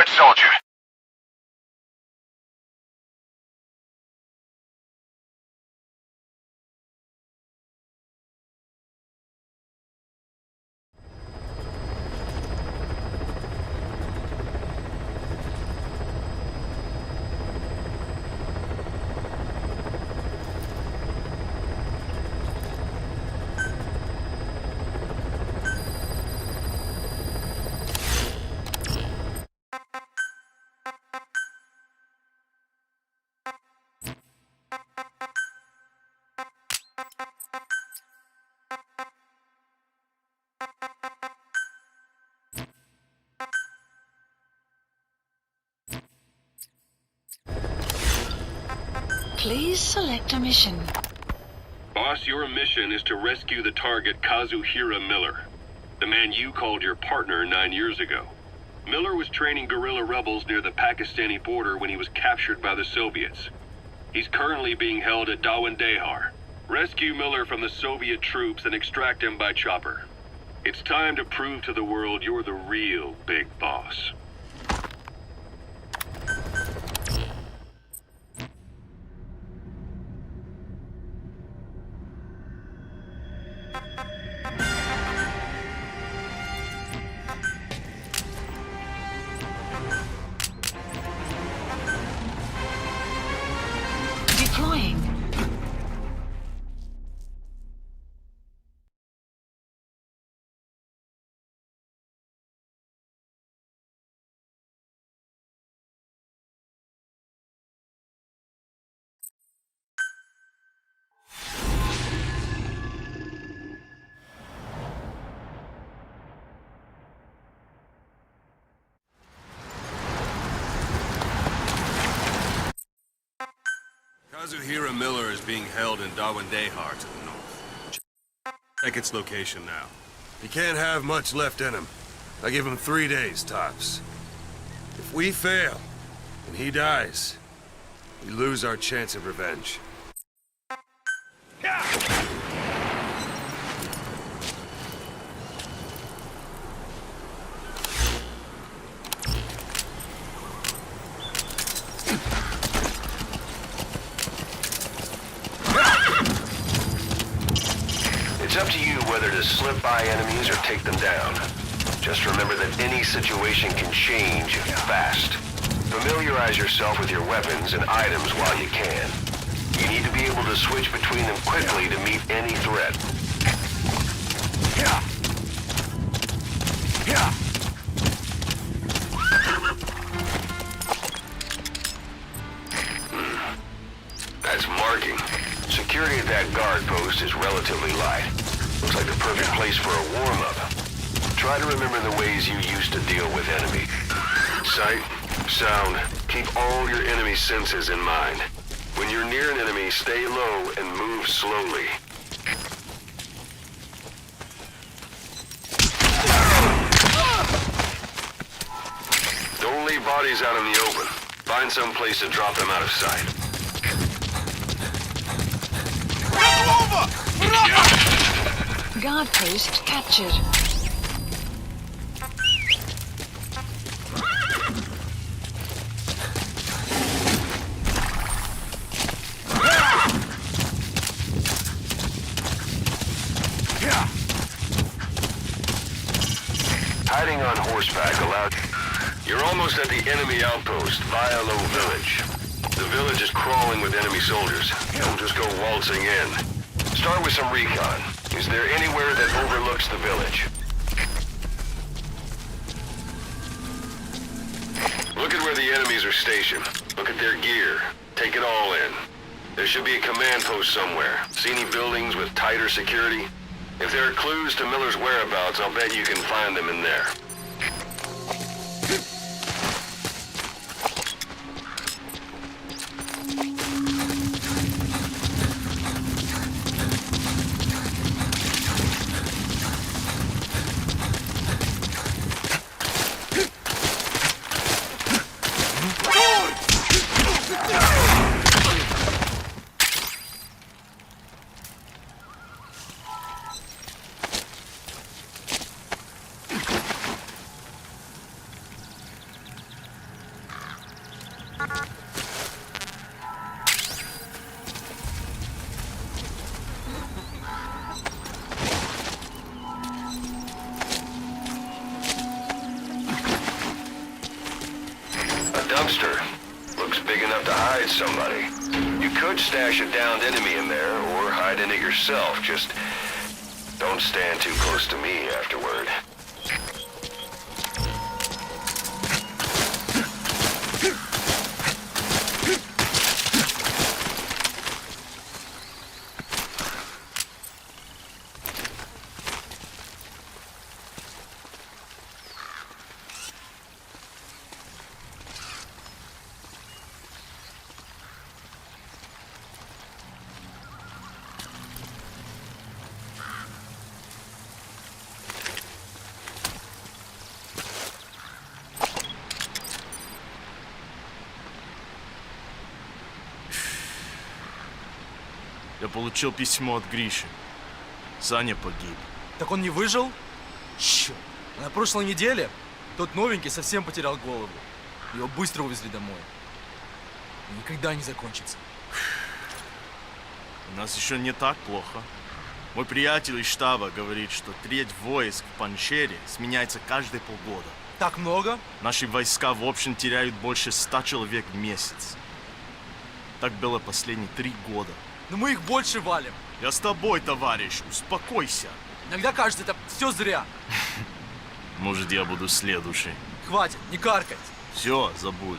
foot soldier. Please select a mission. Boss, your mission is to rescue the target Kazuhira Miller, the man you called your partner 9 years ago. Miller was training guerrilla rebels near the Pakistani border when he was captured by the Soviets. He's currently being held at Dawandehar. Rescue Miller from the Soviet troops and extract him by chopper. It's time to prove to the world you're the real big boss. Deploying. Kazuhira Miller is being held in Dawandehar to the north. Check its location now. He can't have much left in him. I give him 3 days, tops. If we fail, and he dies, we lose our chance of revenge. It's up to you whether to slip by enemies or take them down. Just remember that any situation can change fast. Familiarize yourself with your weapons and items while you can. You need to be able to switch between them quickly to meet any threat. That's marking. Security at that guard post is relatively light. Looks like the perfect place for a warm-up. Try to remember the ways you used to deal with enemy. Sight, sound, keep all your enemy senses in mind. When you're near an enemy, stay low and move slowly. Don't leave bodies out in the open. Find some place to drop them out of sight. Guard post captured. Hiding on horseback allowed... You're almost at the enemy outpost, Vialo Village. The village is crawling with enemy soldiers. Don't just go waltzing in. Start with some recon. Is there anywhere that overlooks the village? Look at where the enemies are stationed. Look at their gear. Take it all in. There should be a command post somewhere. See any buildings with tighter security? If there are clues to Miller's whereabouts, I'll bet you can find them in there. big enough to hide somebody. You could stash a downed enemy in there, or hide in it yourself. Just don't stand too close to me afterward. Я получил письмо от Гриши. Саня погиб. Так он не выжил? Чё? А на прошлой неделе тот новенький совсем потерял голову. Его быстро увезли домой. И никогда не закончится. У нас еще не так плохо. Мой приятель из штаба говорит, что треть войск в Панчере сменяется каждые полгода. Так много? Наши войска в общем теряют больше 100 человек в месяц. Так было последние 3 года. Но мы их больше валим. Я с тобой, товарищ, успокойся. Иногда кажется, это все зря. Может, я буду следующий. Хватит, не каркать. Все, забудь.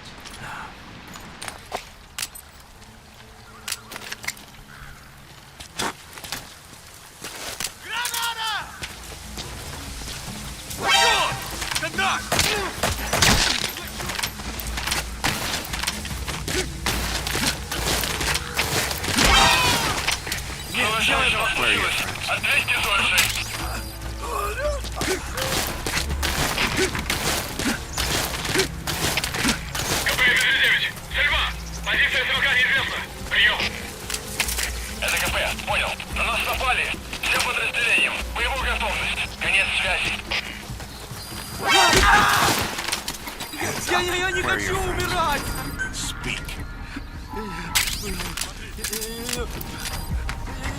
Я не хочу умирать!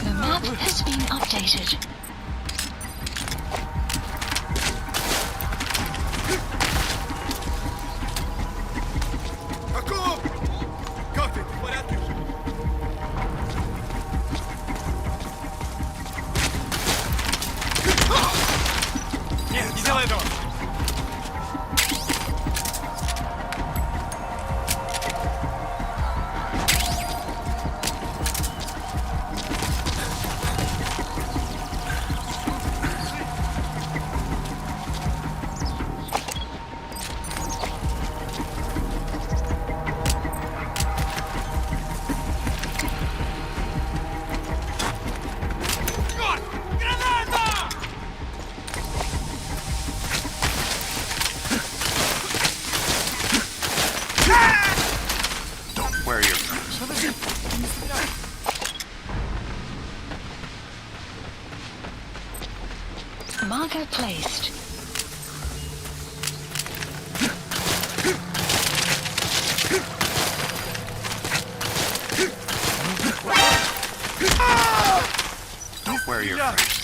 The map has been updated. Каков? Как ты? Ты в порядке? Нет, не делай этого! Marker placed. Don't wear your face.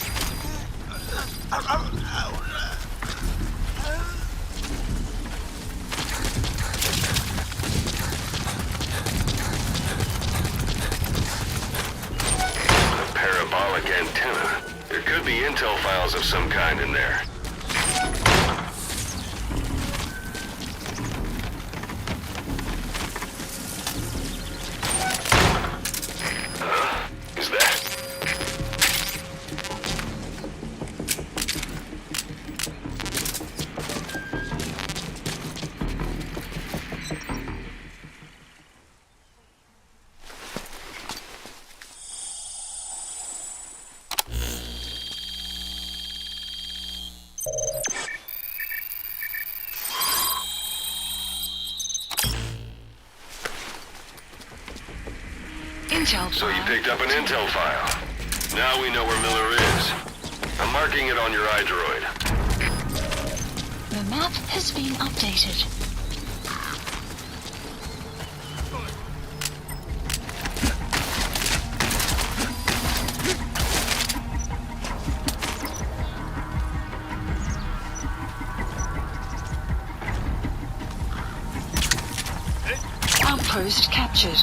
A parabolic antenna. There could be intel files of some kind in there. Is that? Intel So you file. picked up an intel file. Now we know where Miller is. I'm marking it on your iDroid. The map has been updated. Outpost post captured.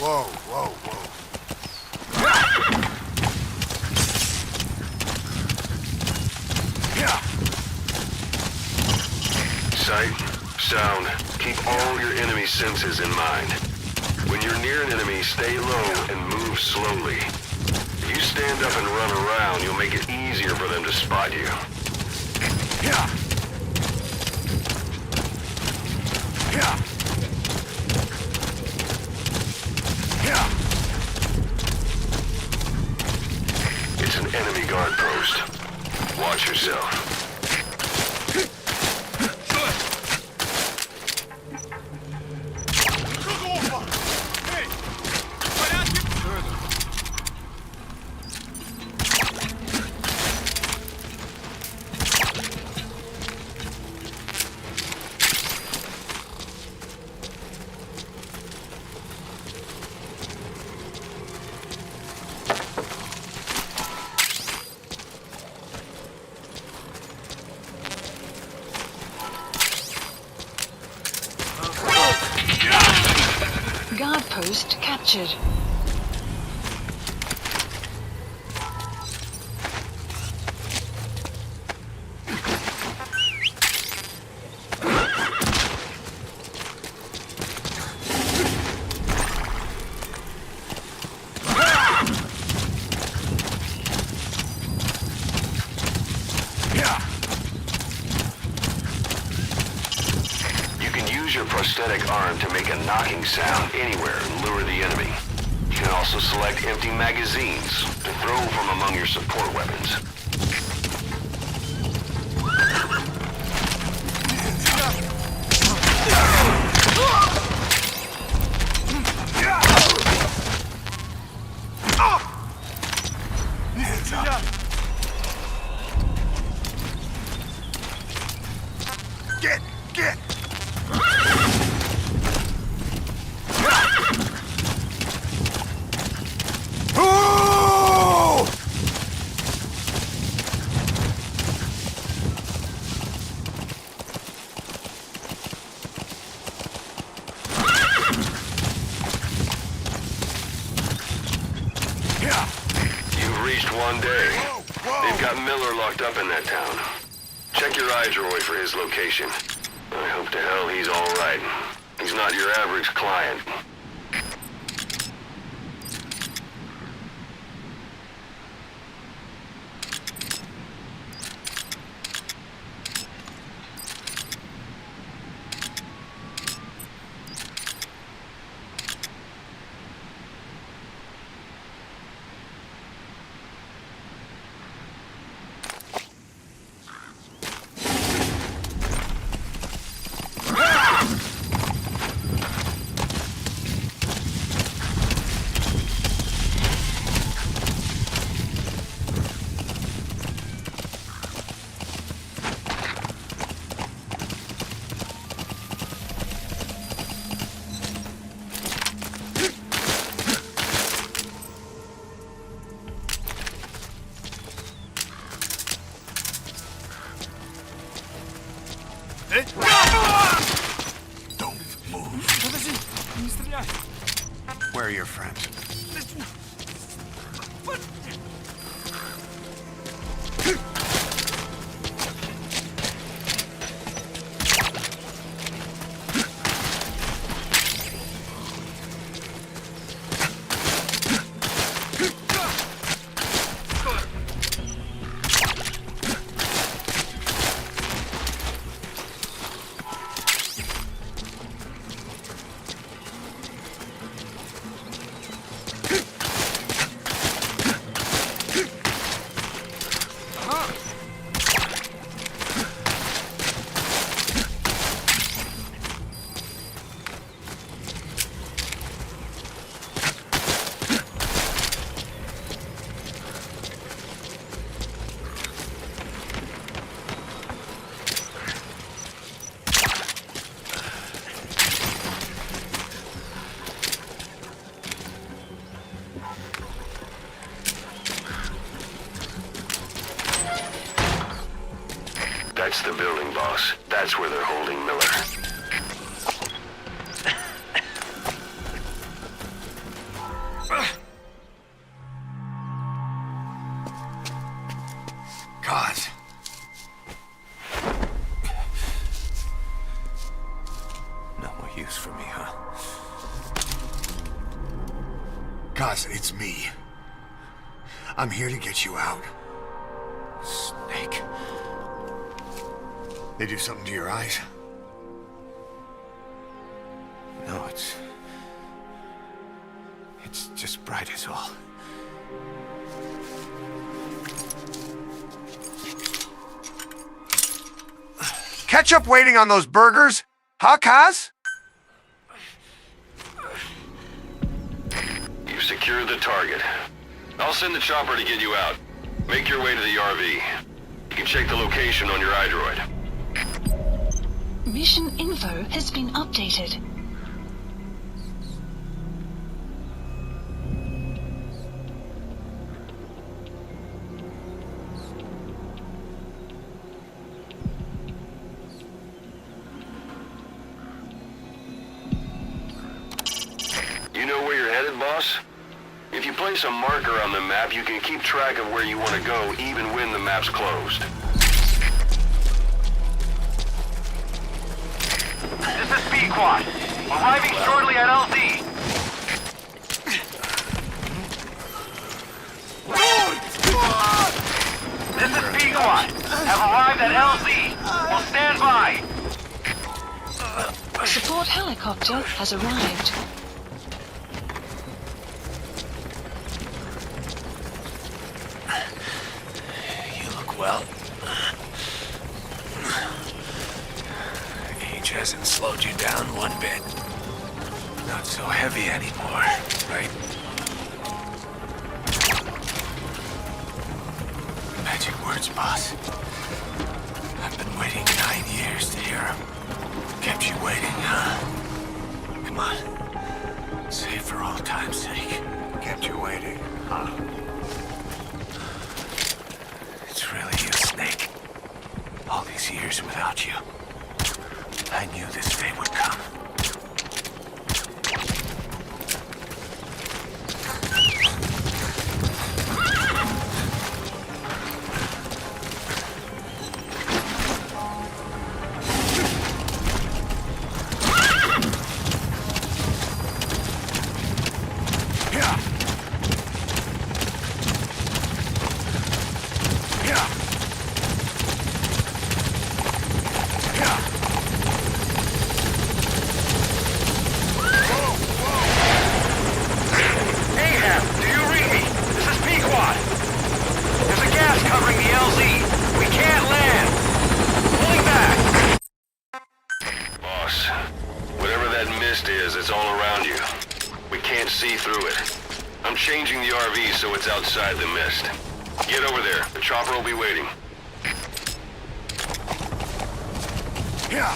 Whoa, whoa, whoa. Sight, sound, keep all your enemy senses in mind. When you're near an enemy, stay low and move slowly. If you stand up and run around, you'll make it easier for them to spot you. It's an enemy guard post. Watch yourself. Guard post captured. Use your prosthetic arm to make a knocking sound anywhere and lure the enemy. You can also select empty magazines to throw from among your support weapons. Get! You've reached one day. They've got Miller locked up in that town. Check your iDroid for his location. I hope to hell he's all right. He's not your average client. Don't move. Where are your friends? That's the building, boss. That's where they're holding Miller. God. No more use for me, huh? Kaz, it's me. I'm here to get you out. Snake. They do something to your eyes? No, it's just bright as all. Ketchup waiting on those burgers? Huh, Kaz? You've secured the target. I'll send the chopper to get you out. Make your way to the RV. You can check the location on your iDroid. Mission info has been updated. You know where you're headed, boss? If you place a marker on the map, you can keep track of where you want to go even when the map's closed. This is P-Quad. Arriving shortly at LZ. This is P-Quad. Have arrived at LZ. Will stand by. Support helicopter has arrived. You look well. Age hasn't slowed you down one bit. Not so heavy anymore, right? Magic words, boss. I've been waiting 9 years to hear them. Kept you waiting, huh? Come on. Say it for old time's sake. Kept you waiting, huh? It's really you, Snake. All these years without you. I knew this day would come. Changing the RV so it's outside the mist. Get over there. The chopper will be waiting. Yeah.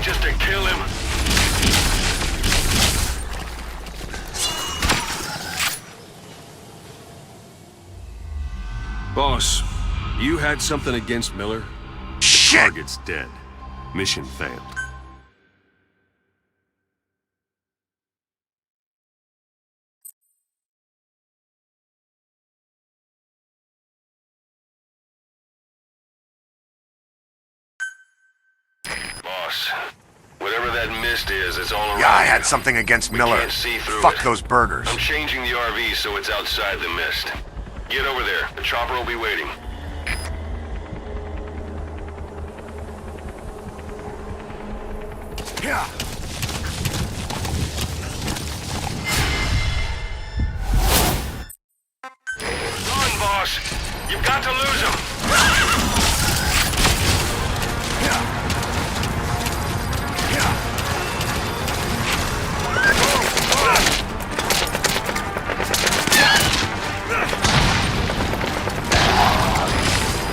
Just to kill him. Boss, you had something against Miller? Shit! The target's dead. Mission failed. Boss, whatever that mist is, it's all around. Yeah, I had you. something against We Miller. can't see through Fuck it. those burgers. I'm changing the RV so it's outside the mist. Get over there. The chopper will be waiting. Yeah. Run, boss! You've got to lose him!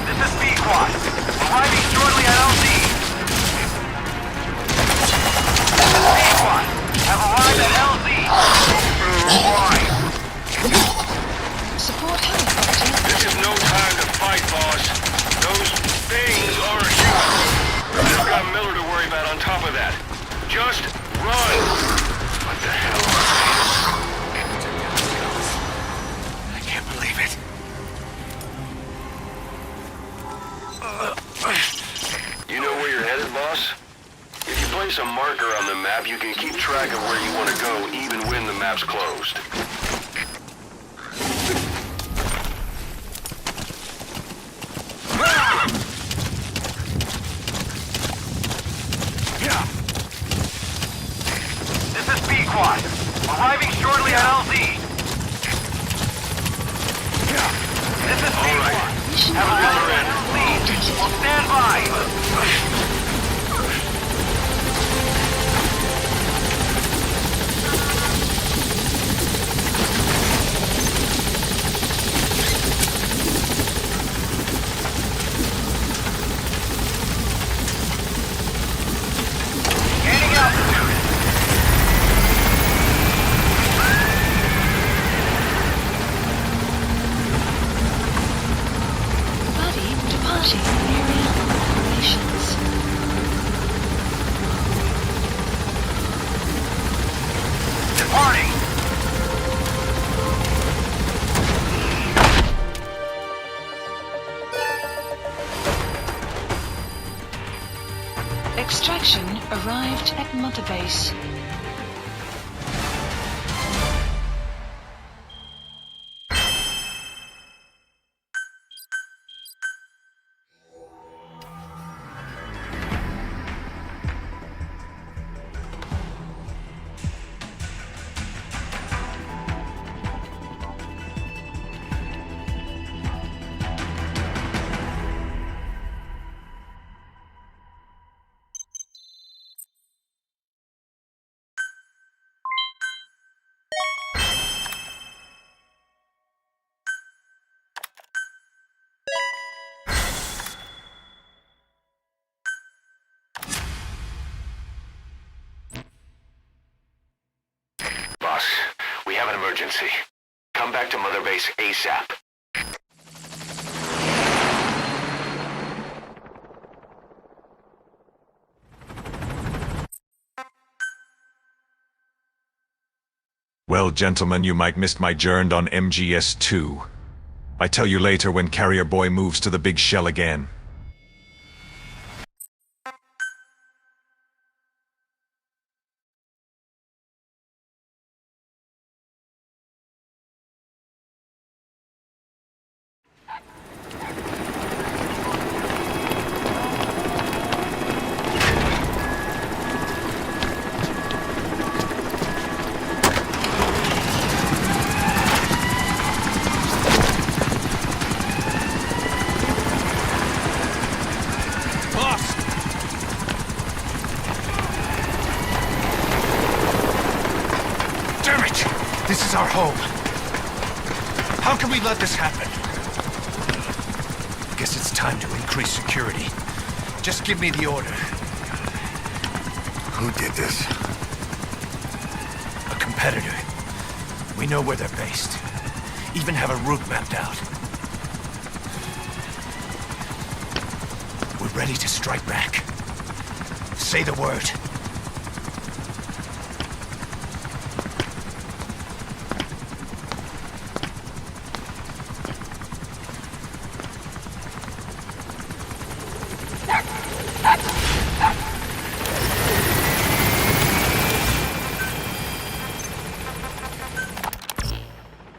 This is B-Quad. Arriving shortly at LZ. B-Quad. Have arrived at LZ. Right. Support helicopter. This is no time to fight, boss. Those things are human. You've got Miller to worry about on top of that. Just run! What the hell? I can't believe it. You know where you're headed, boss? If you place a marker on the map, you can keep track of where you want to go even when the map's closed. This is B-Quad. Arriving shortly at LZ. This is All right. B-Quad. Mission Have arrived at updated. LZ. Stand by. Gaining altitude. Buddy departing area operations. Departing. Extraction arrived at Mother Base. Boss, we have an emergency. Come back to Mother Base ASAP. Well, gentlemen, you might missed my journey on MGS2. I tell you later when Carrier Boy moves to the big shell again. This is our home. How can we let this happen? Guess it's time to increase security. Just give me the order. Who did this? A competitor. We know where they're based. Even have a route mapped out. We're ready to strike back. Say the word.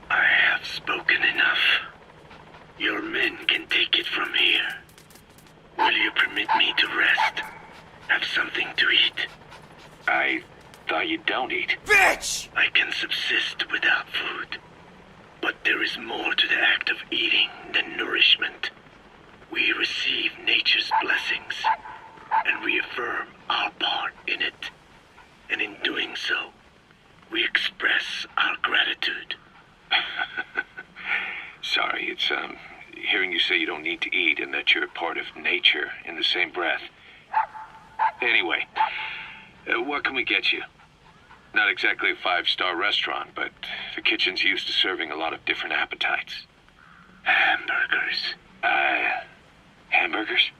I have spoken enough. Thought you don't eat. Bitch! I can subsist without food. But there is more to the act of eating than nourishment. We receive nature's blessings and reaffirm our part in it. And in doing so, we express our gratitude. Sorry, it's, hearing you say you don't need to eat and that you're part of nature in the same breath. Anyway, what can we get you? Not exactly a five-star restaurant, but the kitchen's used to serving a lot of different appetites. Hamburgers. Hamburgers?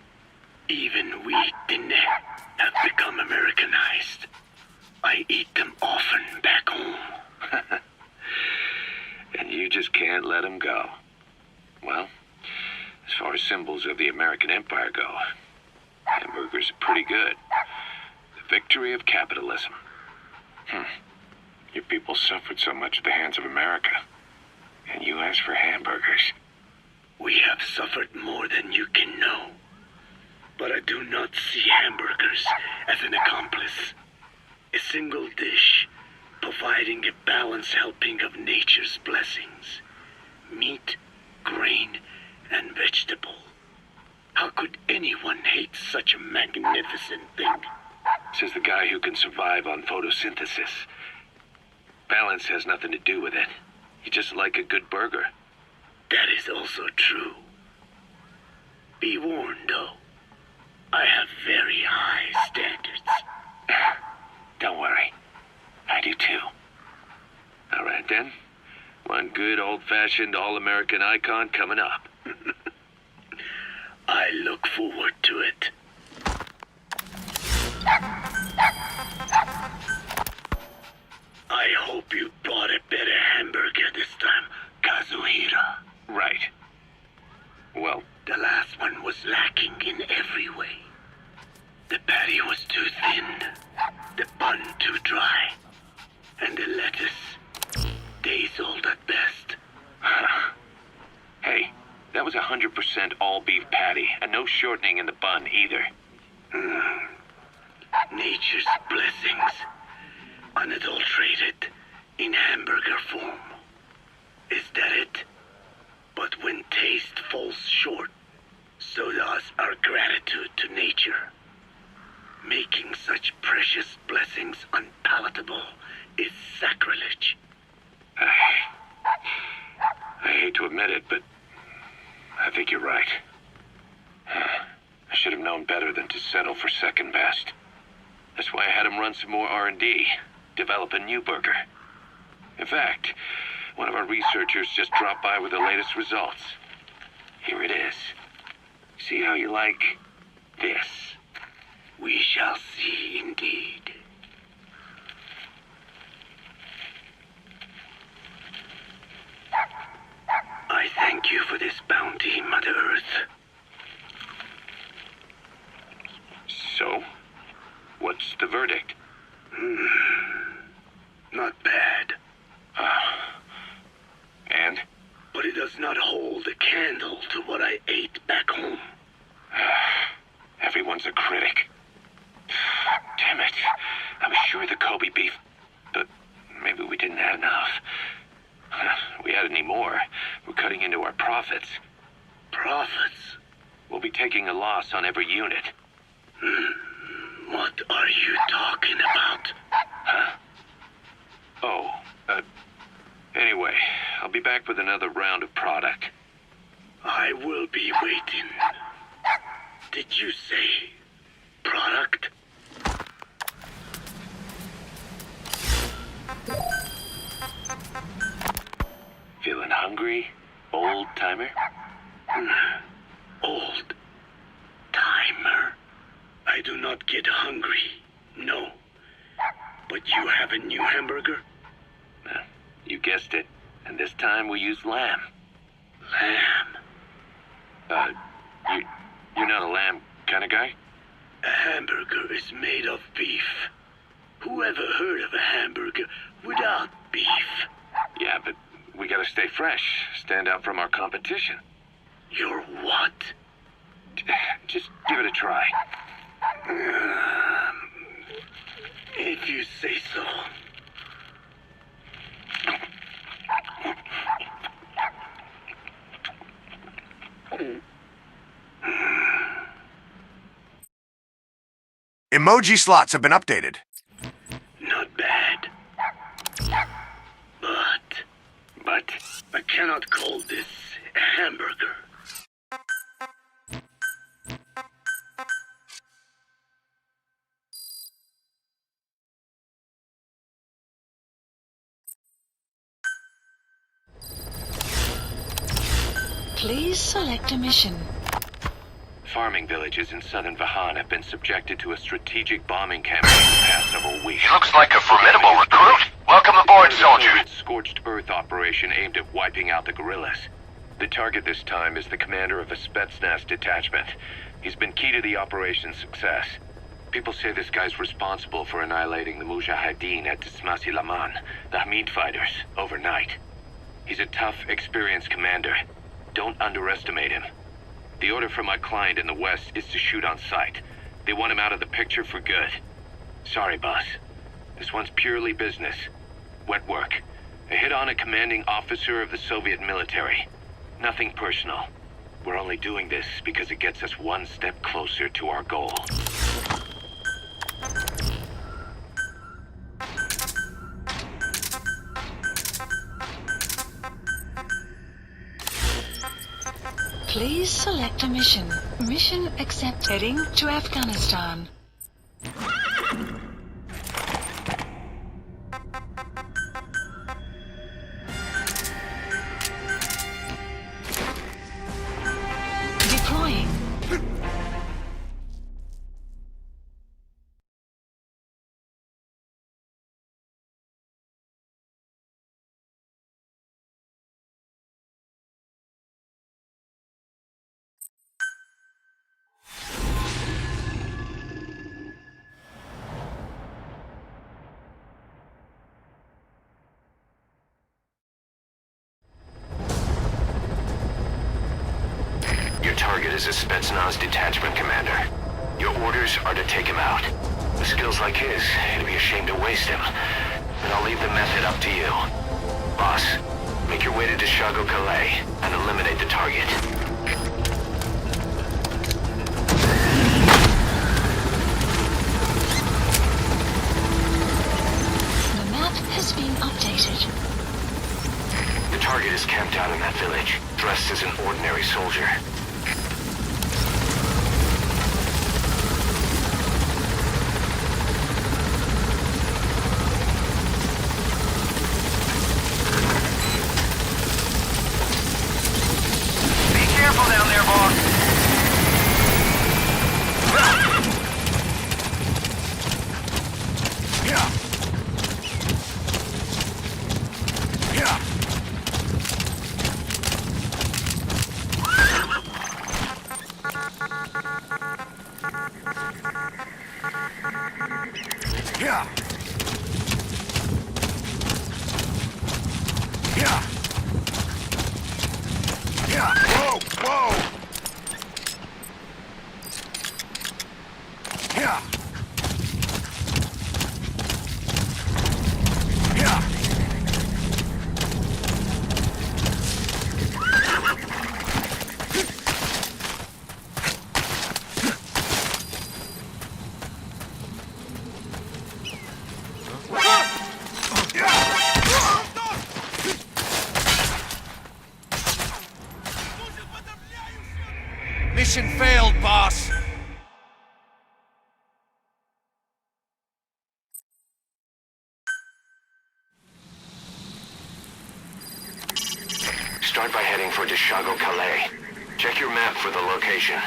Even wheat and have become Americanized. I eat them often back home. And you just can't let them go. Well, as far as symbols of the American Empire go, hamburgers are pretty good. The victory of capitalism. Your people suffered so much at the hands of America. And you ask for hamburgers. We have suffered more than you can know. But I do not see hamburgers as an accomplice. A single dish, providing a balanced helping of nature's blessings. Meat, grain, and vegetable. How could anyone hate such a magnificent thing? Says the guy who can survive on photosynthesis. Balance has nothing to do with it. You just like a good burger. That is also true. Be warned, though. I have very high standards. Don't worry. I do too. All right then. One good old-fashioned all-American icon coming up. I look forward to it. I hope you bought a better hamburger this time, Kazuhira. Right. Well, the last one was lacking in every way. The patty was too thin, the bun too dry, and the lettuce days old at best. Hey, that was 100% all-beef patty, and no shortening in the bun either. Nature's blessings, unadulterated, in hamburger form. Is that it? But when taste falls short, so does our gratitude to nature. Making such precious blessings unpalatable is sacrilege. I hate to admit it, but I think you're right. I should have known better than to settle for second best. That's why I had him run some more R&D, develop a new burger. In fact, one of our researchers just dropped by with the latest results. Here it is. See how you like this? We shall see indeed. I thank you for this bounty, Mother Earth. So, what's the verdict? Not bad. And? But it does not hold a candle to what I ate back home. Everyone's a critic. Damn it. I'm sure the Kobe beef... But maybe we didn't have enough. If we had any more, we're cutting into our profits. Profits? We'll be taking a loss on every unit. What are you talking about? Huh? Oh, anyway, I'll be back with another round of product. I will be waiting. Did you say product? Feeling hungry, old timer? Old timer? I do not get hungry, no. But you have a new hamburger? You guessed it. And this time we use lamb. Lamb? You're not a lamb kind of guy? A hamburger is made of beef. Who ever heard of a hamburger without beef? Yeah, but we gotta stay fresh, stand out from our competition. You're what? Just give it a try. If If you say so. Emoji slots have been updated. Not bad. But I cannot call this a hamburger. Please select a mission. Farming villages in southern Vahan have been subjected to a strategic bombing campaign the past several weeks. He looks like a formidable recruit. Welcome aboard, soldier. It's a scorched earth operation aimed at wiping out the guerrillas. The target this time is the commander of a Spetsnaz detachment. He's been key to the operation's success. People say this guy's responsible for annihilating the Mujahideen at Tismasi Laman, the Hamid fighters, overnight. He's a tough, experienced commander. Don't underestimate him. The order from my client in the west is to shoot on sight. They want him out of the picture for good. Sorry, boss. This one's purely business. Wet work. A hit on a commanding officer of the Soviet military. Nothing personal. We're only doing this because it gets us one step closer to our goal. Please select a mission. Mission accepted. Heading to Afghanistan. Deploying. Your target is a Spetsnaz detachment commander. Your orders are to take him out. With skills like his, it'd be a shame to waste him. But I'll leave the method up to you. Boss, make your way to Dishago Calais and eliminate the target. The map has been updated. The target is camped out in that village, dressed as an ordinary soldier. Careful down there, boss. Yeah. Yeah. Yeah. Yeah. Yeah. Whoa, whoa. Yeah. Yeah. Mission failed, boss. Start by heading for Dishago Calais. Check your map for the location.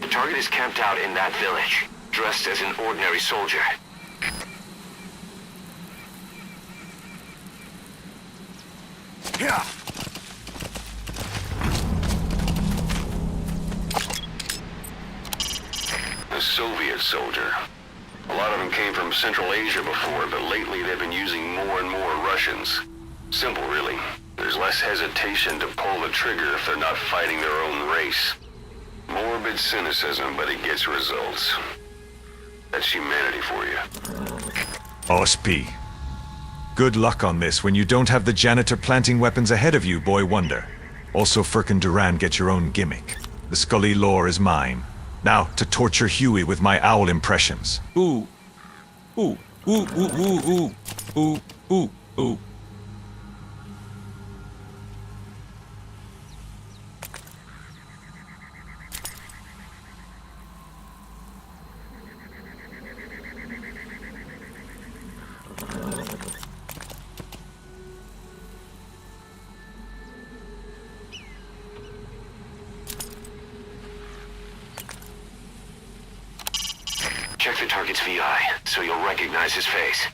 The target is camped out in that village, dressed as an ordinary soldier. Yeah. A Soviet soldier. A lot of them came from Central Asia before, but lately they've been using more and more Russians. Simple, really. There's less hesitation to pull the trigger if they're not fighting their own race. Morbid cynicism, but it gets results. That's humanity for you. OSP. Good luck on this when you don't have the janitor planting weapons ahead of you, boy wonder. Also, Firk and Duran get your own gimmick. The Scully lore is mine. Now, to torture Huey with my owl impressions. Ooh. Ooh. Ooh, ooh, ooh, ooh. Ooh, ooh, ooh. Check the target's VI, so you'll recognize his face.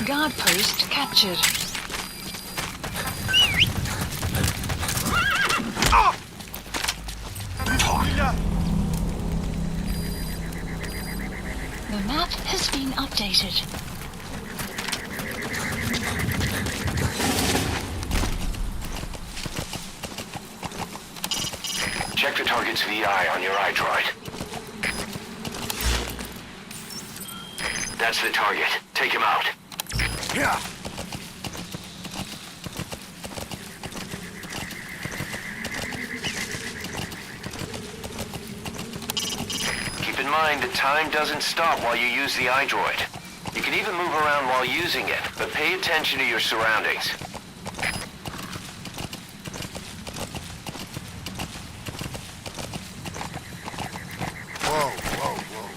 Guard post captured. The map has been updated. Check the target's VI on your iDroid. That's the target. Take him out. Yeah. Keep in mind that time doesn't stop while you use the iDroid. You can even move around while using it, but pay attention to your surroundings. Whoa, whoa, whoa.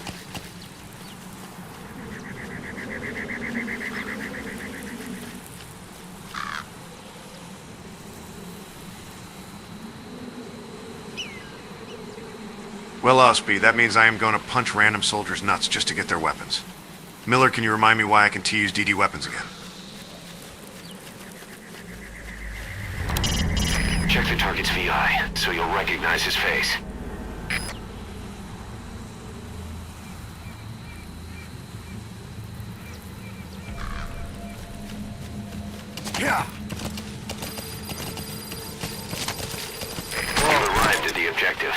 Well, OSP, that means I am going to punch random soldiers nuts just to get their weapons. Miller, can you remind me why I can T-use DD weapons again? Check the target's VI, so you'll recognize his face. Yeah. You've arrived at the objective.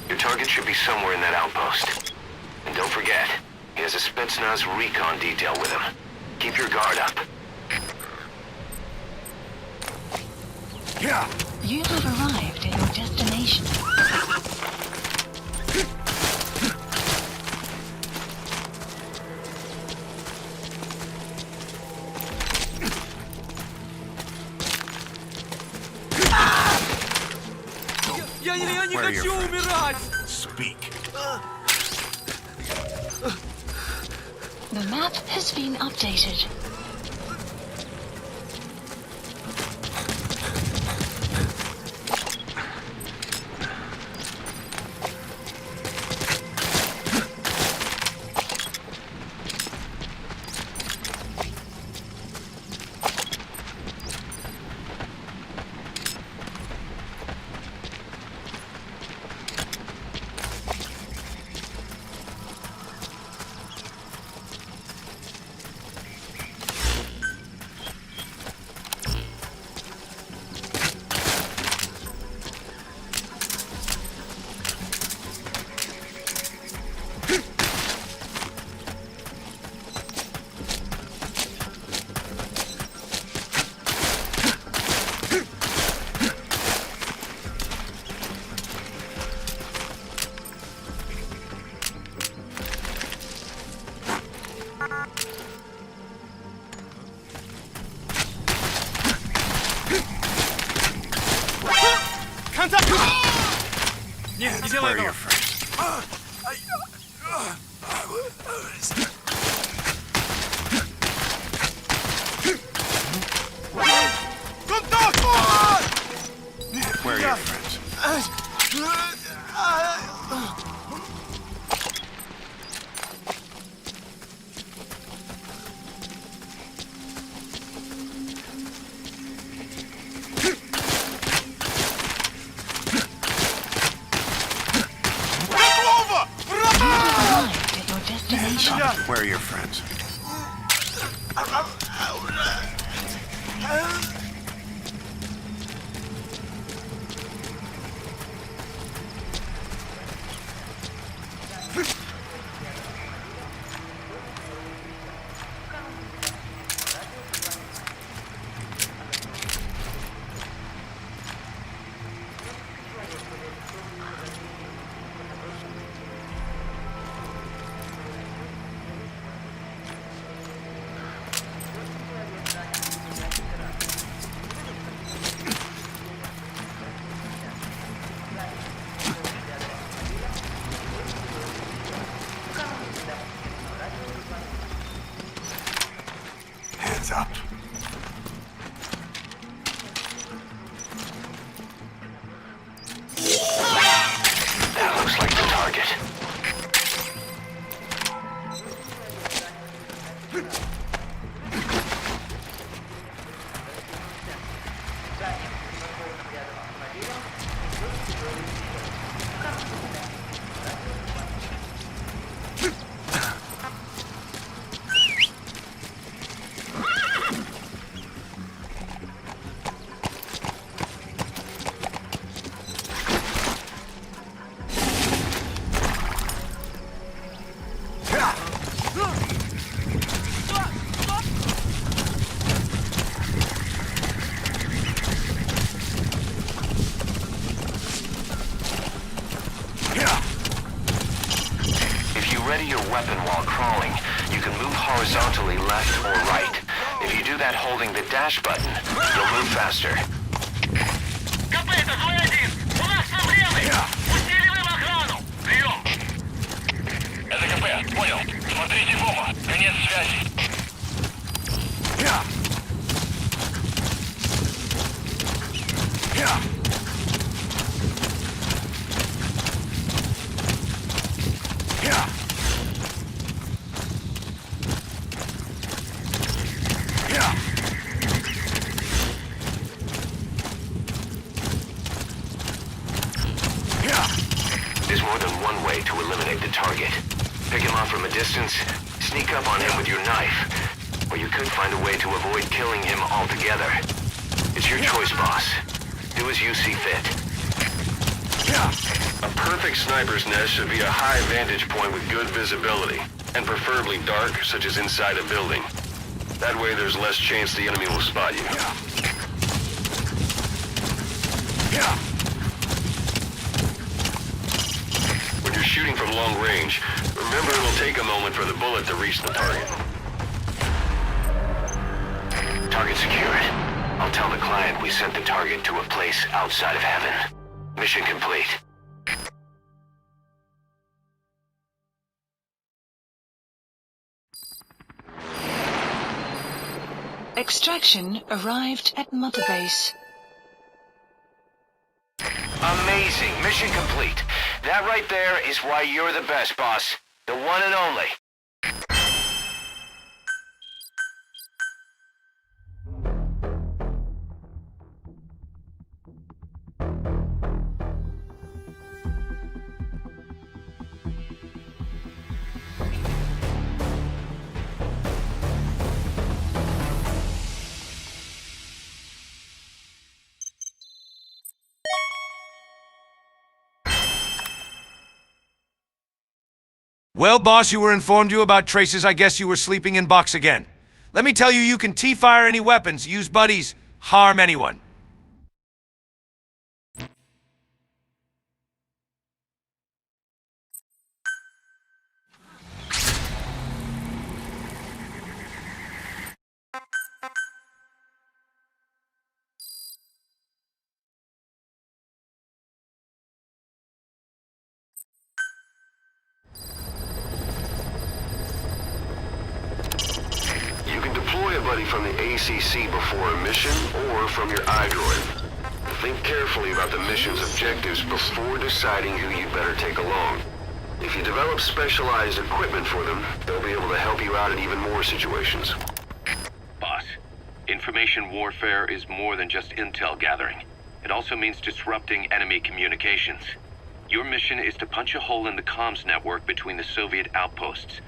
Your target should be somewhere in that outpost. And don't forget, he has a Spetsnaz recon detail with him. Keep your guard up. Yeah. You have arrived at your destination. Я не Where are хочу your friends? умирать! Speak. The map has been updated. Не делай Where are этого. your friends? Контакт! Where are your friends? Arrived at your destination. Where are your friends? Hands up. That looks like the target. If you ready your weapon while crawling, you can move horizontally left or right. If you do that holding the dash button, you'll move faster. КП, это злой один! У нас проблемы! Усиливаем охрану! Прием! Это КП, понял. Смотрите в оба. Конец связи. There's more than one way to eliminate the target. Pick him off from a distance, sneak up on him with your knife, or you could find a way to avoid killing him altogether. It's your choice, boss. Do as you see fit. A perfect sniper's nest should be a high vantage point with good visibility, and preferably dark, such as inside a building. That way there's less chance the enemy will spot you. When you're shooting from long range, remember it'll take a moment for the bullet to reach the target. Target secured. I'll tell the client we sent the target to a place outside of heaven. Mission complete. Extraction arrived at Mother Base. Amazing. Mission complete. That right there is why you're the best, boss. The one and only. Well, boss, you were informed about traces. I guess you were sleeping in box again. Let me tell you, you can T-fire any weapons, use buddies, harm anyone. somebody from the ACC before a mission or from your iDroid. Think carefully about the mission's objectives before deciding who you'd better take along. If you develop specialized equipment for them, they'll be able to help you out in even more situations. Boss, information warfare is more than just intel gathering. It also means disrupting enemy communications. Your mission is to punch a hole in the comms network between the Soviet outposts.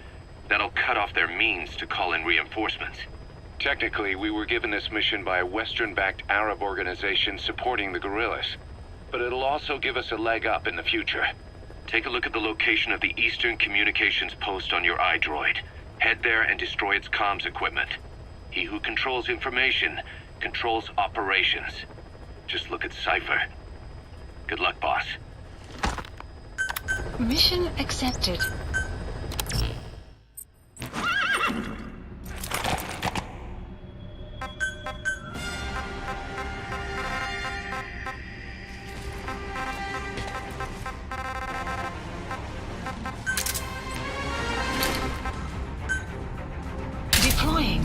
That'll cut off their means to call in reinforcements. Technically, we were given this mission by a Western-backed Arab organization supporting the guerrillas. But it'll also give us a leg up in the future. Take a look at the location of the Eastern Communications Post on your iDroid. Head there and destroy its comms equipment. He who controls information controls operations. Just look at Cypher. Good luck, boss. Mission accepted. Deploying.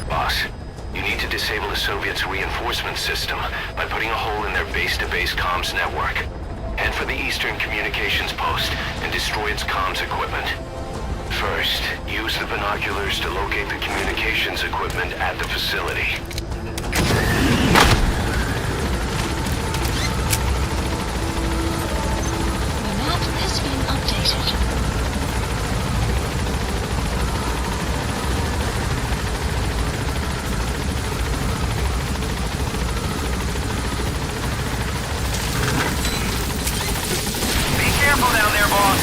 Boss, you need to disable the Soviets' reinforcement system by putting a hole in their base-to-base comms network. Head for the Eastern Communications Post and destroy its comms equipment. First, use the binoculars to locate the communications equipment at the facility. The map has been updated. Careful down there, boss.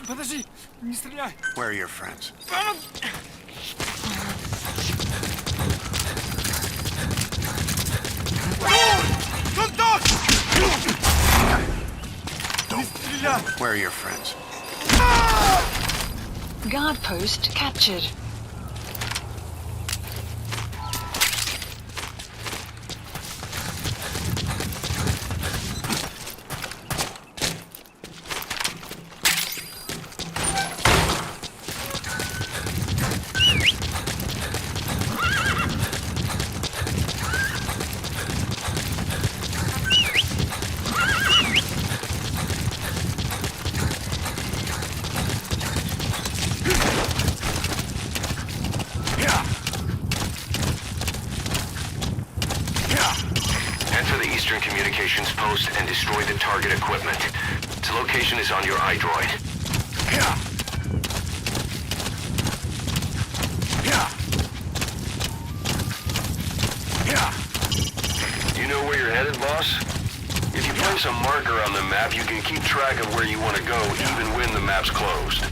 Подожди, не стреляй. Where are your friends? Не стреляй. Where are your friends? Guard post captured. Enter the Eastern Communications Post and destroy the target equipment. Its location is on your iDroid. You know where you're headed, boss? If you place a marker on the map, you can keep track of where you want to go even when the map's closed.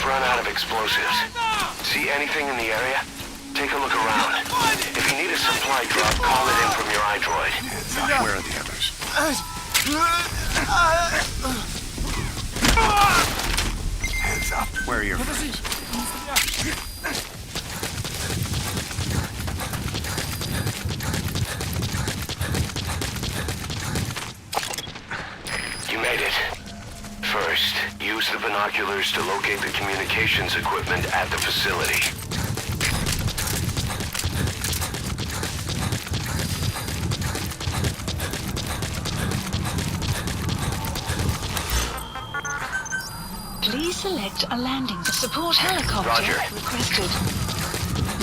run out of explosives. See anything in the area? Take a look around. If you need a supply drop, call it in from your iDroid. Where are the others? Hands up. Where are your friends? You made it. First, use the binoculars to locate the communications equipment at the facility. Please select a landing. Support helicopter Roger. requested.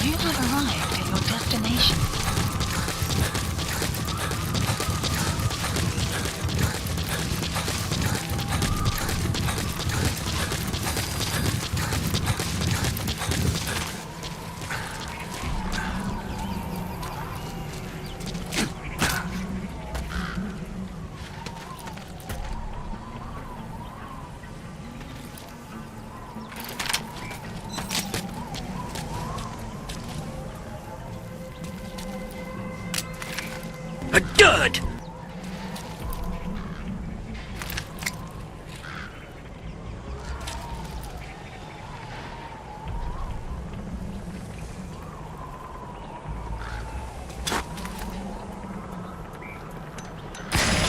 You have arrived at your destination. Good!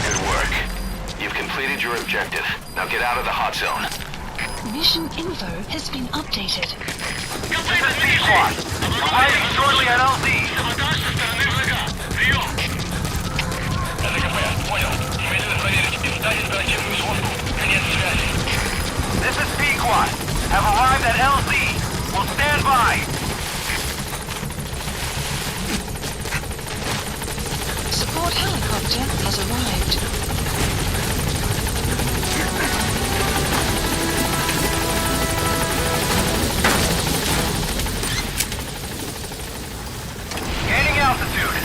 Good work. You've completed your objective. Now get out of the hot zone. Mission info has been updated. Arriving shortly at LZ. This is P-Quad. Have arrived at LZ. Will stand by. Support helicopter has arrived. Gaining altitude.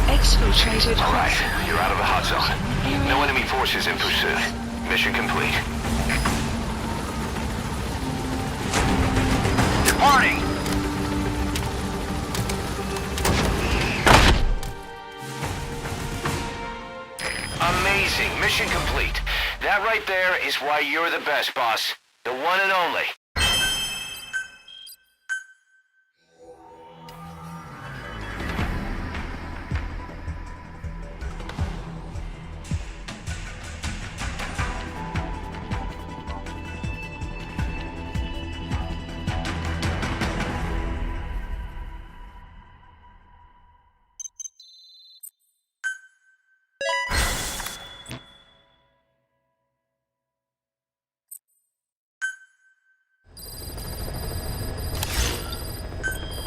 Exfiltrated. All right, you're out of the hot zone. No enemy forces in pursuit. Mission complete. Departing. Amazing. Mission complete. That right there is why you're the best, boss. The one and only.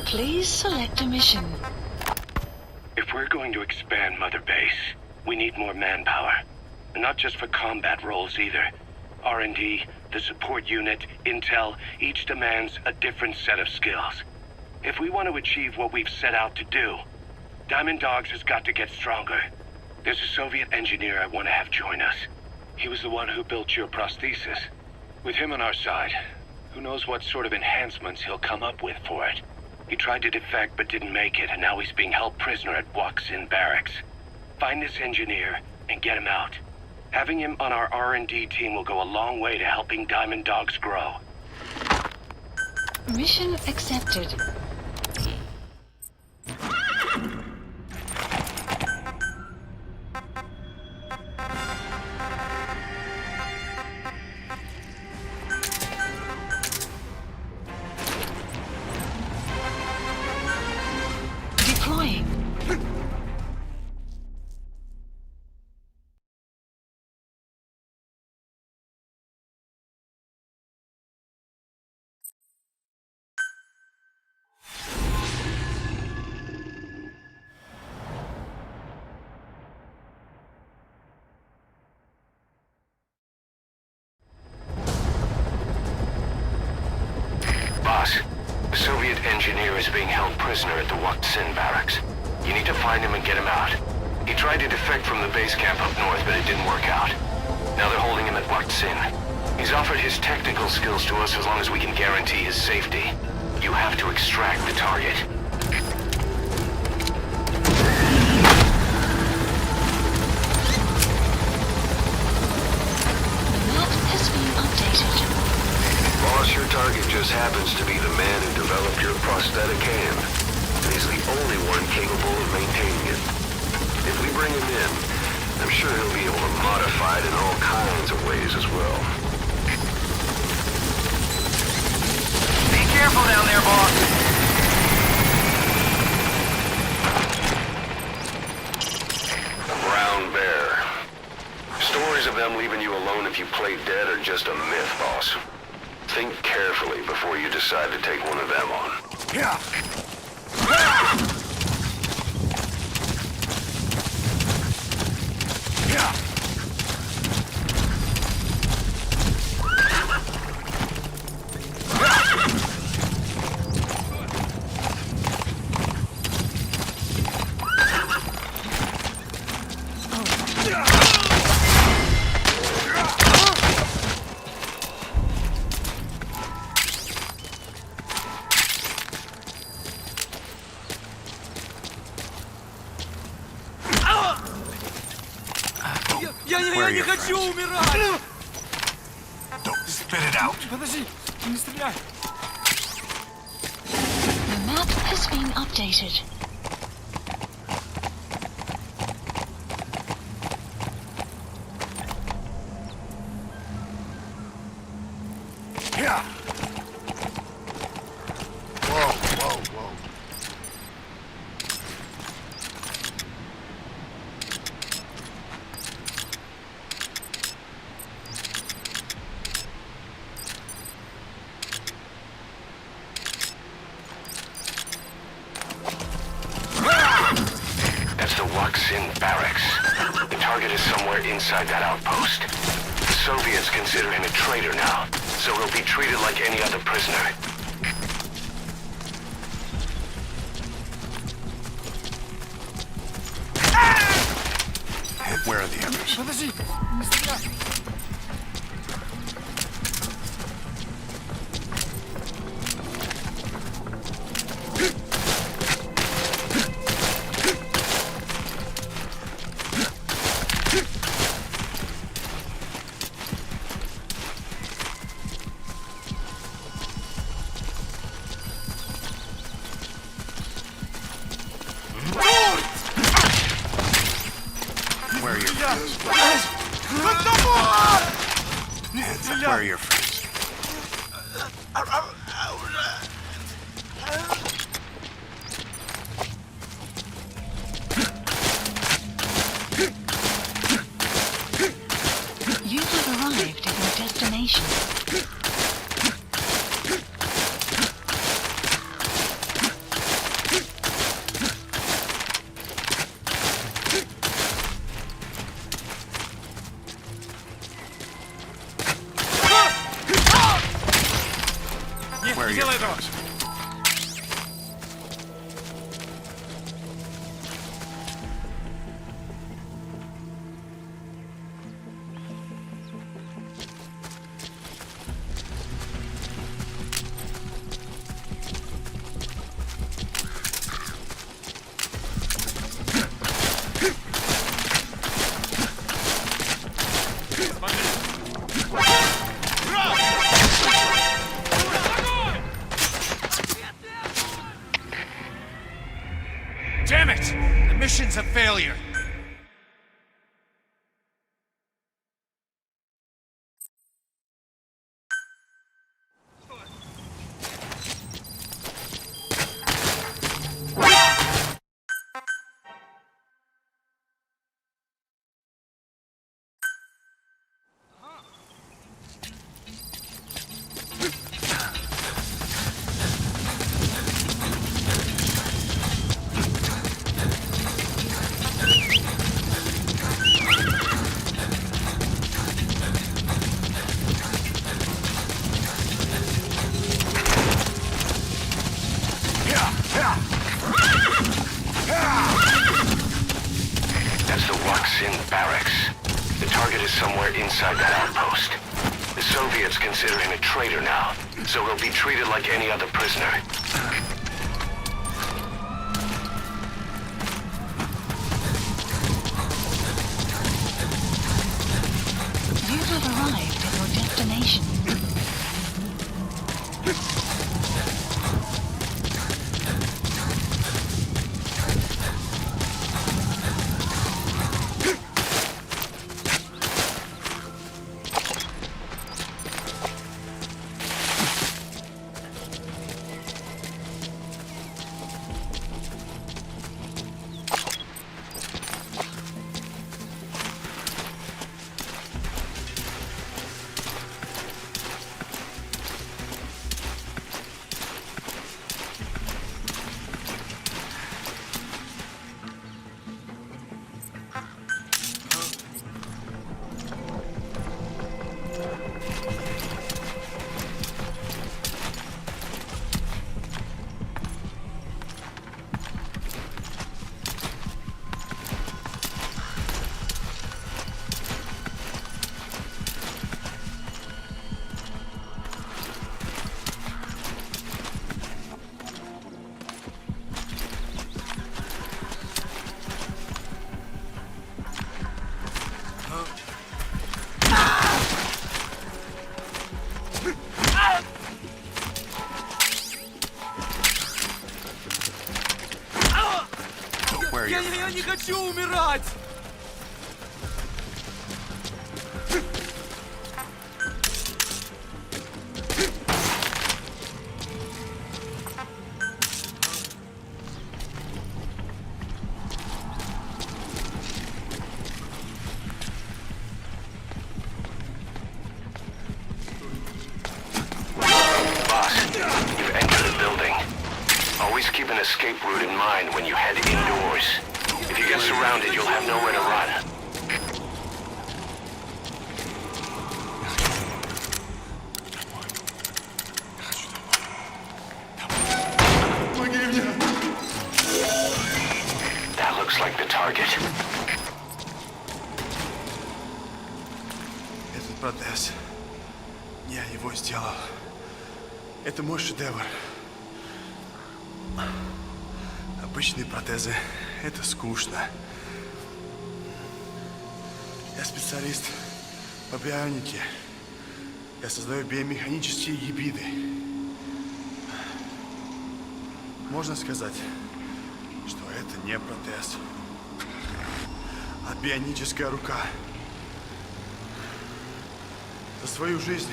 Please select a mission. If we're going to expand Mother Base, we need more manpower. And not just for combat roles either. R&D, the support unit, intel, each demands a different set of skills. If we want to achieve what we've set out to do, Diamond Dogs has got to get stronger. There's a Soviet engineer I want to have join us. He was the one who built your prosthesis. With him on our side, who knows what sort of enhancements he'll come up with for it. He tried to defect but didn't make it, and now he's being held prisoner at Waksin Barracks. Find this engineer and get him out. Having him on our R&D team will go a long way to helping Diamond Dogs grow. Mission accepted. Deploying. Boss, the Soviet engineer is being held prisoner at the Waksin Barracks. You need to find him and get him out. He tried to defect from the base camp up north, but it didn't work out. Now they're holding him at Sin. He's offered his technical skills to us as long as we can guarantee his safety. You have to extract the target. The map has been updated. Boss, your target just happens to be the man who developed your prosthetic hand. He's the only one capable of maintaining it. If we bring him in, I'm sure he'll be able to modify it in all kinds of ways as well. Be careful down there, boss. Brown bear. Stories of them leaving you alone if you play dead are just a myth, boss. Think carefully before you decide to take one of them on. Yeah. Я не хочу умирать! Don't spit it out. Подожди, не стреляй! The map has been updated. Yeah. Whoa, whoa, whoa. That's the Sin barracks. The target is somewhere inside that outpost. The Soviets consider him a traitor now, so he'll be treated like any other prisoner. Where are the others? Подожди, не стреляй! Where are your friends? Where are your friends? You have arrived at your destination. Where are your friends? Damn it! The mission's a failure. barracks. The target is somewhere inside that outpost. The Soviets consider him a traitor now, so he'll be treated like any other prisoner. You have arrived at your destination. Я не хочу умирать! Keep an escape route in mind when you head indoors. If you get surrounded, you'll have nowhere to run. That looks like the target. Этот протез. Я его сделал. Это мой шедевр. Обычные протезы — это скучно. Я специалист по бионике. Я создаю биомеханические гибриды. Можно сказать, что это не протез, а бионическая рука. За свою жизнь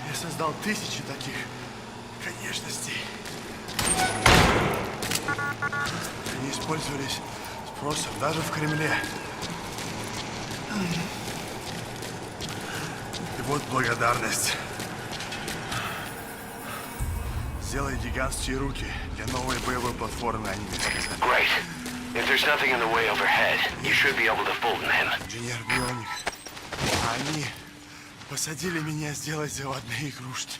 я создал тысячи таких конечностей. Они использовались спросом даже в Кремле. И вот благодарность. Сделай гигантские руки для новой боевой платформы, они мне сказали. Great. If there's nothing in the way overhead, you should be able to fulton him. Инженер-бионик. Они посадили меня сделать заводные игрушки.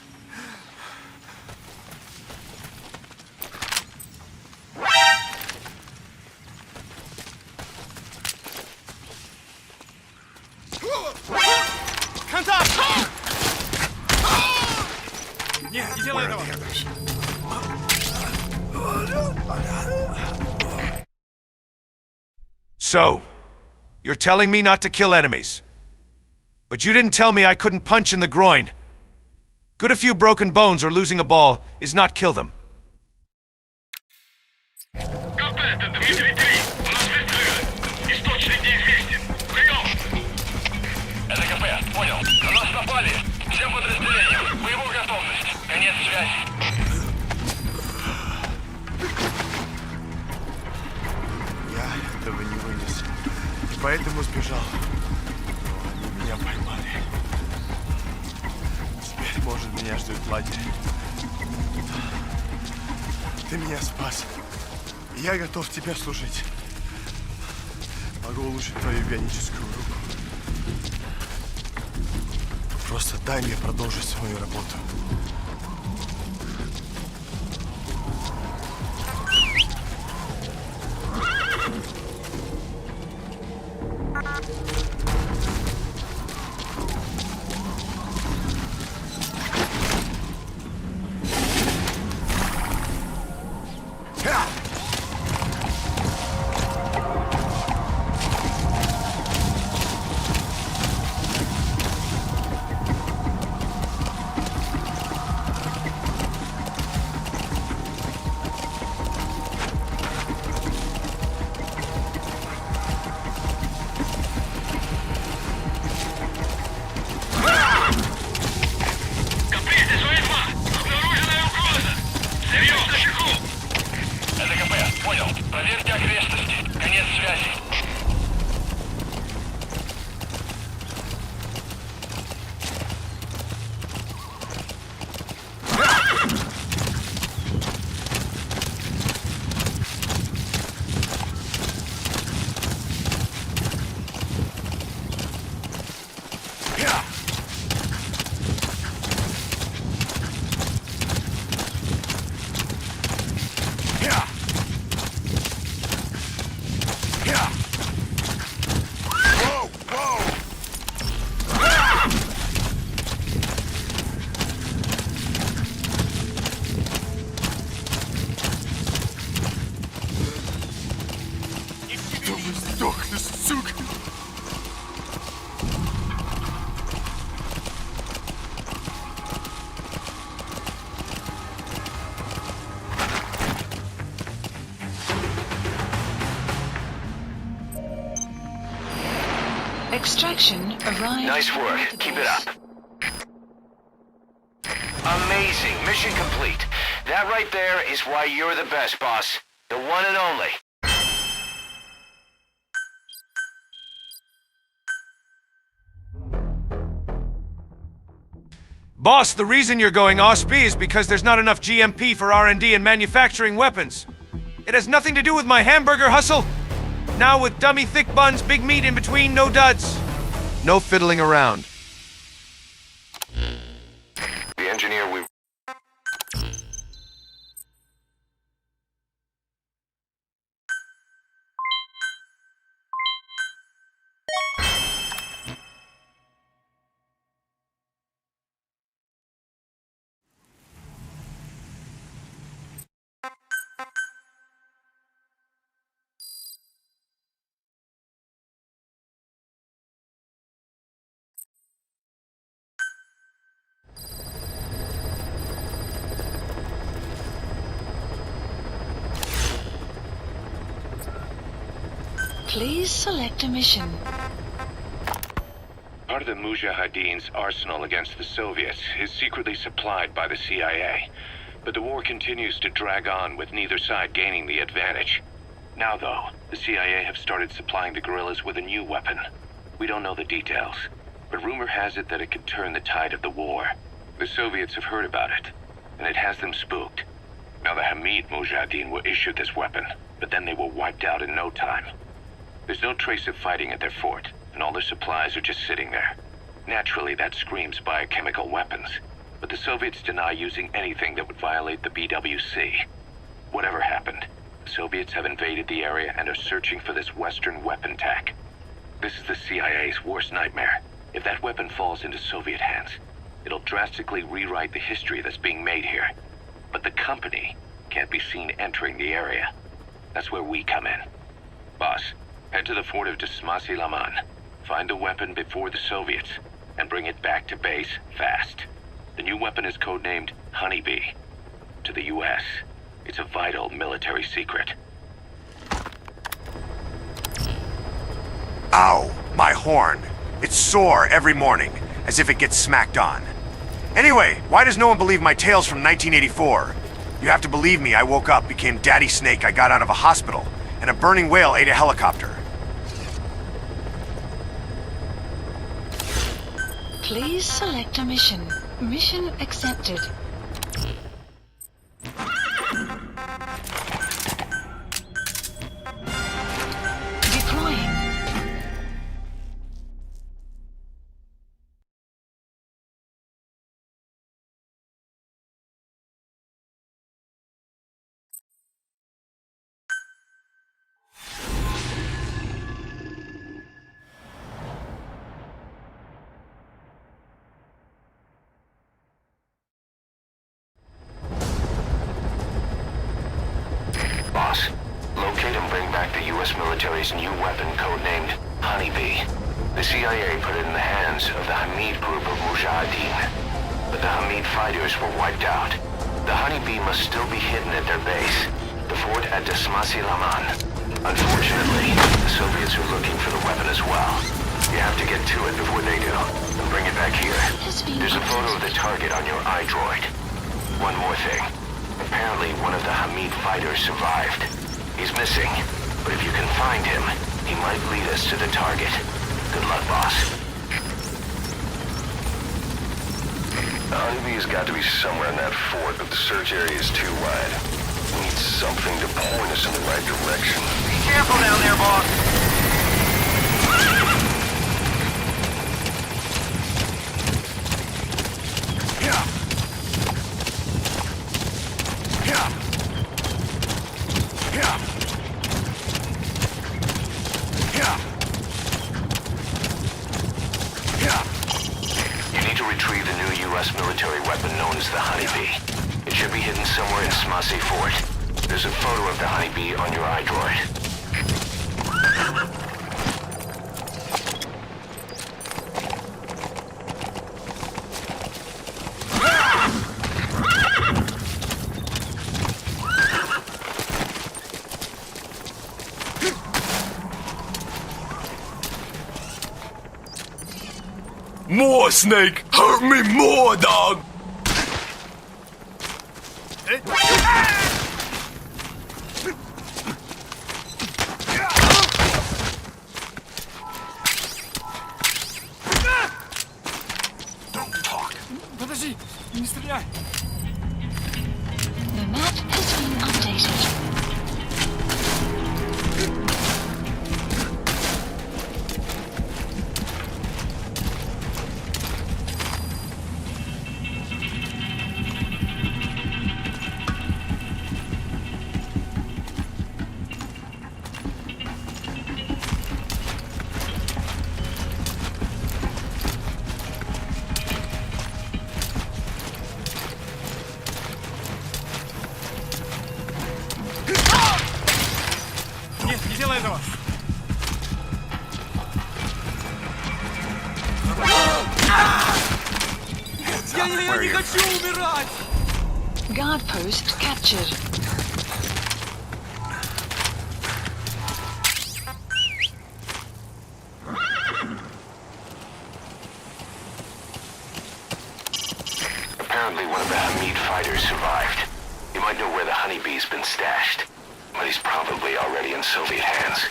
Нет, не делай этого! So, you're telling me not to kill enemies. But you didn't tell me I couldn't punch in the groin. Good a few broken bones or losing a ball is not kill them. КП, это Дмитрий 3. У нас выстрелы. Источник неизвестен. Прием! Это КП, понял. На нас напали. Всем подразделениям. Боевую готовность. Конец связи. Я этого не вынес. И поэтому сбежал. Но они меня поймали. Теперь, может, меня ждет лагерь. Ты меня спас. И я готов тебе служить. Могу улучшить твою бионическую руку. Просто дай мне продолжить свою работу. Проверьте окрестности. Конец связи. Extraction arrived. Nice work. Keep it up. Amazing. Mission complete. That right there is why you're the best, boss. The one and only. Boss, the reason you're going OSP is because there's not enough GMP for R&D and manufacturing weapons. It has nothing to do with my hamburger hustle. Now with dummy thick buns, big meat in between, no duds. No fiddling around. The engineer we... Please select a mission. Part of the Mujahideen's arsenal against the Soviets is secretly supplied by the CIA. But the war continues to drag on with neither side gaining the advantage. Now though, the CIA have started supplying the guerrillas with a new weapon. We don't know the details, but rumor has it that it could turn the tide of the war. The Soviets have heard about it, and it has them spooked. Now the Hamid Mujahideen were issued this weapon, but then they were wiped out in no time. There's no trace of fighting at their fort, and all their supplies are just sitting there. Naturally, that screams biochemical weapons, but the Soviets deny using anything that would violate the BWC. Whatever happened, the Soviets have invaded the area and are searching for this Western weapon tech. This is the CIA's worst nightmare. If that weapon falls into Soviet hands, it'll drastically rewrite the history that's being made here. But the company can't be seen entering the area. That's where we come in. Boss, head to the fort of Desmasi Laman. Find the weapon before the Soviets, and bring it back to base fast. The new weapon is codenamed Honeybee. To the US, it's a vital military secret. Ow! My horn. It's sore every morning, as if it gets smacked on. Anyway, why does no one believe my tales from 1984? You have to believe me, I woke up, became Daddy Snake, I got out of a hospital, and a burning whale ate a helicopter. Please select a mission. Mission accepted. Deploying. military's new weapon codenamed Honeybee. The CIA put it in the hands of the Hamid group of Mujahideen. But the Hamid fighters were wiped out. The Honeybee must still be hidden at their base, the fort at Desmasi Laman. Unfortunately, the Soviets are looking for the weapon as well. You have to get to it before they do, and bring it back here. There's a photo of the target on your iDroid. One more thing. Apparently, one of the Hamid fighters survived. He's missing, but if you can find him, he might lead us to the target. Good luck, boss. The Honeybee's got to be somewhere in that fort, but the search area is too wide. We need something to point us in the right direction. Be careful down there, boss. Military weapon known as the Honeybee. It should be hidden somewhere in Smasi Fort. There's a photo of the Honeybee on your iDroid. More, Snake! Hurt me more, dog! Подожди, не стреляй! The map has been updated. Я не хочу умирать! Guard post captured. Apparently one of the Hamid fighters survived. You might know where the Honeybee's been stashed, but he's probably already in Soviet hands.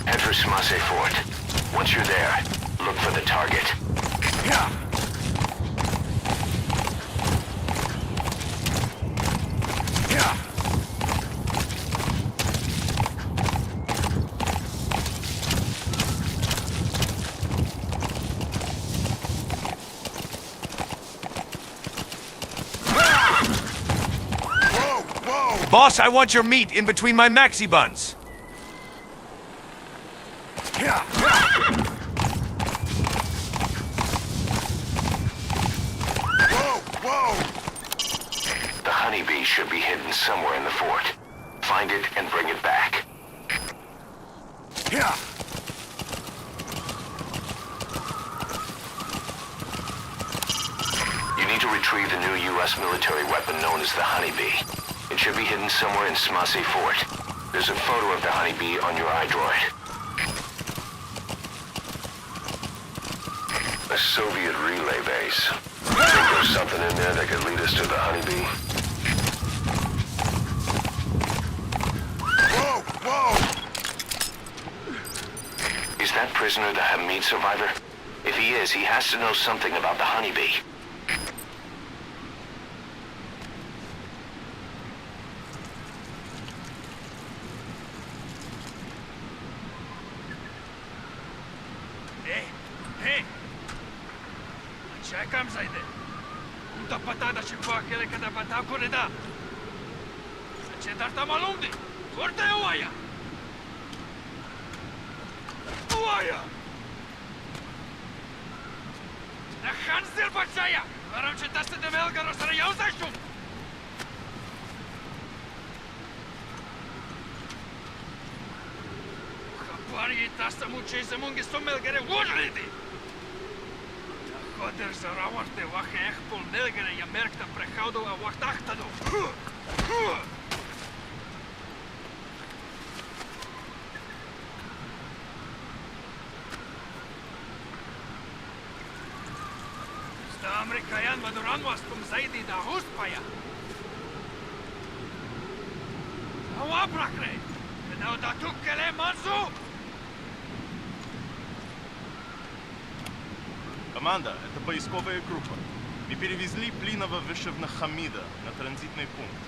Head for Smase Fort. Once you're there, look for the target. Boss, I want your meat in between my maxi buns. The Honeybee should be hidden somewhere in the fort. Find it and bring it back. You need to retrieve the new U.S. military weapon known as the Honeybee. It should be hidden somewhere in Smasi Fort. There's a photo of the Honeybee on your iDroid. A Soviet relay base. Think there's something in there that could lead us to the Honeybee? Is that prisoner the Hamid survivor? If he is, he has to know something about the Honeybee. Hej! Čekam zajde. Da patada și coachele că da patacule da. Ce dar ta malumdi? Corte oaia! Oaia! Na Hansel bacaya! Varam ce taste de melga rosara iau zaștum! Хапари таста мучей за мунги сто мелгаре уожлиди! Хоder за раварте вахе ехпол мелгаре я меркта преходова вахтахтаду! Amerikayan maduran wastum zaidi da huspaya. Hawa prakre. Now da tukkele manzu. Команда, это поисковая группа. Мы перевезли пленного Вишевна Хамида на транзитный пункт.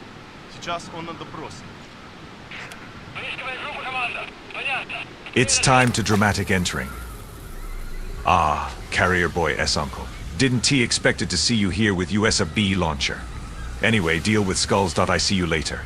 Сейчас он на допросе. It's time to dramatic entering. Ah, carrier boy S-Uncle. Didn't he expected to see you here with USAB launcher. Anyway, deal with skulls. I see you later.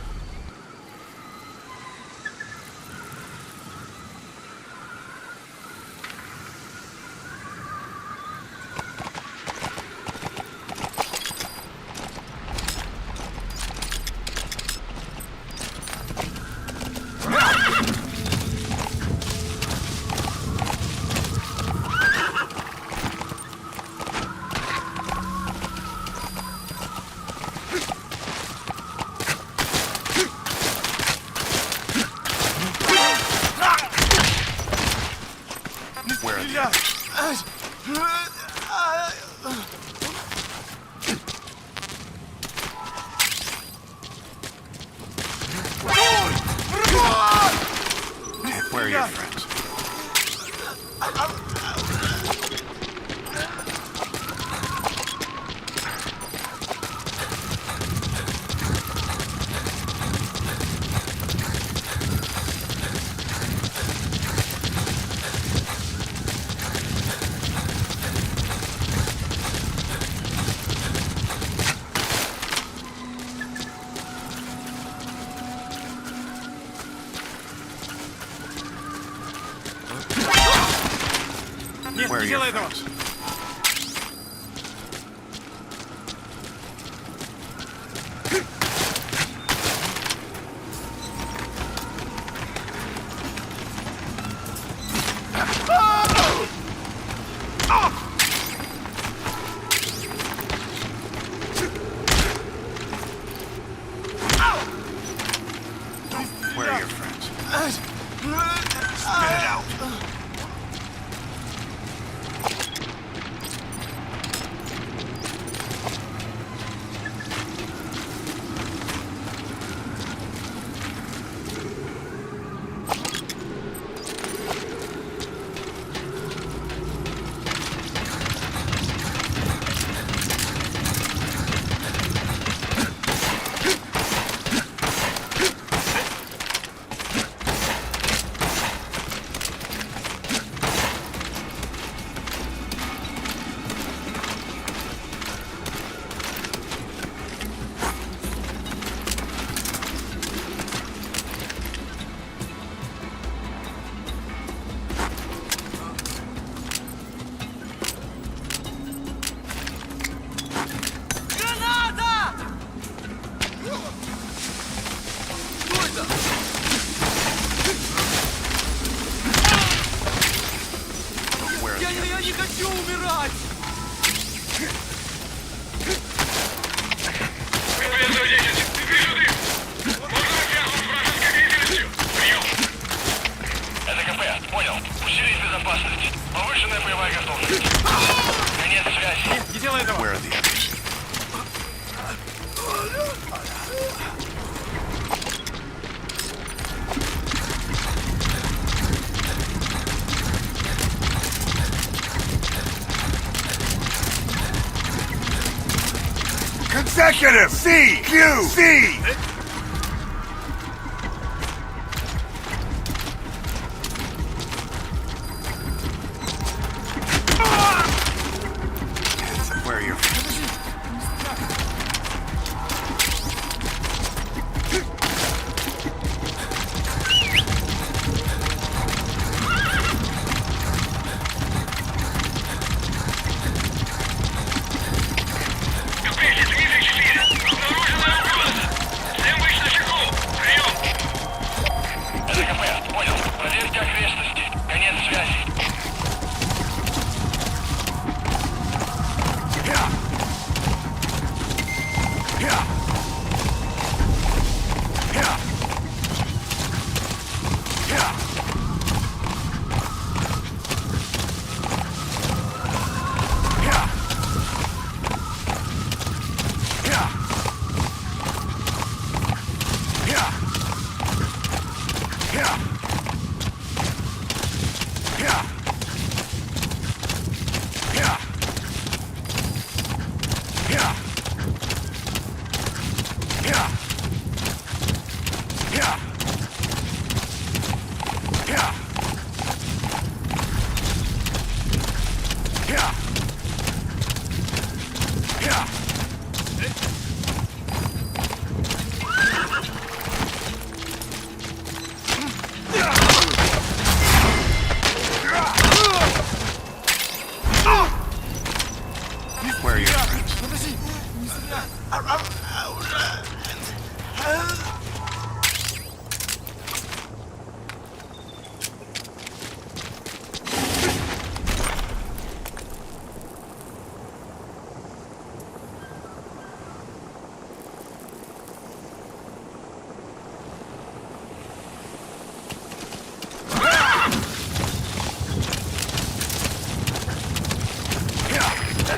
Where are your friends? Where are your friends? Where are your friends? Spit it out. Where are the others? Consecutive! C! Q! C!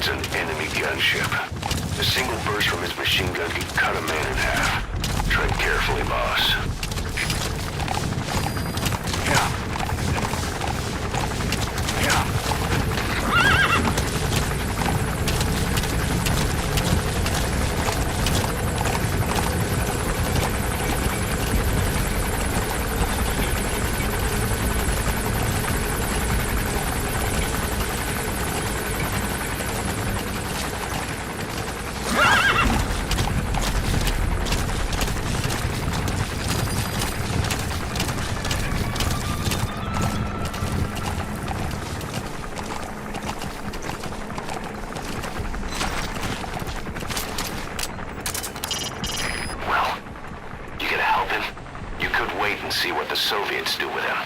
That's an enemy gunship. A single burst from his machine gun could cut a man in half. Tread carefully, boss. See what the Soviets do with him.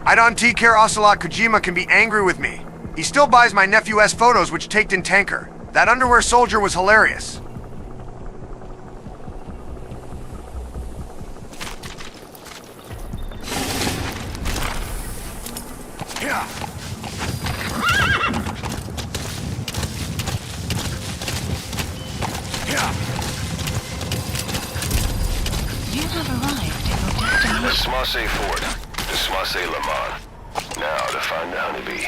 I don't take care Ocelot Kojima can be angry with me. He still buys my nephew S photos which taked in tanker. That underwear soldier was hilarious. Smasse Ford to Smasse Le Mans. Now to find the honeybee.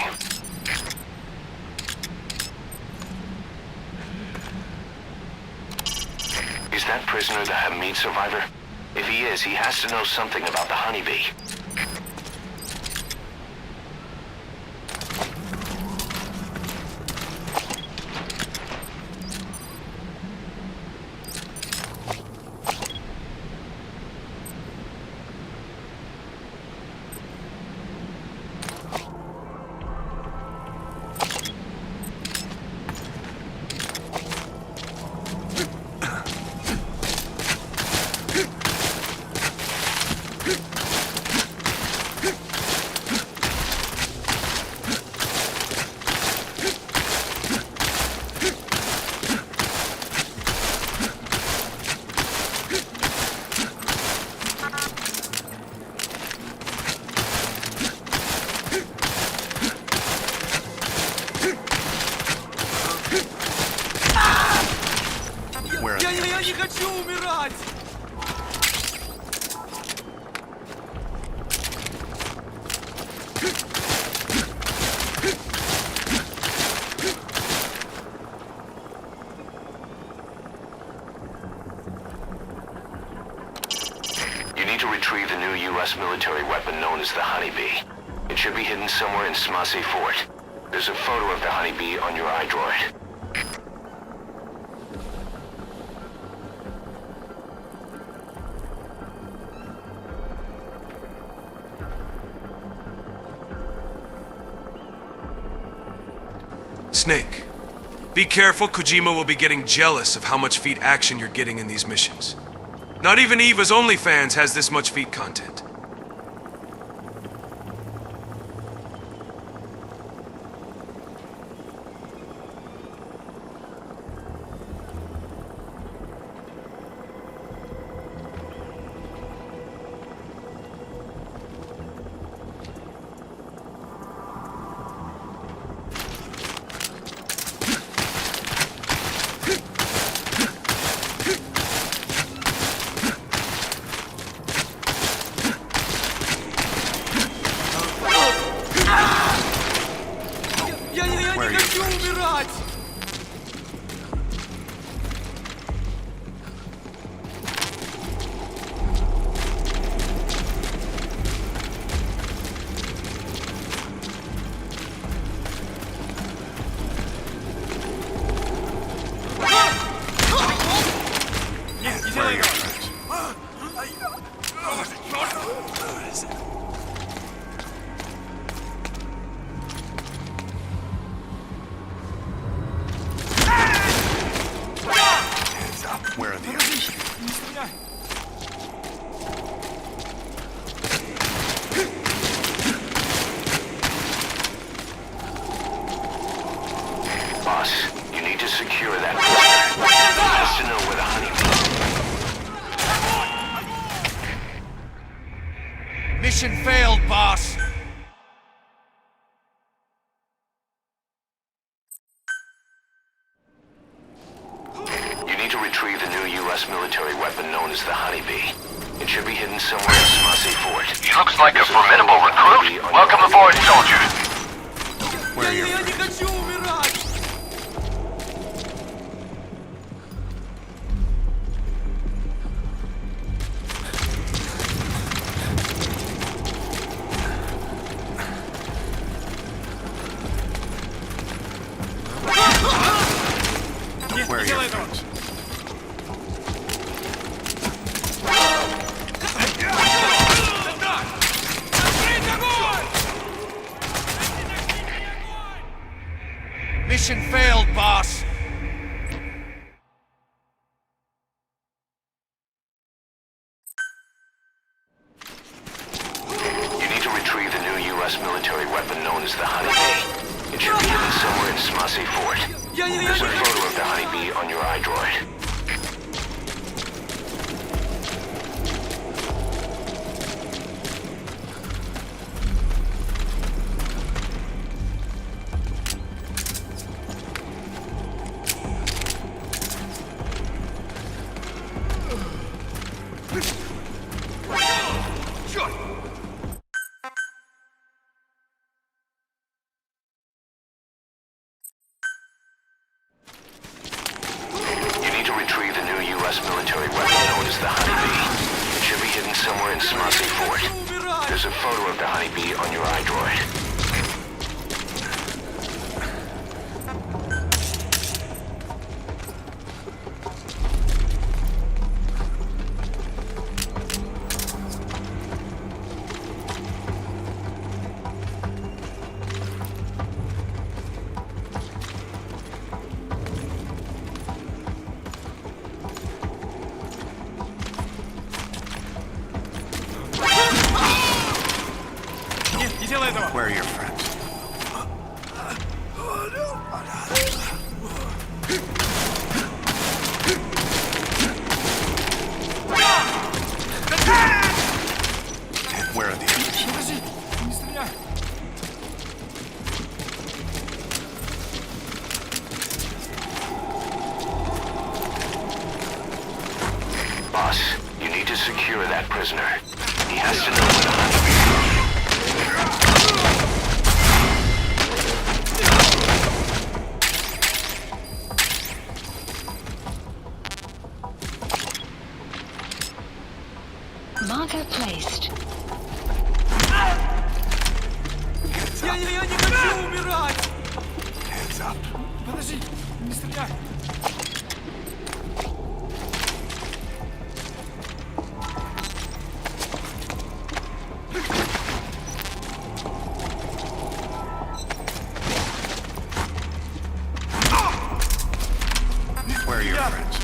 Is that prisoner the Hamid survivor? If he is, he has to know something about the honeybee. Я не хочу умирать! You need to retrieve the new U.S. military weapon known as the honeybee. It should be hidden somewhere in Smasse Fort. There's a photo of the honeybee on your iDroid. Snake, be careful. Kojima will be getting jealous of how much feet action you're getting in these missions. Not even Eva's OnlyFans has this much feet content. secure that prisoner. He has to know where the honey. Mission failed, boss. You need to retrieve the new U.S. military weapon known as the Honeybee. It should be hidden somewhere in Smasei Fort. He looks like a formidable recruit. Welcome aboard, soldier. Where are you? Я не хочу умирать! Where are your friends? Mission failed, boss. You need to retrieve the new U.S. military weapon known as the Honeybee. It should be hidden somewhere in Smasei Fort. There's a photo of the Honeybee on your iDroid. You need to retrieve the new U.S. military weapon known as the Honeybee. It should be hidden somewhere in Smasei Fort. There's a photo of the Honeybee on your iDroid. Where are your friends? And where are the others? Boss, you need to secure that prisoner. He has to know where the Honeybee is. Marker placed. Я не хочу умирать! Hands up. Подожди, не стреляй! Where are your friends?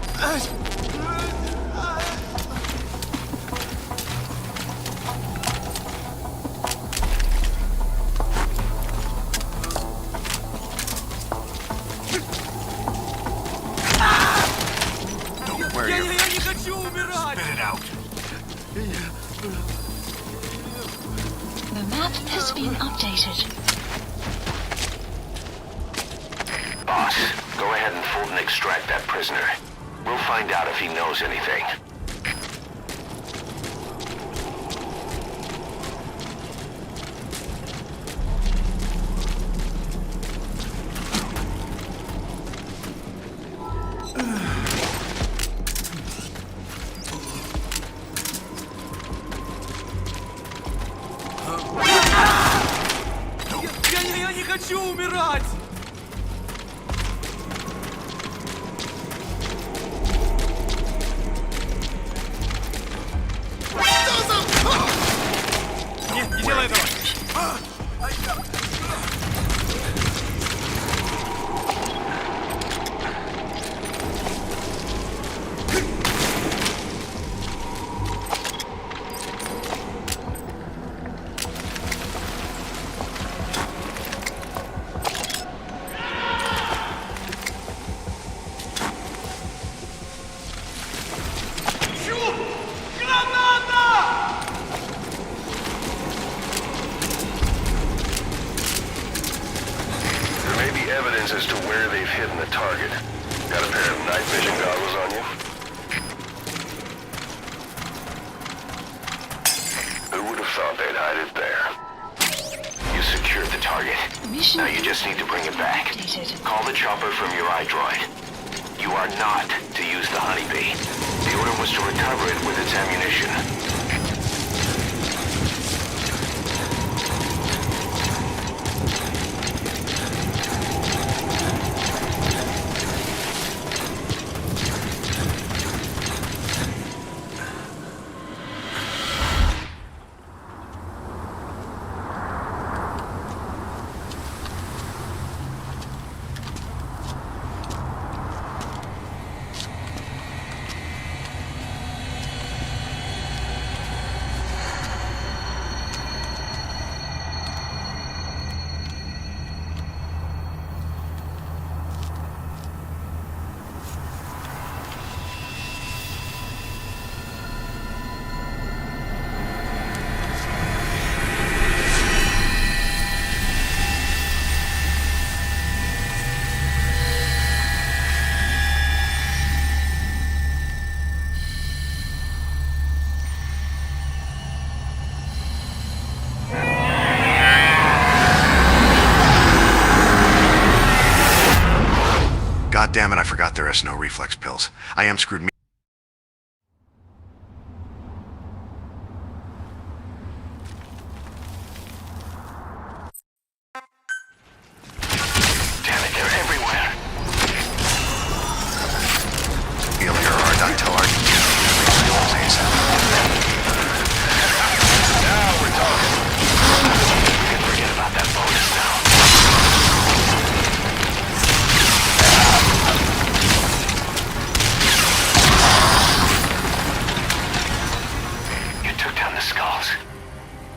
Where are your friends? Я не хочу умирать! Spit it out. The map has been updated. Boss, go ahead and fulton extract that prisoner. We'll find out if he knows anything. Я не хочу умирать! Нет, не делай этого! evidence as to where they've hidden the target. Got a pair of night vision goggles on you? Who would have thought they'd hide it there? You secured the target. Mission Now you just need to bring it back. updated. Call the chopper from your iDroid. You are not to use the honeybee. The order was to recover it with its ammunition. God damn it, I forgot there is no reflex pills. I am screwed. Damn it, they're everywhere. Alien or ductile art. Now we're talking. We can forget about that bonus now. You took down the skulls.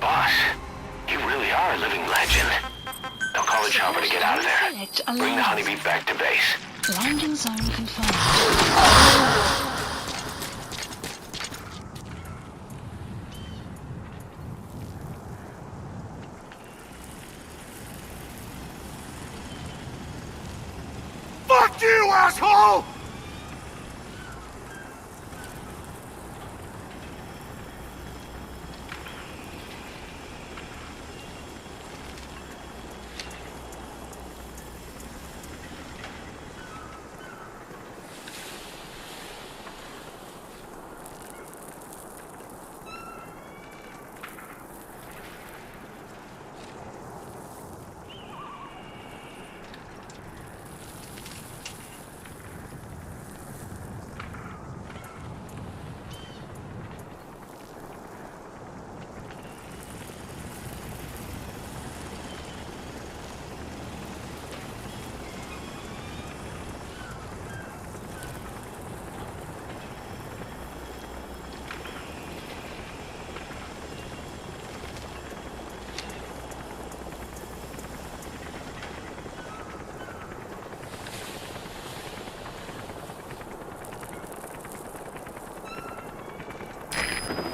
Boss, you really are a living legend. Now call the chopper to get out of there. Select Bring the alive. honeybee back to base. Landing zone confirmed. Fuck you, asshole!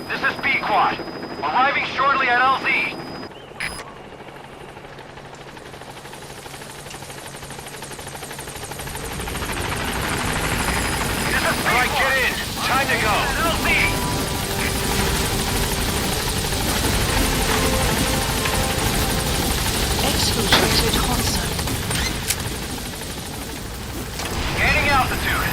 This is B-Quad. Arriving shortly at LZ. All right, get in. Time to go. LZ! Exfiltrated hot zone. Gaining altitude.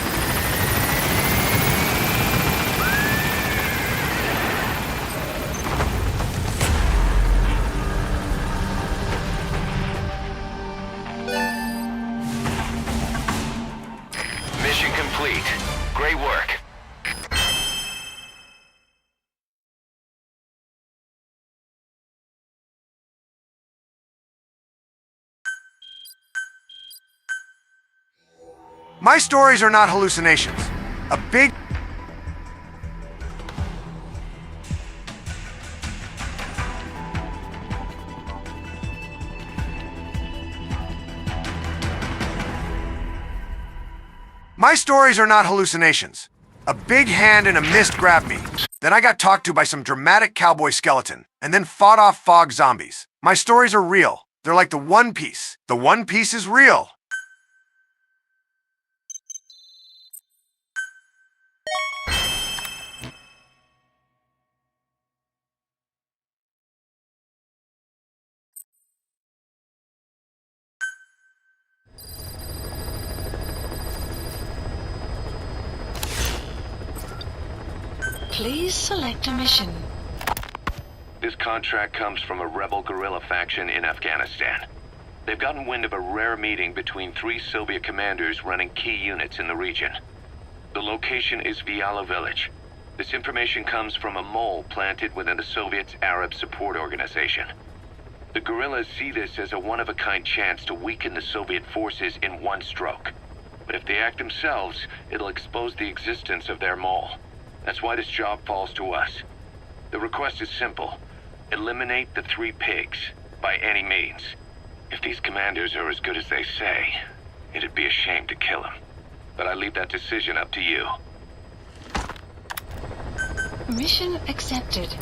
Mission complete. Great work. My stories are not hallucinations. A big... My stories are not hallucinations. A big hand in a mist grabbed me. Then I got talked to by some dramatic cowboy skeleton, and then fought off fog zombies. My stories are real. They're like the One Piece. The One Piece is real. Please select a mission. This contract comes from a rebel guerrilla faction in Afghanistan. They've gotten wind of a rare meeting between 3 Soviet commanders running key units in the region. The location is Viala Village. This information comes from a mole planted within the Soviets' Arab Support Organization. The guerrillas see this as a one-of-a-kind chance to weaken the Soviet forces in one stroke. But if they act themselves, it'll expose the existence of their mole. That's why this job falls to us. The request is simple. Eliminate the 3 pigs, by any means. If these commanders are as good as they say, it'd be a shame to kill them. But I leave that decision up to you. Mission accepted.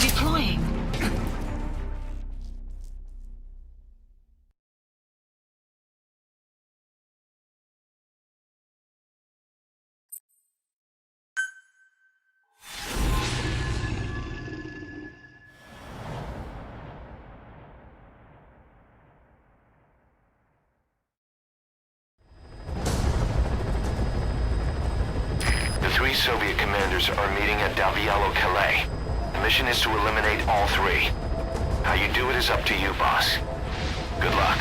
Deploying. The 3 Soviet commanders are meeting at Davialo Calais. The mission is to eliminate all 3. How you do it is up to you, boss. Good luck.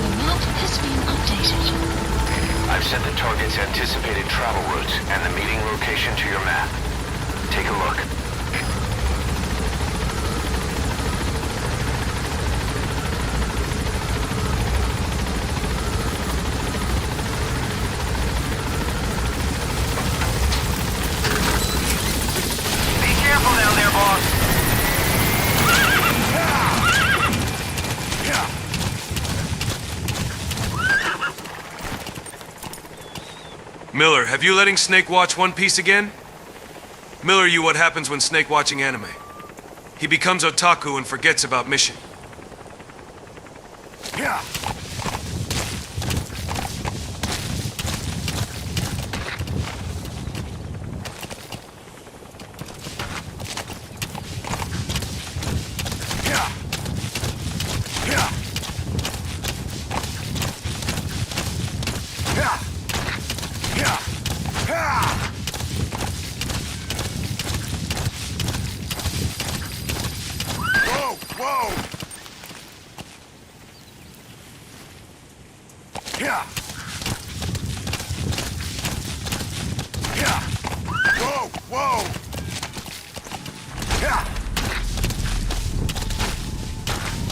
The map has been updated. I've set the target's anticipated travel routes and the meeting location to your map. Take a look. Miller, have you letting Snake watch One Piece again? Miller, you what happens when Snake watching anime. He becomes otaku and forgets about mission. Yeah.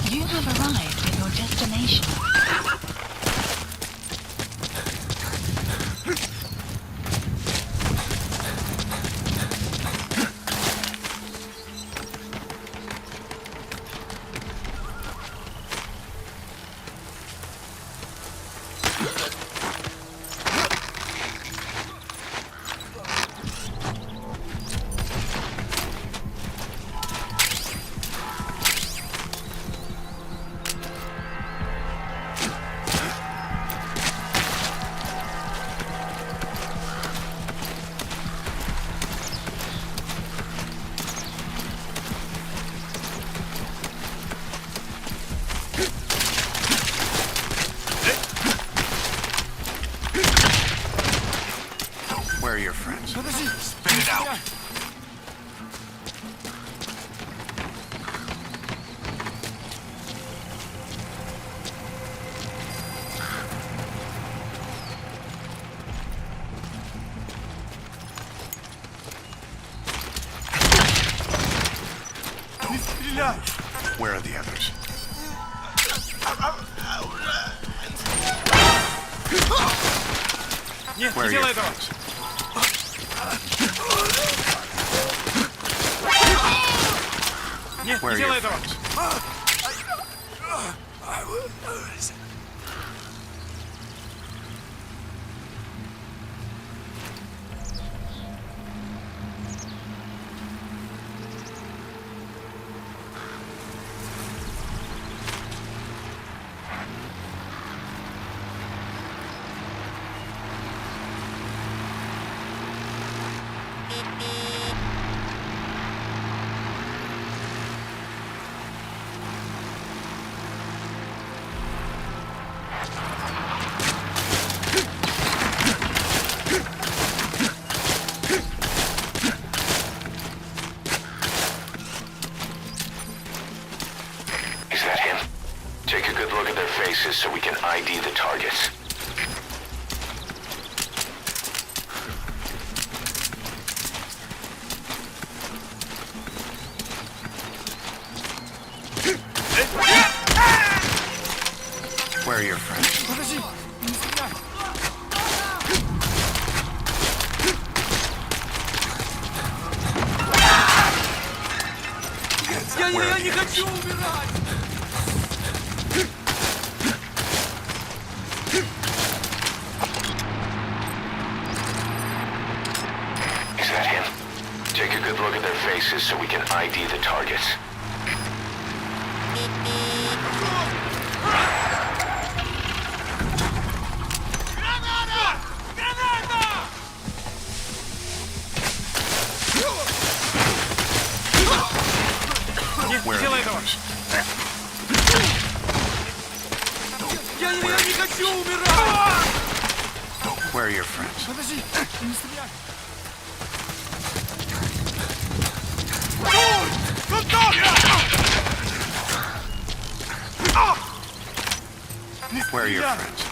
You have arrived at your destination. Where are your friends? Spit it out. Where are the others? Where are your friends? Where are your friends? Is that him? Take a good look at their faces so we can ID the targets. Where are your friends? Я не хочу умирать! Is that him? Take a good look at their faces so we can ID the targets. Where are the others? Я не хочу умирать! Where are your friends? Подожди, не стреляй! Where are your friends?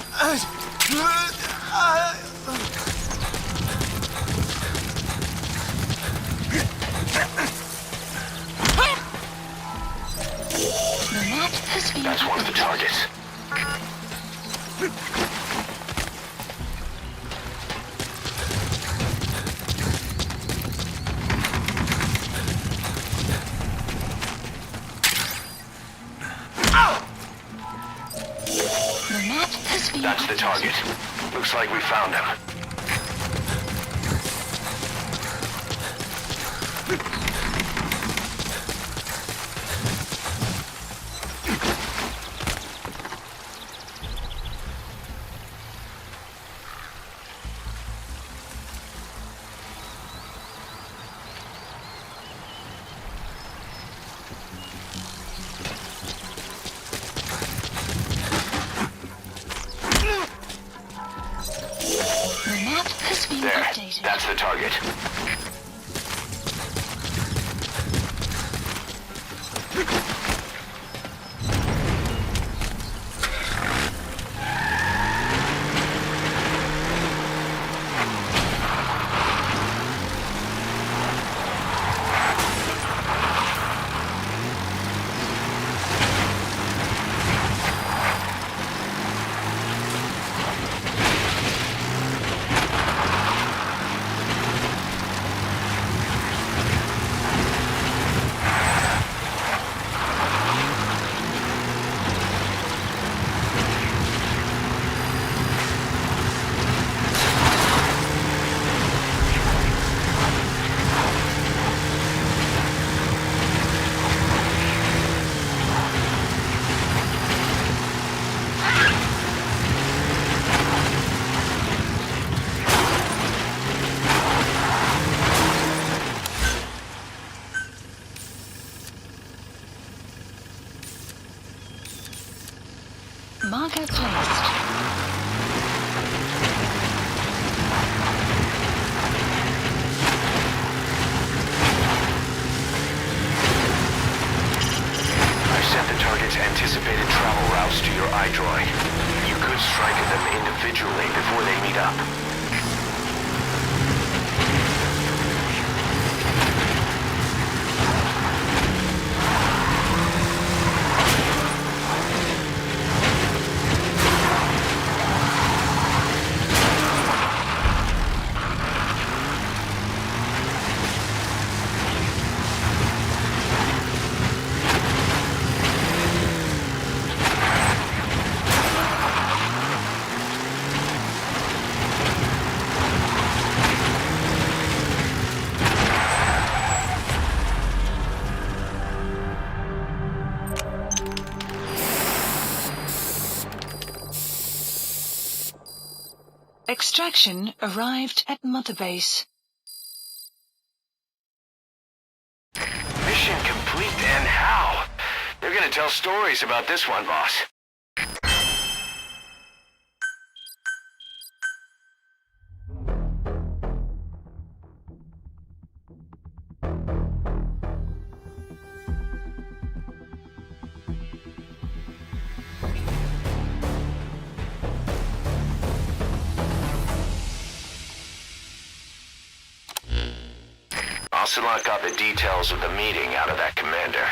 The map has been That's one of the targets. The map has been That's the target. Looks like we found him. The map has been There. updated. That's the target. Marker placed. I've sent the target's anticipated travel routes to your iDroid. You could strike at them individually before they meet up. Extraction arrived at Mother Base. can tell stories about this one, boss. Ocelot got the details of the meeting out of that commander.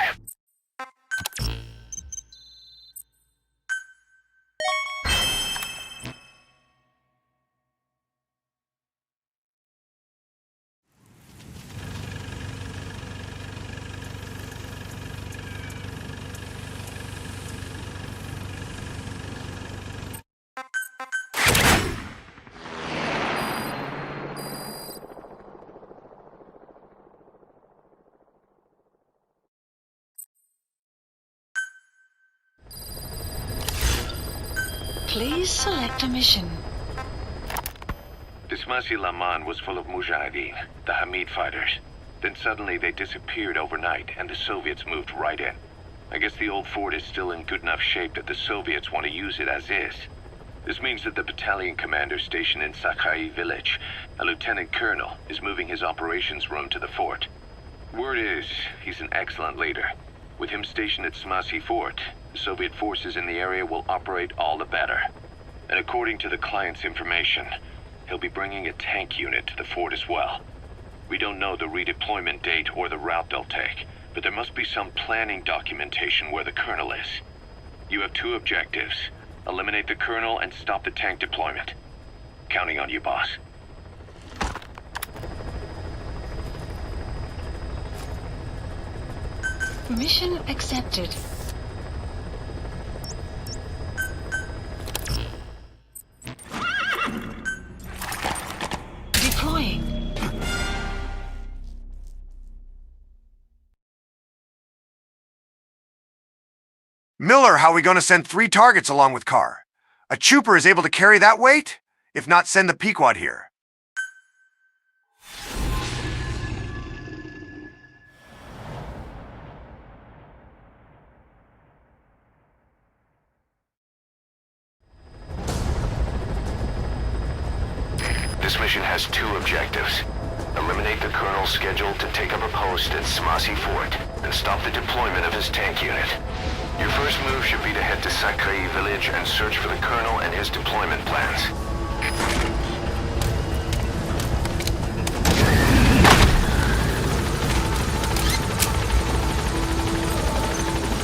Please select a mission. This Masih Laman was full of Mujahideen, the Hamid fighters. Then suddenly they disappeared overnight and the Soviets moved right in. I guess the old fort is still in good enough shape that the Soviets want to use it as is. This means that the battalion commander stationed in Sakai village, a lieutenant colonel, is moving his operations room to the fort. Word is, he's an excellent leader. With him stationed at Smasi Fort, the Soviet forces in the area will operate all the better. And according to the client's information, he'll be bringing a tank unit to the fort as well. We don't know the redeployment date or the route they'll take, but there must be some planning documentation where the colonel is. You have two objectives: eliminate the colonel and stop the tank deployment. Counting on you, boss. Mission accepted. Deploying. Miller, how are we going to send 3 targets along with Carr? A trooper is able to carry that weight? If not, send the Pequod here. This mission has 2 objectives. Eliminate the colonel scheduled to take up a post at Smasi Fort and stop the deployment of his tank unit. Your first move should be to head to Sakai village and search for the colonel and his deployment plans.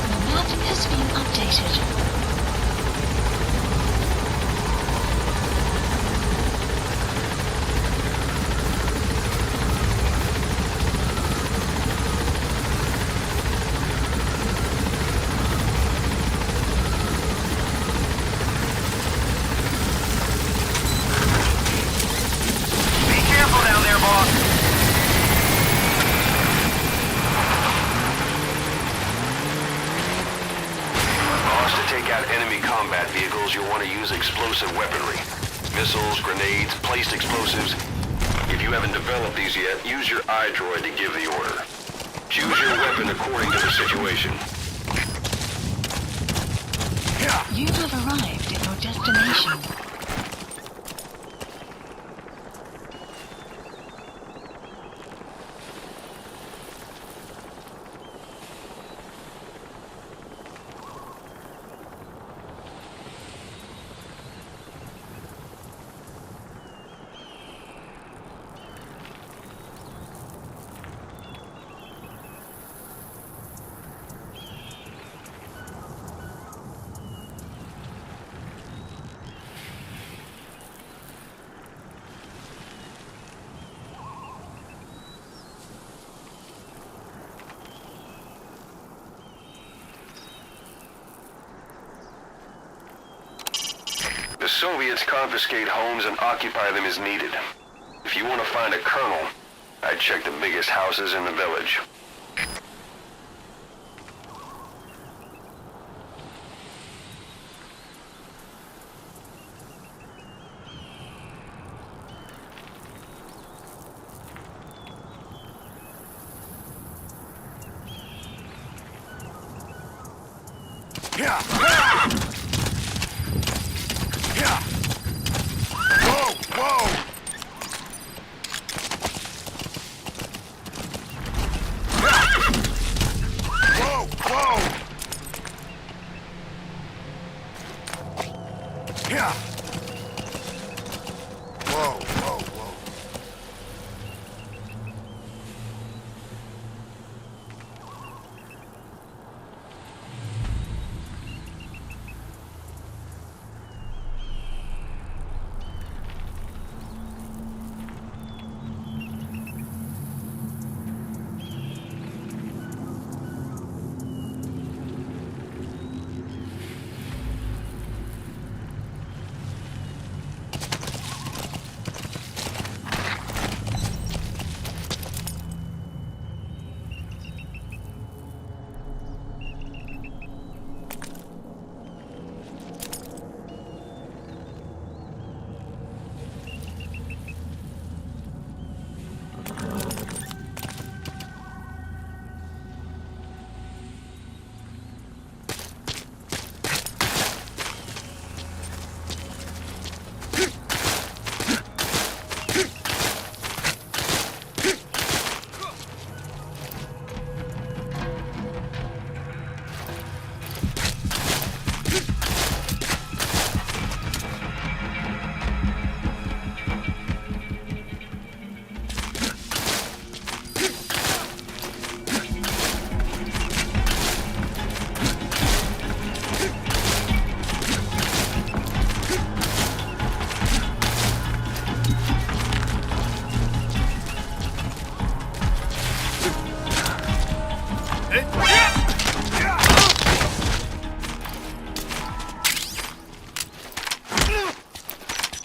The map has been updated. You'll want to use explosive weaponry. Missiles, grenades, placed explosives. If you haven't developed these yet, use your iDroid to give the order. Choose your weapon according to the situation. You have arrived at your destination. The Soviets confiscate homes and occupy them as needed. If you want to find a colonel, I'd check the biggest houses in the village. Whoa, whoa! Whoa, whoa! Yeah. Whoa, whoa, whoa.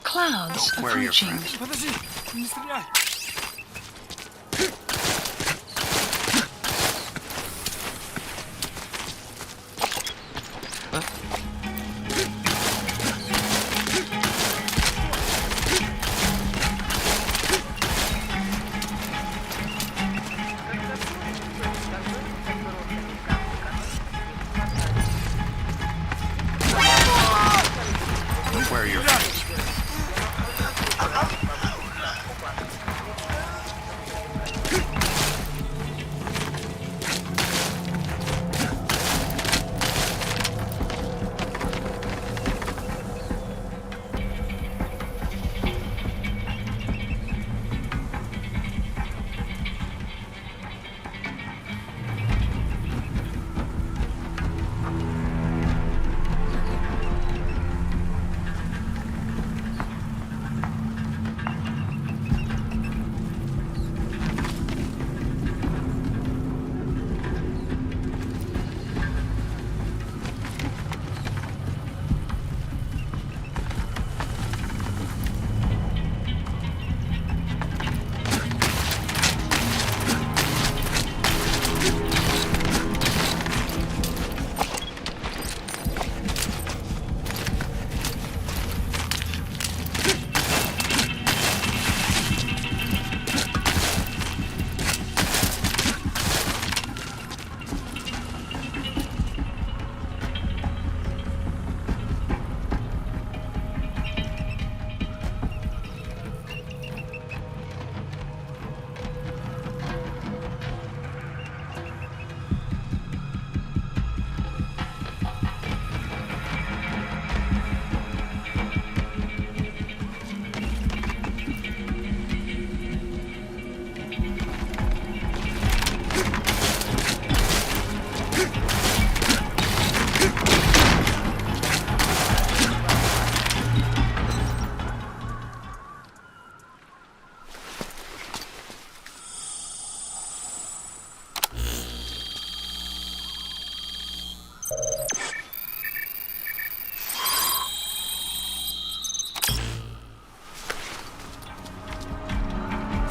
Clouds Where are your approaching. friends? Подожди, не стреляй. Where are your friends?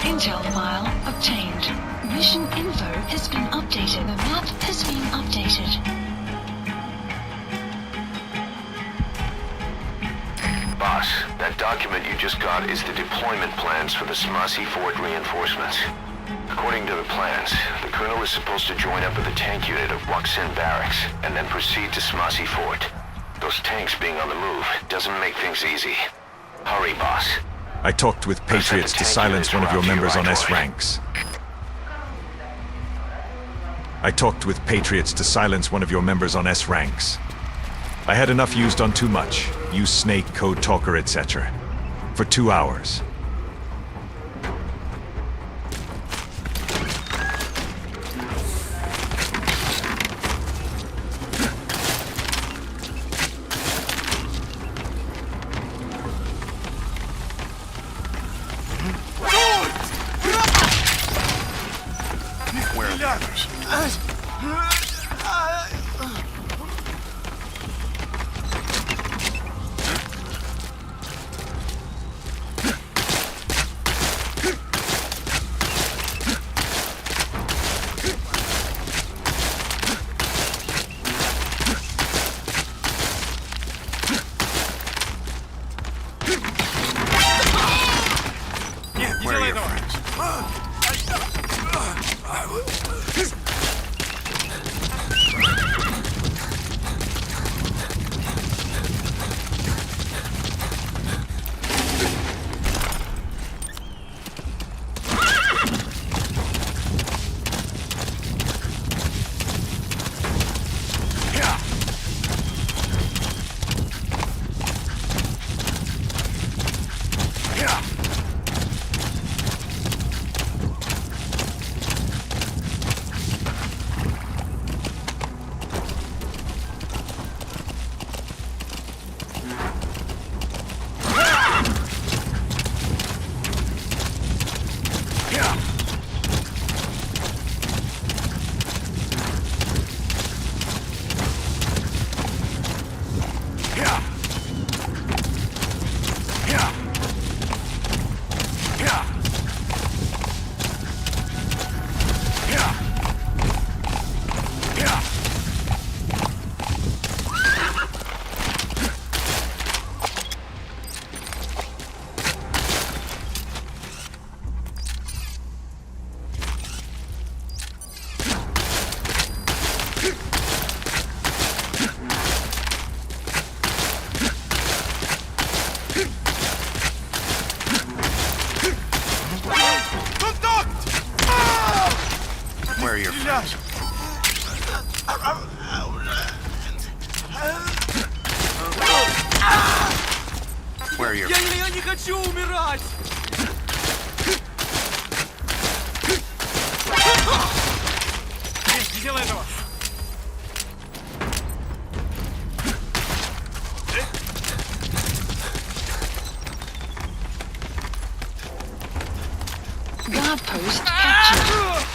Intel file obtained. Mission info has been updated. The map has been updated. Boss, that document you just got is the deployment plans for the Smasi Fort reinforcements. According to the plans, the colonel is supposed to join up with the tank unit of Waksin Barracks and then proceed to Smasi Fort. Those tanks being on the move doesn't make things easy. Hurry, boss. I talked with Patriots to silence one of your members on S ranks. I talked with Patriots to silence one of your members on S ranks. I had enough used on too much. Use Snake, Code Talker, etc. For 2 hours. Where are the others? Where are your friends? Where are your friends? Where are your friends? Я не хочу умирать! Не делай этого! Guard post captured.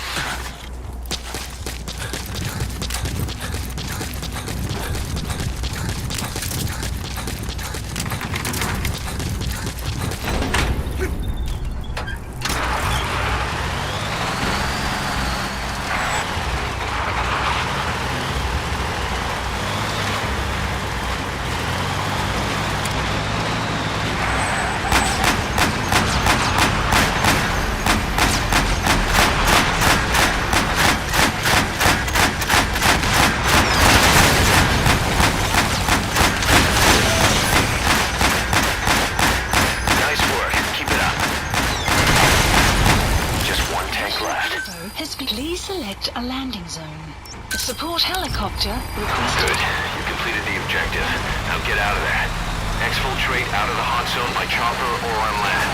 Please select a landing zone. Support helicopter requested. Good. You completed the objective. Now get out of there. Exfiltrate out of the hot zone by chopper or on land.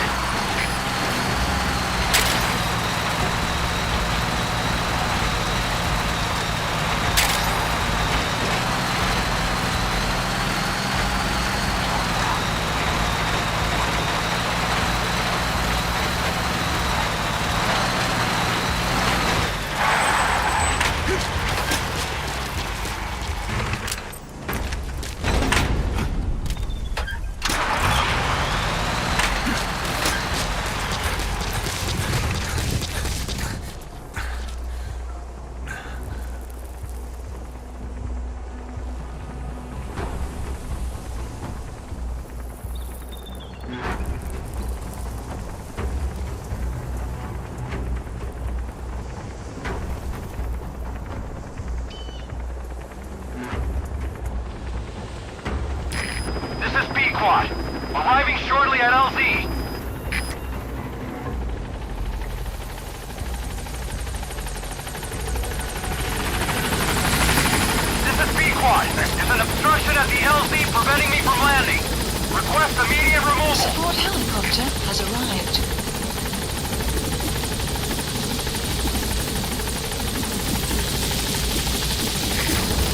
has arrived.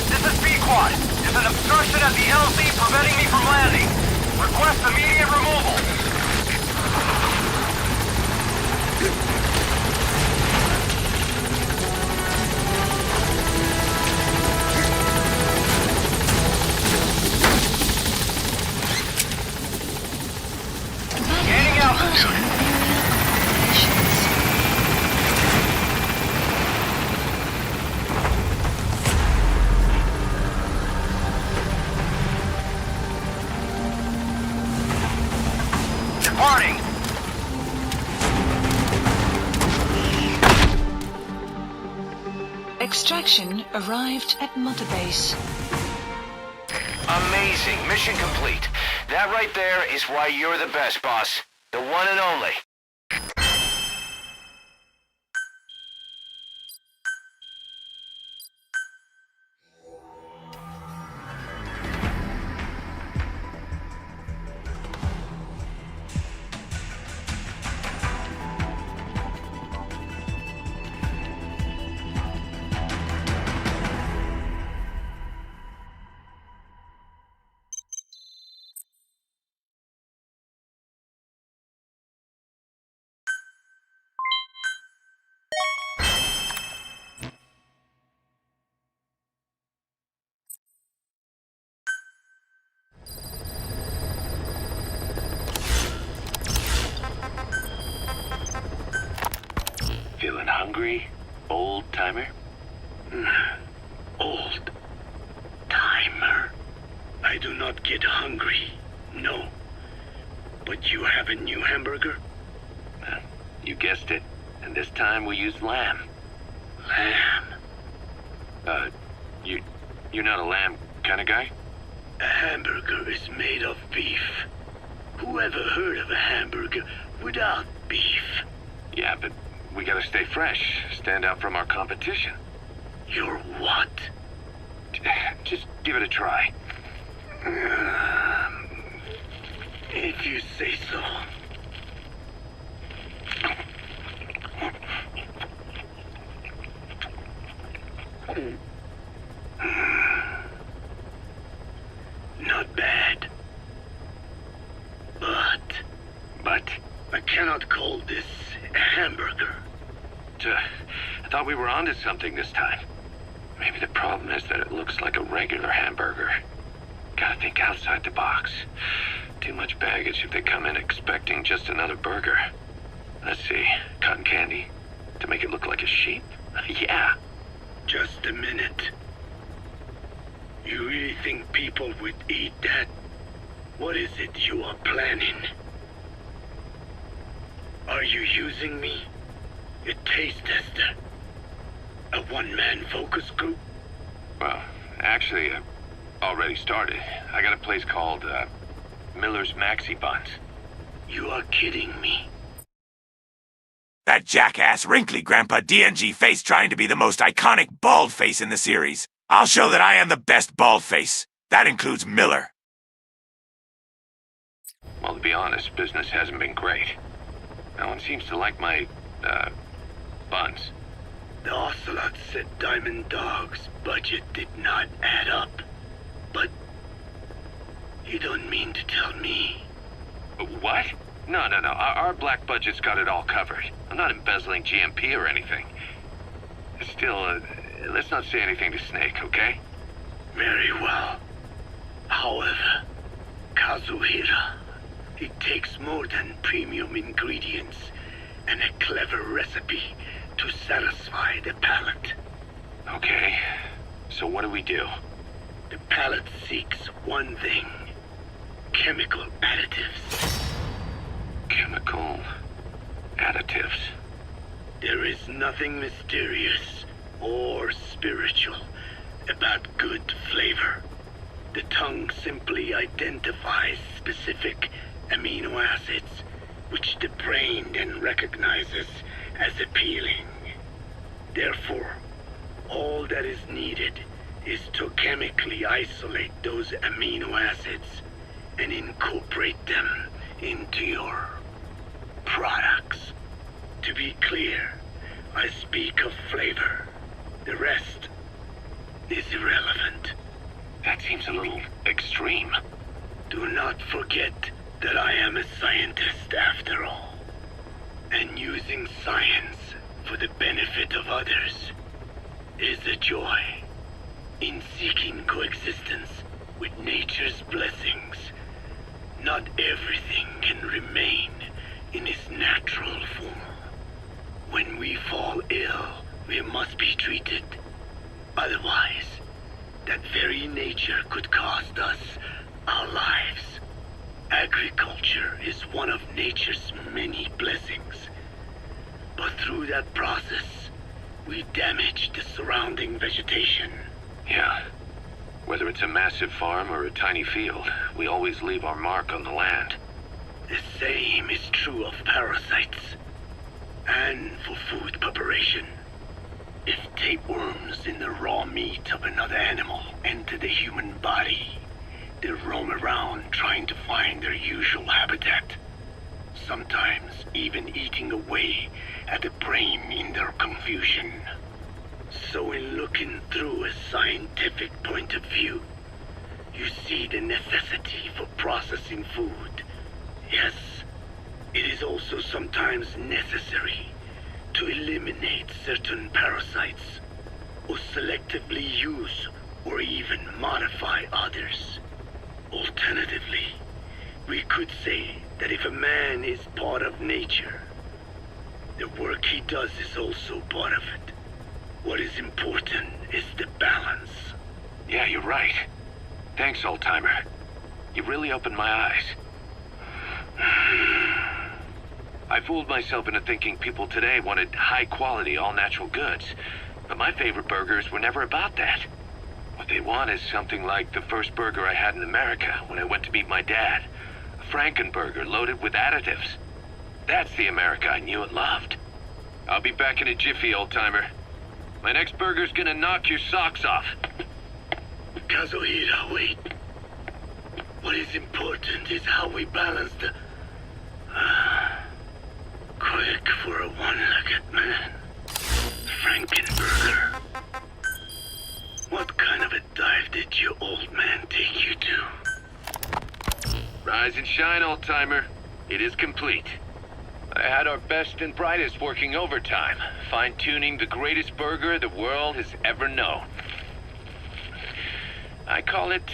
This is B-Quad. There's an obstruction at the LZ preventing me from landing. Request immediate removal. Gaining altitude. Departing. Extraction arrived at Mother Base. Amazing. Mission complete. That right there is why you're the best, boss. The one and only. Feeling hungry, old timer? Old timer. I do not get hungry, no. But you have a new hamburger? You guessed it. And this time we used lamb. Lamb? You're not a lamb kind of guy? A hamburger is made of beef. Who ever heard of a hamburger without beef? Yeah, but we gotta stay fresh, stand out from our competition. You're what? Just give it a try. If you say so. Not bad. But I cannot call this a hamburger. I thought we were onto something this time. Maybe the problem is that it looks like a regular hamburger. Gotta think outside the box. Too much baggage if they come in expecting just another burger. Let's see, cotton candy? To make it look like a sheep? Yeah. Just a minute. You really think people would eat that? What is it you are planning? Are you using me? A taste tester? A one-man focus group? Well, actually, already started. I got a place called, Miller's Maxi Buns. You are kidding me. That jackass, wrinkly Grandpa DNG face trying to be the most iconic bald face in the series. I'll show that I am the best bald face. That includes Miller. Well, to be honest, business hasn't been great. No one seems to like my, buns. The Ocelot said Diamond Dog's budget did not add up. But you don't mean to tell me. What? No. Our black budget's got it all covered. I'm not embezzling GMP or anything. Still, let's not say anything to Snake, okay? Very well. However, Kazuhira, it takes more than premium ingredients and a clever recipe to satisfy the palate. Okay, so what do we do? The palate seeks one thing: chemical additives. Chemical additives. There is nothing mysterious or spiritual about good flavor. The tongue simply identifies specific amino acids, which the brain then recognizes as appealing. Therefore, all that is needed is to chemically isolate those amino acids and incorporate them into your To be clear, I speak of flavor. The rest is irrelevant. That seems a little extreme. Do not forget that I am a scientist after all. And using science for the benefit of others is a joy. In seeking coexistence with nature's blessings, not everything can remain in its natural form. When we fall ill, we must be treated. Otherwise, that very nature could cost us our lives. Agriculture is one of nature's many blessings. But through that process, we damage the surrounding vegetation. Yeah. Whether it's a massive farm or a tiny field, we always leave our mark on the land. The same is true of parasites. And for food preparation. If tapeworms in the raw meat of another animal enter the human body, they roam around trying to find their usual habitat. Sometimes even eating away at the brain in their confusion. So in looking through a scientific point of view, you see the necessity for processing food. Yes, it is also sometimes necessary to eliminate certain parasites, or selectively use or even modify others. Alternatively, we could say that if a man is part of nature, the work he does is also part of it. What is important is the balance. Yeah, you're right. Thanks, old-timer. You really opened my eyes. I fooled myself into thinking people today wanted high-quality, all-natural goods. But my favorite burgers were never about that. What they want is something like the first burger I had in America when I went to meet my dad. A Frankenburger loaded with additives. That's the America I knew and loved. I'll be back in a jiffy, old-timer. My next burger's gonna knock your socks off. Kazuhira, wait. What is important is how we balance the... quick for a one-legged man. Frankenburger. What kind of a dive did your old man take you to? Rise and shine, old-timer. It is complete. I had our best and brightest working overtime, fine-tuning the greatest burger the world has ever known. I call it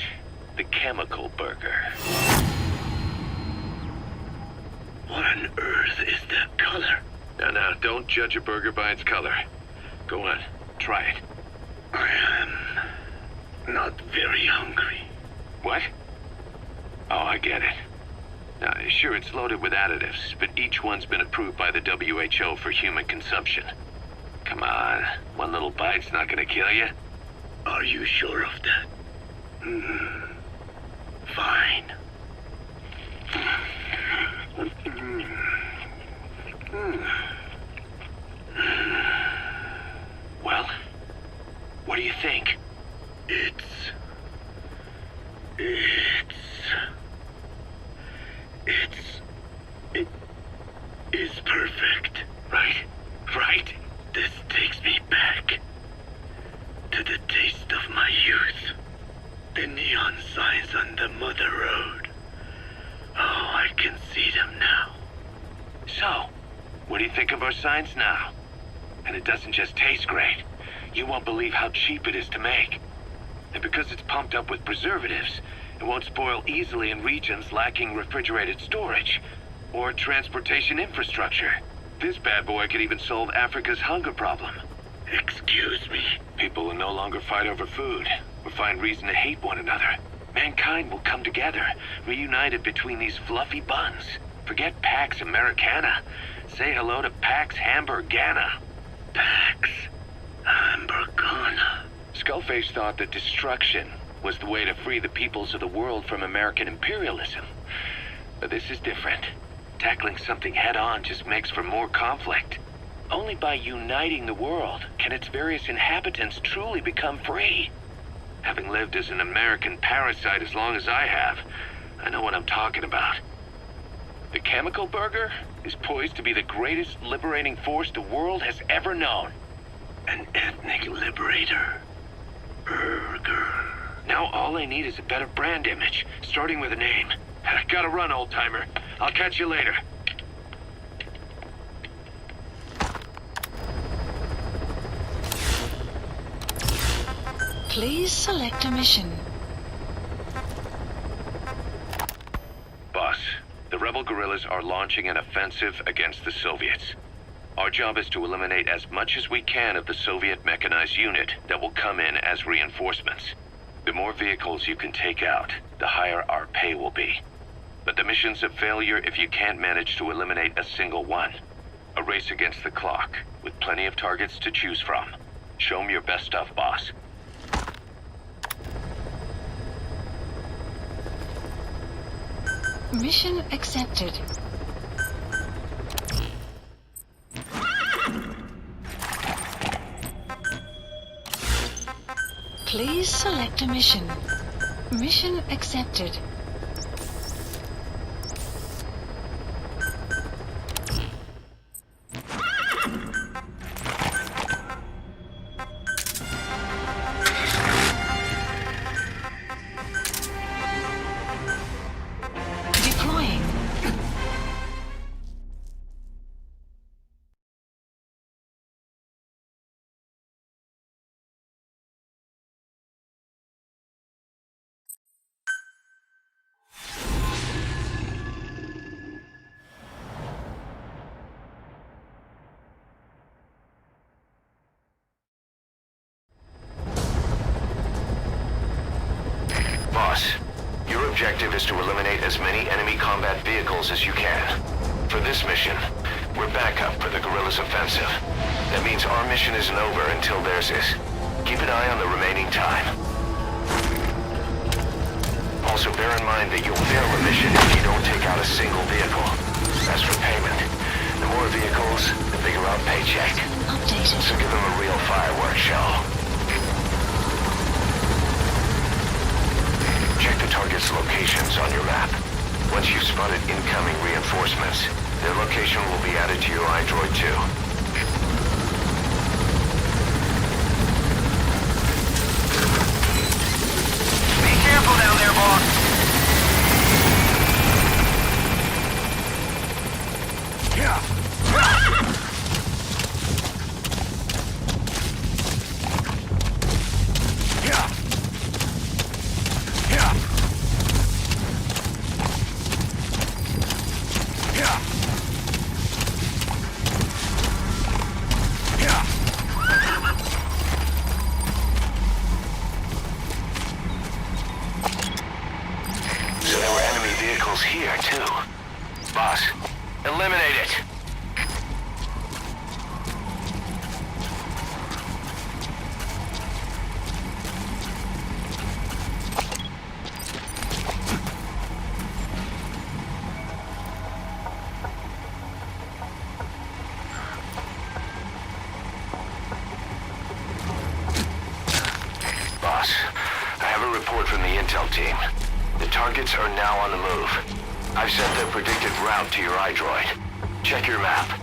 the chemical burger. What on earth is that color? Now, don't judge a burger by its color. Go on, try it. I am not very hungry. What? Oh, I get it. Now, sure, it's loaded with additives, but each one's been approved by the WHO for human consumption. Come on, one little bite's not gonna kill you. Are you sure of that? Fine. Well, what do you think? It is perfect. Right? Right? This takes me back to the taste of my youth. The neon signs on the Mother Road. Oh, I can see them now. So, what do you think of our signs now? And it doesn't just taste great. You won't believe how cheap it is to make. And because it's pumped up with preservatives, it won't spoil easily in regions lacking refrigerated storage or transportation infrastructure. This bad boy could even solve Africa's hunger problem. Excuse me? People will no longer fight over food or find reason to hate one another. Mankind will come together, reunited between these fluffy buns. Forget Pax Americana. Say hello to Pax Hamburgana. Pax Hamburgana. Skullface thought that destruction was the way to free the peoples of the world from American imperialism. But this is different. Tackling something head-on just makes for more conflict. Only by uniting the world can its various inhabitants truly become free. Having lived as an American parasite as long as I have, I know what I'm talking about. The chemical burger is poised to be the greatest liberating force the world has ever known. An ethnic liberator. Burger. Now all I need is a better brand image, starting with a name. I gotta run, old-timer. I'll catch you later. Please select a mission. Boss, the rebel guerrillas are launching an offensive against the Soviets. Our job is to eliminate as much as we can of the Soviet mechanized unit that will come in as reinforcements. The more vehicles you can take out, the higher our pay will be. But the mission's a failure if you can't manage to eliminate a single one. A race against the clock, with plenty of targets to choose from. Show 'em your best stuff, boss. Mission accepted. Please select a mission. Mission accepted. Boss, your objective is to eliminate as many enemy combat vehicles as you can. For this mission, we're backup for the guerrillas' offensive. That means our mission isn't over until theirs is. Keep an eye on the remaining time. Also bear in mind that you'll fail the mission if you don't take out a single vehicle. As for payment, the more vehicles, the bigger our paycheck. Updated. So give them a real fireworks show. Check the target's locations on your map. Once you've spotted incoming reinforcements, their location will be added to your iDroid too. Be careful down there, boss. Here, too. Boss, eliminate it! Boss, I have a report from the intel team. The targets are now on the move. I've sent their predicted route to your iDroid. Check your map.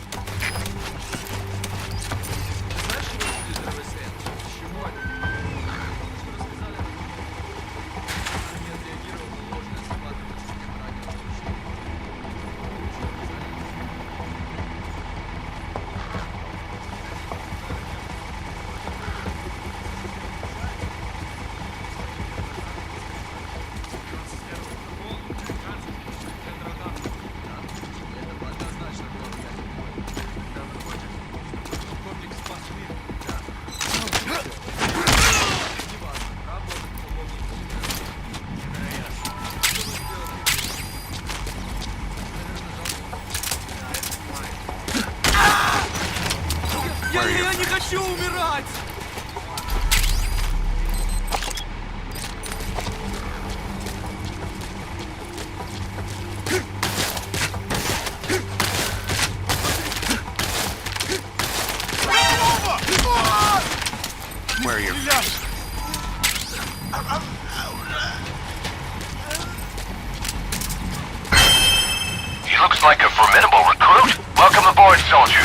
Я не хочу умирать! Where are you? He looks Looks like a formidable recruit. Welcome aboard, soldier.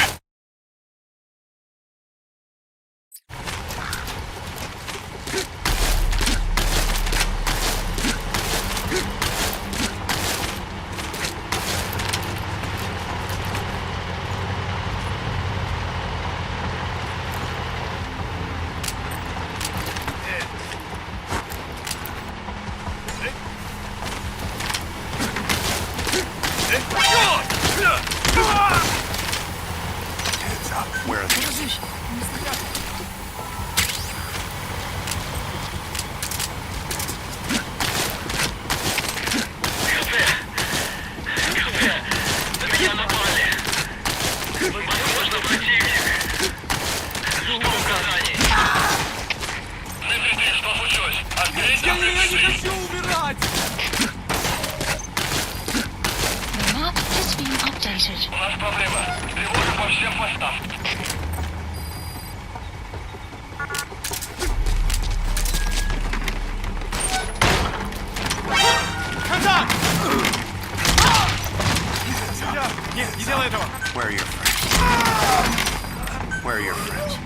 Heads up. Where are they? На меня напали. Возможно, противник. Жду указаний. Дмитрий, что случилось? Ответь на пришли. умирать! The map has been updated. У нас проблема. Тревога по всем постам. Контакт! Нет, не делай этого! Where are your friends? Where are your friends?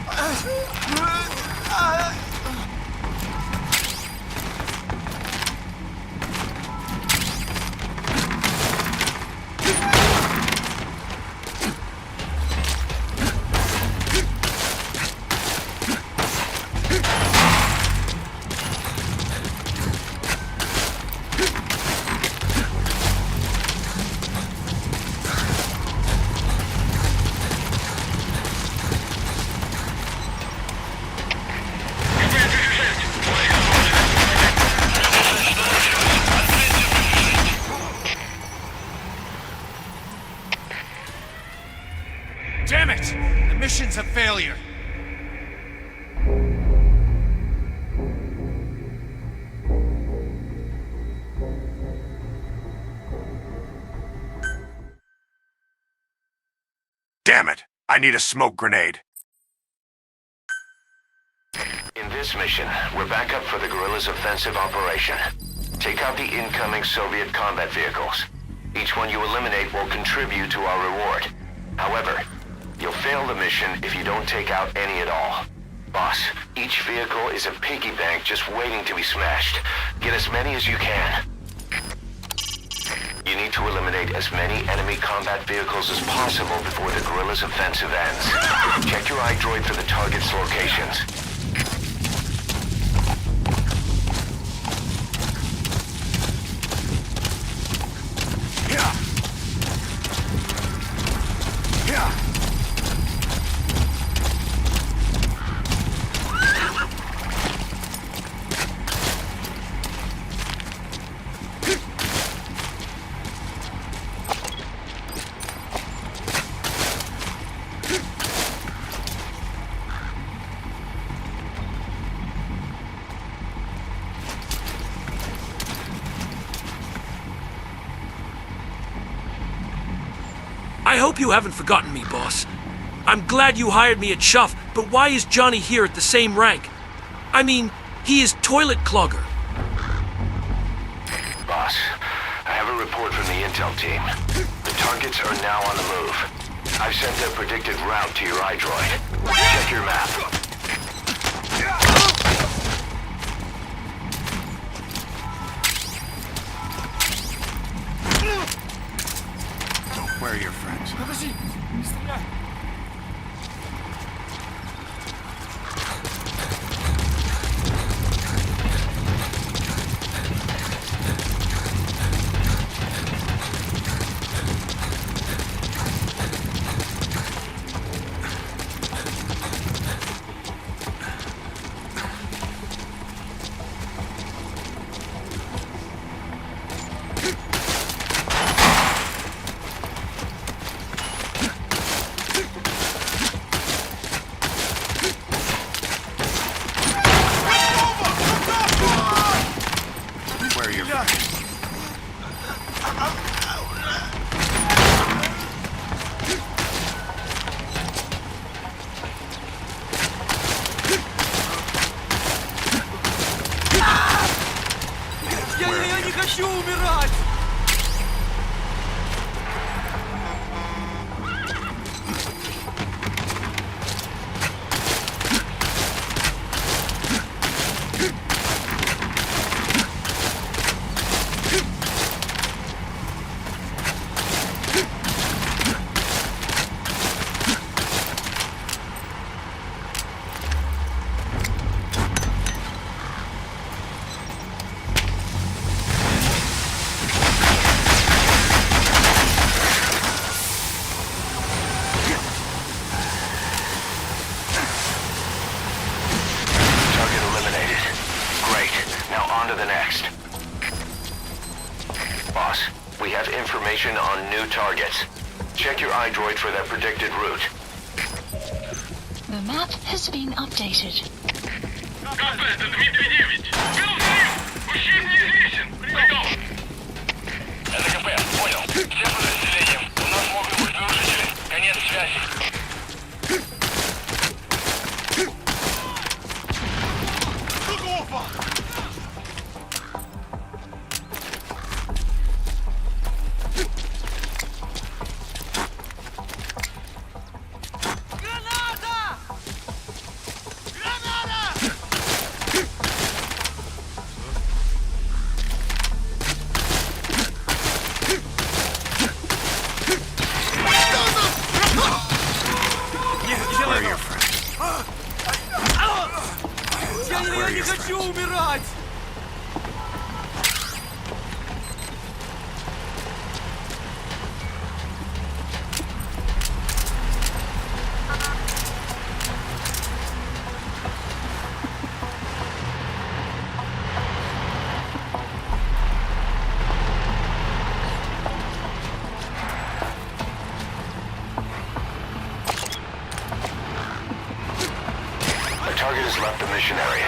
Damn it! The mission's a failure. Damn it! I need a smoke grenade. In this mission, we're back up for the guerrillas' offensive operation. Take out the incoming Soviet combat vehicles. Each one you eliminate will contribute to our reward. However, you'll fail the mission if you don't take out any at all. Boss, each vehicle is a piggy bank just waiting to be smashed. Get as many as you can. You need to eliminate as many enemy combat vehicles as possible before the guerrillas' offensive ends. Check your iDroid for the target's locations. I hope you haven't forgotten me, boss. I'm glad you hired me at Chuff, but why is Johnny here at the same rank? I mean, he is toilet clogger. Boss, I have a report from the intel team. The targets are now on the move. I've sent their predicted route to your iDroid. Check your map. Where are your friends? Подожди! Не стреляй! information on new targets. Check your iDroid for their predicted route. The map has been updated. КП, это Дмитрий 9. Был взрыв! Ущерб неизвестен! Прием! Это КП, понял. Всем подразделениям. У нас могут быть нарушители. Конец связи. Я не хочу умирать! Target has left the mission area.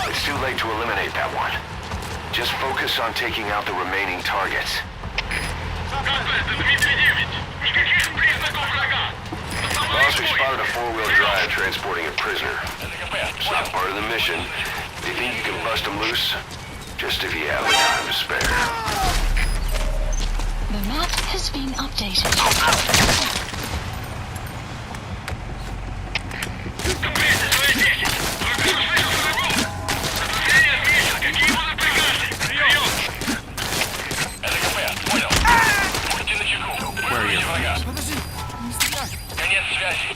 It's too late to eliminate that one. Just focus on taking out the remaining targets. КП, это Дмитрий 9. Никаких признаков врага. Boss, we spotted a four-wheel drive transporting a prisoner. It's not part of the mission. Do you think you can bust them loose? Just if you have the time to spare. The map has been updated. Конец связи.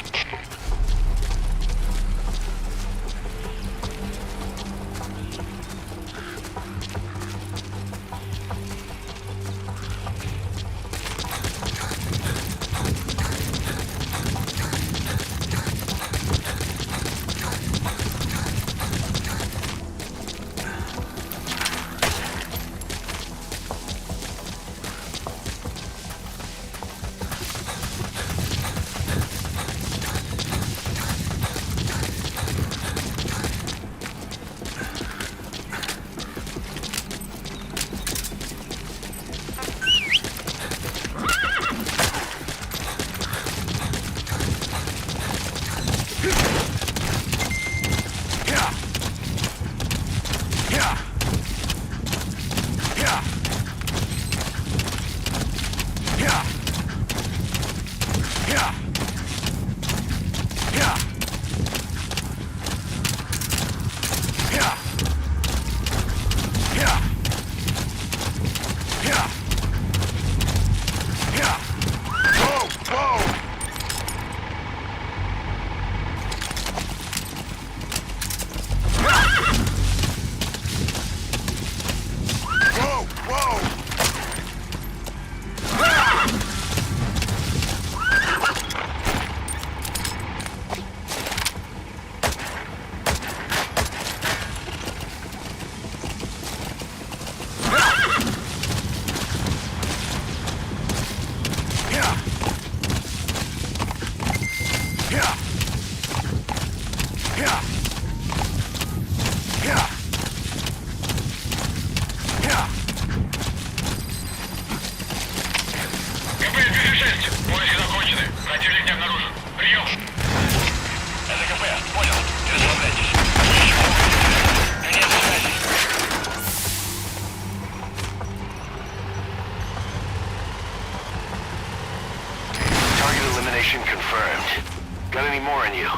Mission confirmed. Got any more in you?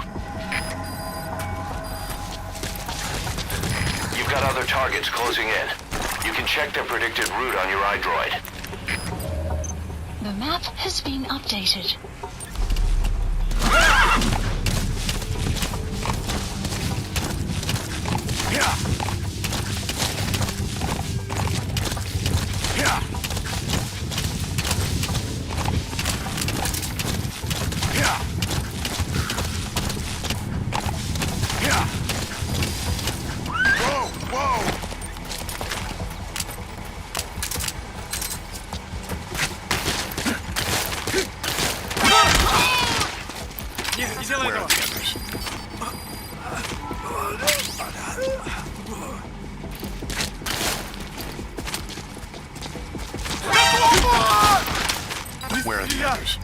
You've got other targets closing in. You can check their predicted route on your iDroid. The map has been updated. Where are the others? Where are the others?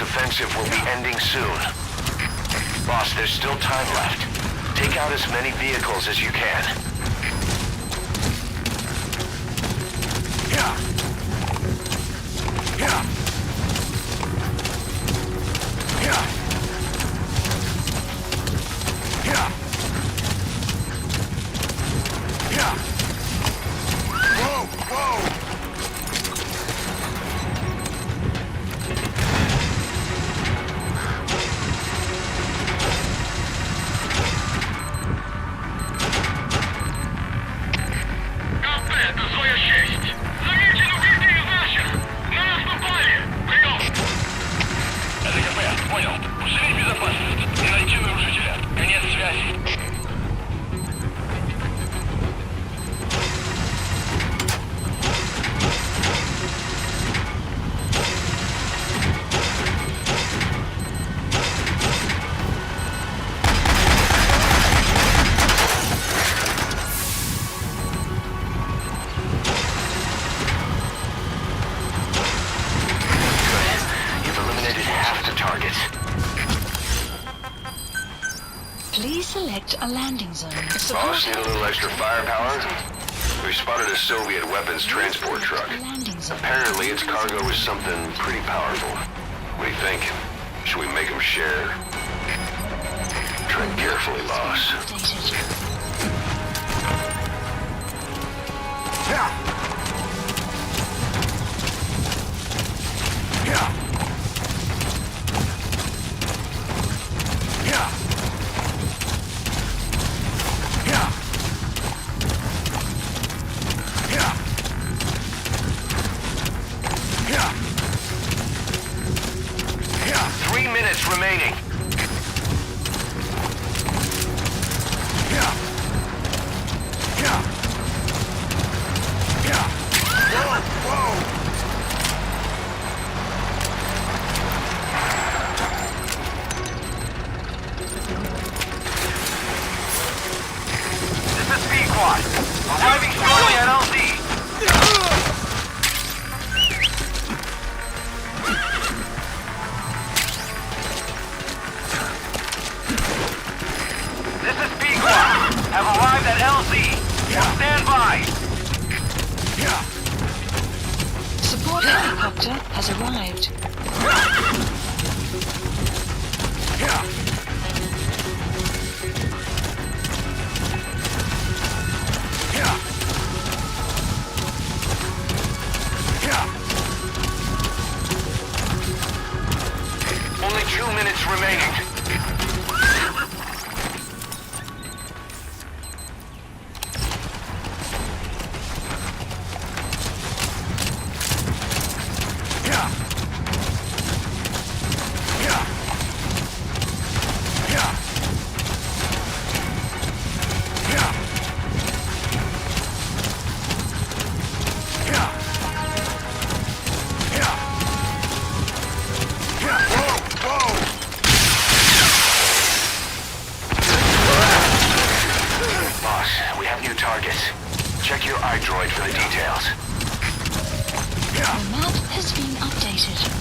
Offensive will be ending soon. Boss, there's still time left. Take out as many vehicles as you can. Please select a landing zone. Boss, need a little extra firepower? We spotted a Soviet weapons transport truck. Apparently its cargo is something pretty powerful. What do you think? Should we make them share? Tread carefully, boss. Remaining. This is P-Quad. Arriving shortly at LZ. Have arrived at LZ. Stand by. Support helicopter has arrived. Only 2 minutes remaining. Check your iDroid for the details. The map has been updated.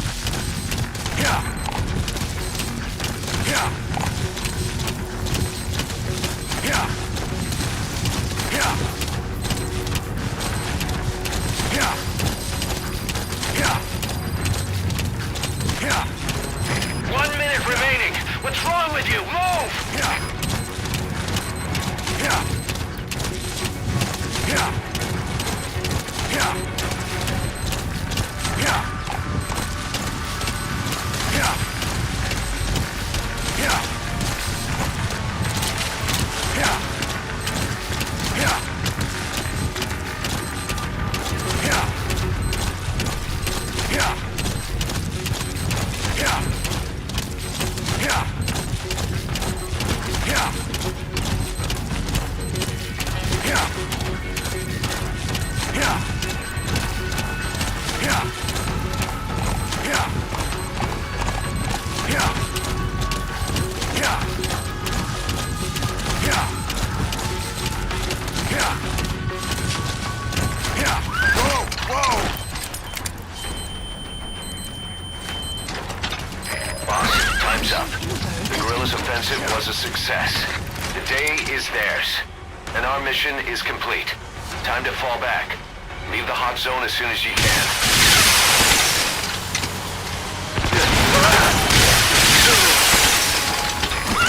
Remaining. What's wrong with you? Move! Was a success. The day is theirs. And our mission is complete. Time to fall back. Leave the hot zone as soon as you can.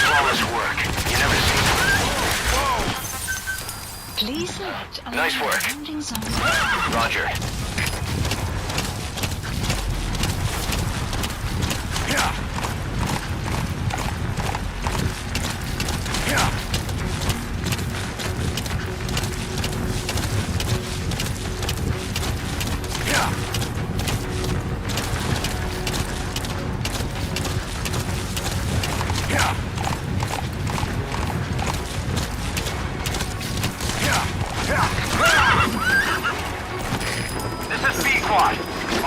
Flawless work. You never see. Please select a Nice work. landing zone. Roger.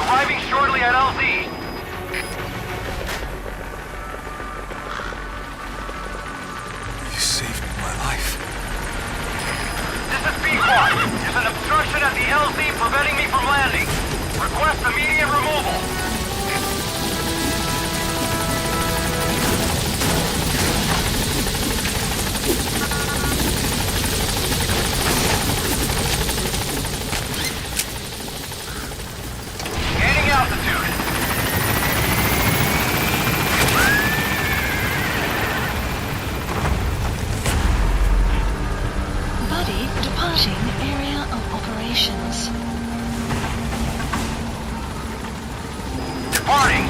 Arriving shortly at LZ. You saved my life. This is B-Quad. There's an obstruction at the LZ preventing me from landing. Request immediate removal. Gaining altitude. Buddy departing area of operations. Departing.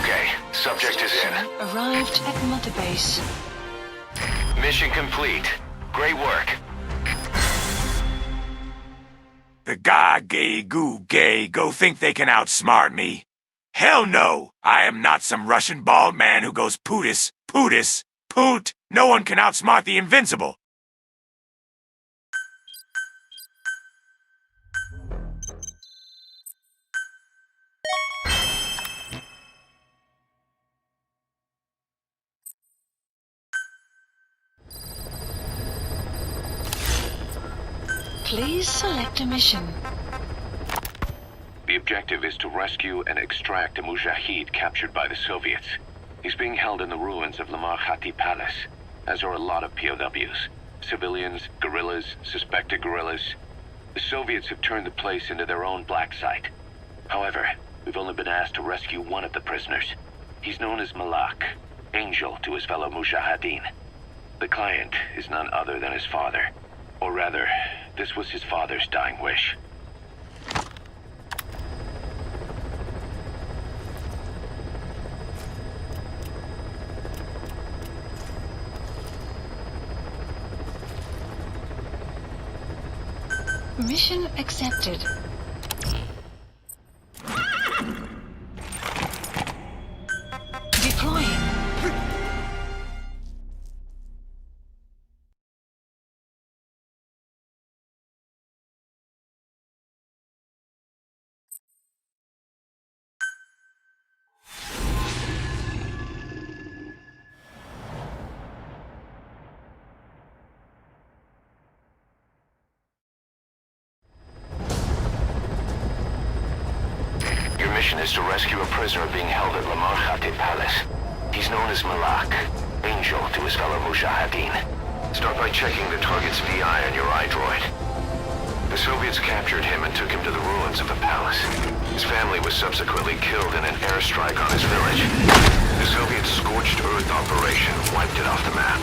Okay, subject is in. Arrived at Mother Base. Mission complete. Great work. The gay goo gay go think they can outsmart me. Hell no! I am not some Russian bald man who goes pootis, pootis, poot. No one can outsmart the invincible. Please select a mission. The objective is to rescue and extract a Mujahid captured by the Soviets. He's being held in the ruins of Lamar Khati Palace, as are a lot of POWs. Civilians, guerrillas, suspected guerrillas. The Soviets have turned the place into their own black site. However, we've only been asked to rescue one of the prisoners. He's known as Malak, angel to his fellow Mujahideen. The client is none other than his father. Or rather, this was his father's dying wish. Mission accepted. Deploying. mission is to rescue a prisoner being held at Lamar Palace. He's known as Malak, Angel to his fellow Mujahideen. Start by checking the target's VI on your iDroid. The Soviets captured him and took him to the ruins of the palace. His family was subsequently killed in an airstrike on his village. The Soviet scorched earth operation wiped it off the map.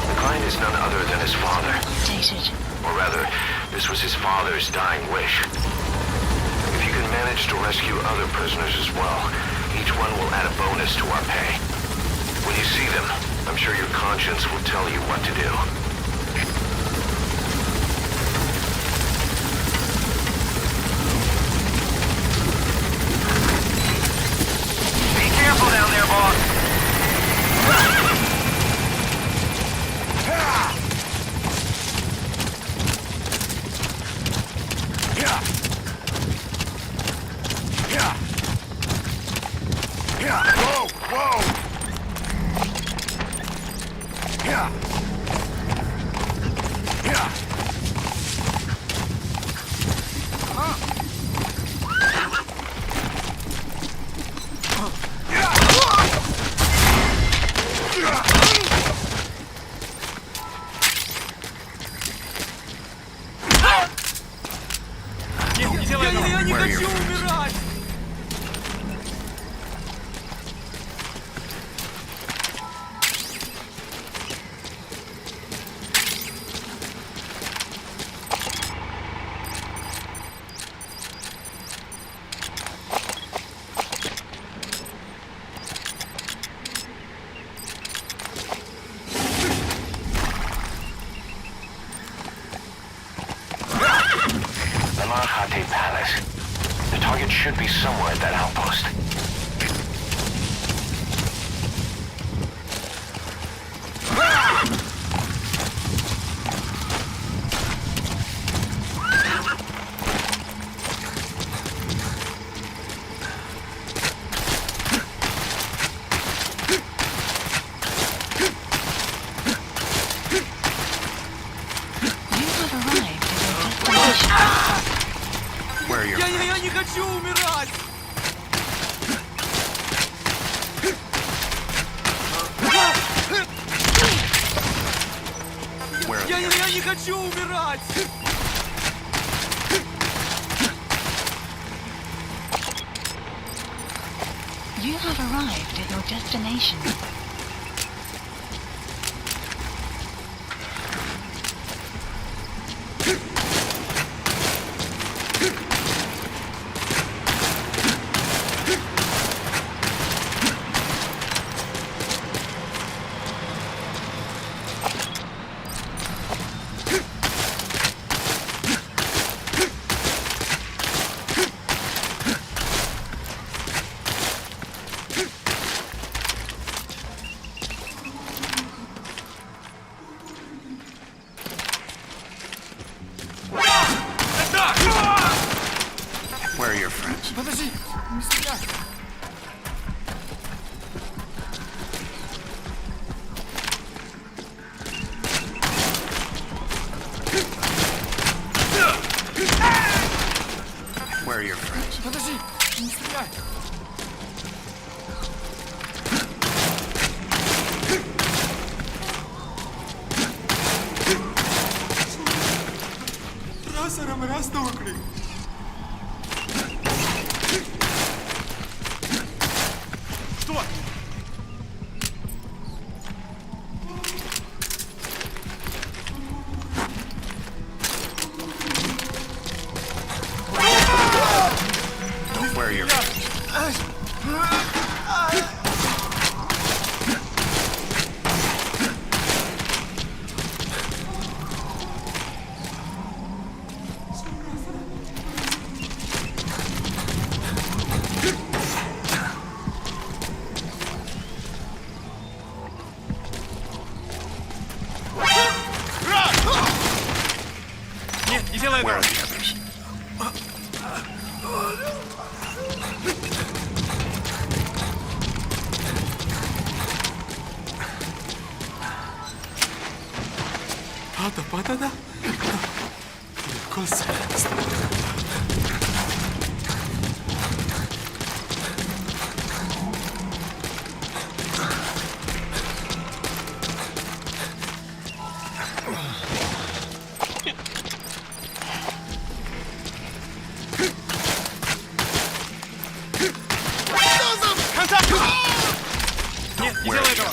The client is none other than his father. Dated. Or rather, this was his father's dying wish. If you can manage to rescue other prisoners as well, each one will add a bonus to our pay. When you see them, I'm sure your conscience will tell you what to do. Be careful down there, boss. Whoa! Whoa! Yeah! Yeah! Я не хочу умирать! Lamar Palace. The target should be somewhere at that outpost. Where are your Я не хочу умирать! Where are Я не хочу умирать! You have arrived at your destination. Where are your friends? Подожди, не стреляй! Where are your friends? Подожди, не стреляй! Раз стукли! Что? Where are your friends? Нет, не делай Where are этого! the others? Пата-да? Cos'è? Нет, не делай этого!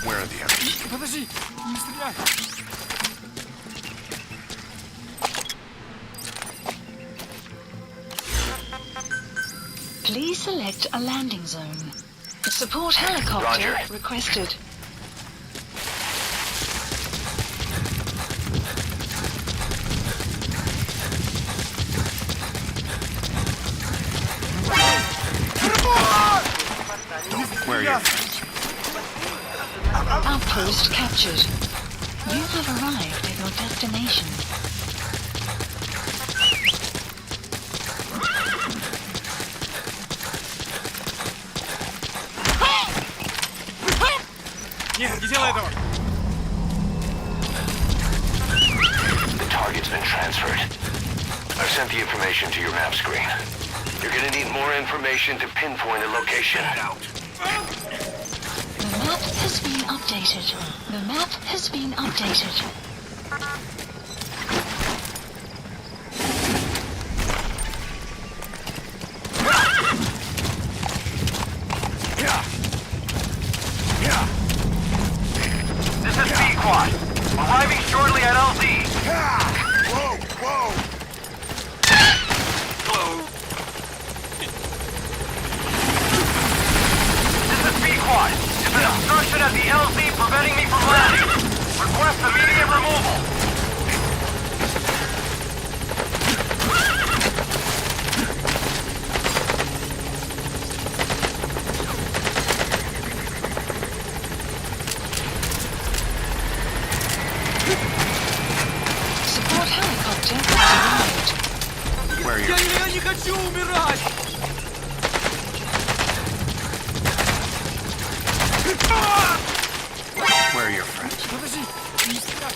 Where are the others? Подожди, не стреляй! Please select a landing zone. Support helicopter Roger. requested. Where are your friends? Outpost captured. You have arrived at your destination. Нет, не делай этого! The target's been transferred. I've sent the information to your map screen. You're gonna need more information to pinpoint a location. The map has been updated. The map has been updated. This is B-Quad. Arriving shortly at LZ. Whoa, whoa! This is B-Quad. There's an obstruction at the LZ preventing me from landing. Request immediate removal. Support helicopter has arrived. Where are your Я не хочу умирать! Where are your friends? Подожди, не стреляй!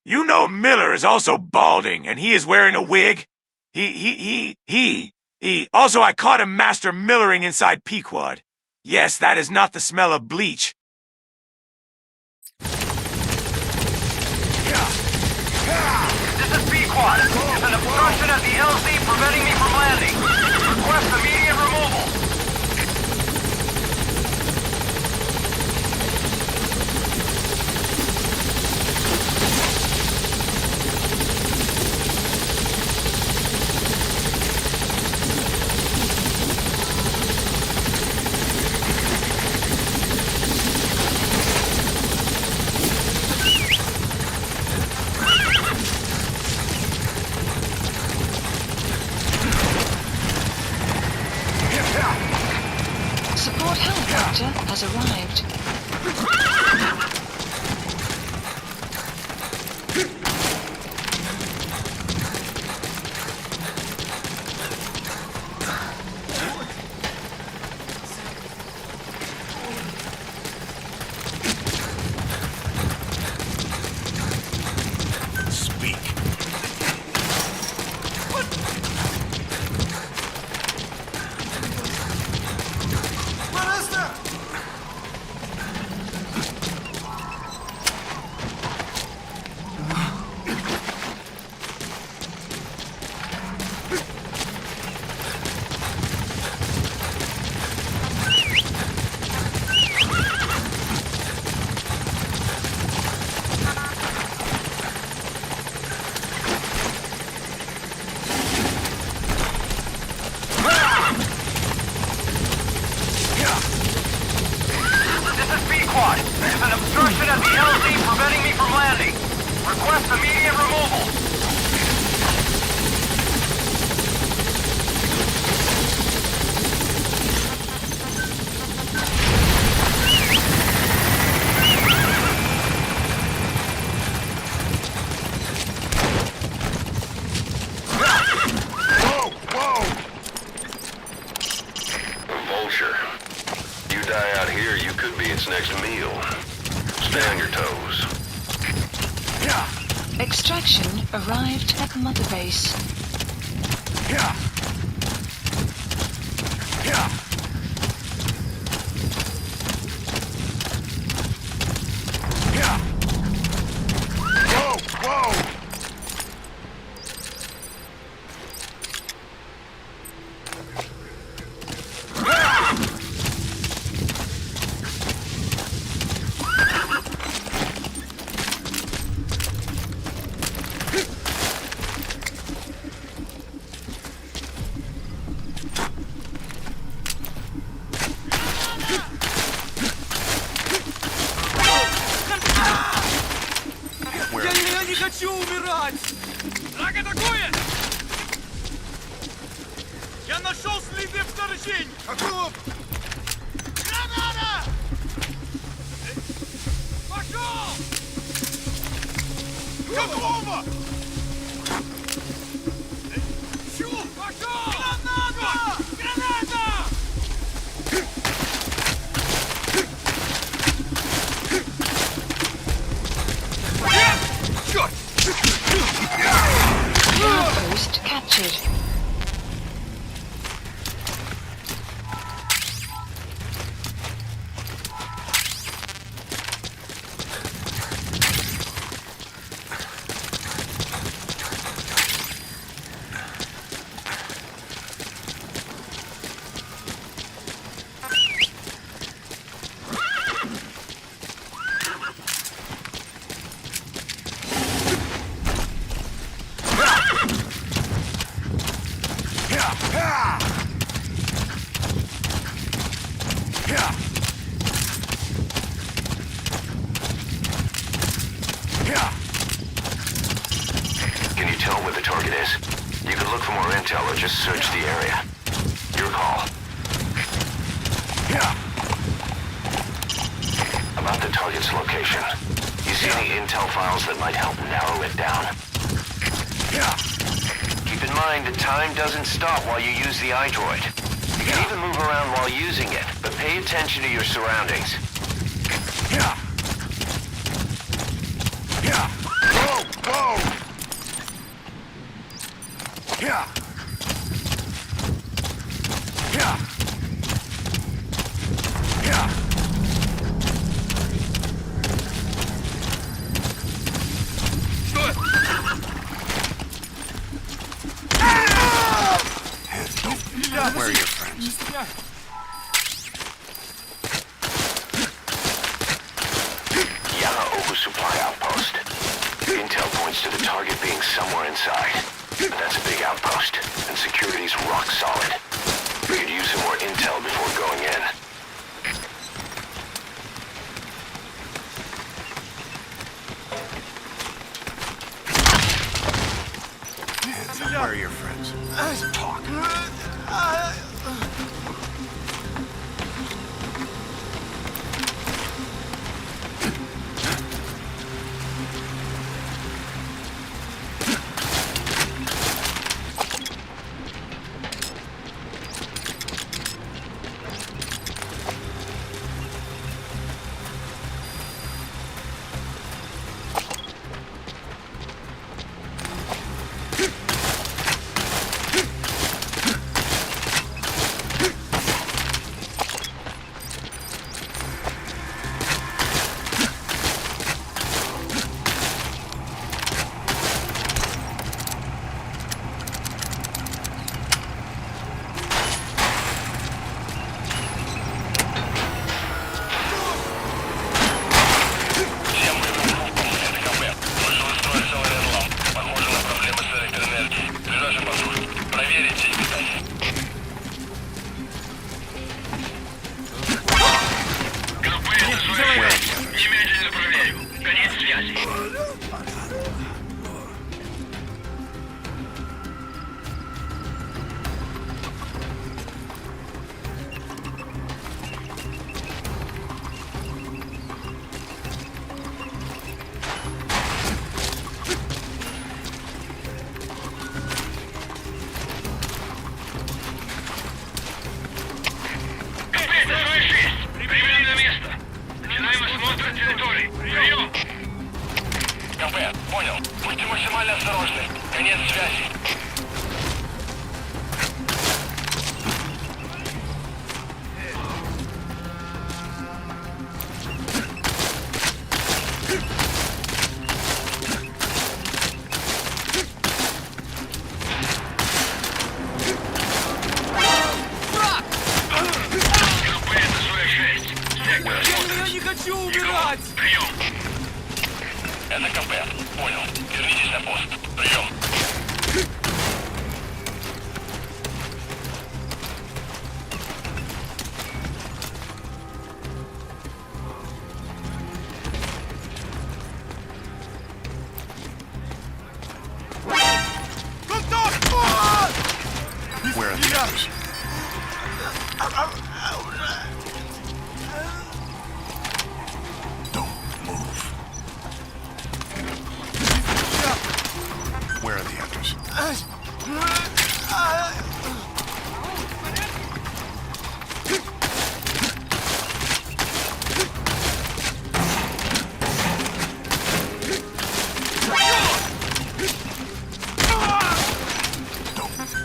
You know Miller is also balding, and he is wearing a wig? He. Also, I caught him master millering inside Pequod. Yes, that is not the smell of bleach. This is B-Quad. There's an obstruction at the LZ preventing me from landing. Request immediate removal. at the LZ preventing me from landing. Request immediate removal. Vulture. You die out here, you could be its next meal. Stay on your toes. Extraction arrived at Mother Base. Я не хочу умирать! Враг атакует! Я нашел следы вторжения! Граната! Пошел! Какого? Чув! Пошел! Граната! Граната! Черт! Outpost captured. Can you tell where the target is? You can look for more intel or just search the area. Your call. About the target's location. You see any intel files that might help narrow it down? Keep in mind that time doesn't stop while you use the iDroid. You can even move around while using it, but pay attention to your surroundings. Where are your friends? Yama oversupply outpost. Intel points to the target being somewhere inside. But that's a big outpost, and security's rock solid. We could use some more intel before going in. Where are your friends? Talk. территории. Прием! КП, понял. Будьте максимально осторожны. Конец связи. Я не хочу умирать! Прием! Это КП. Понял. Вернитесь на пост. Прием. Where are the others? Don't move. Where are the others?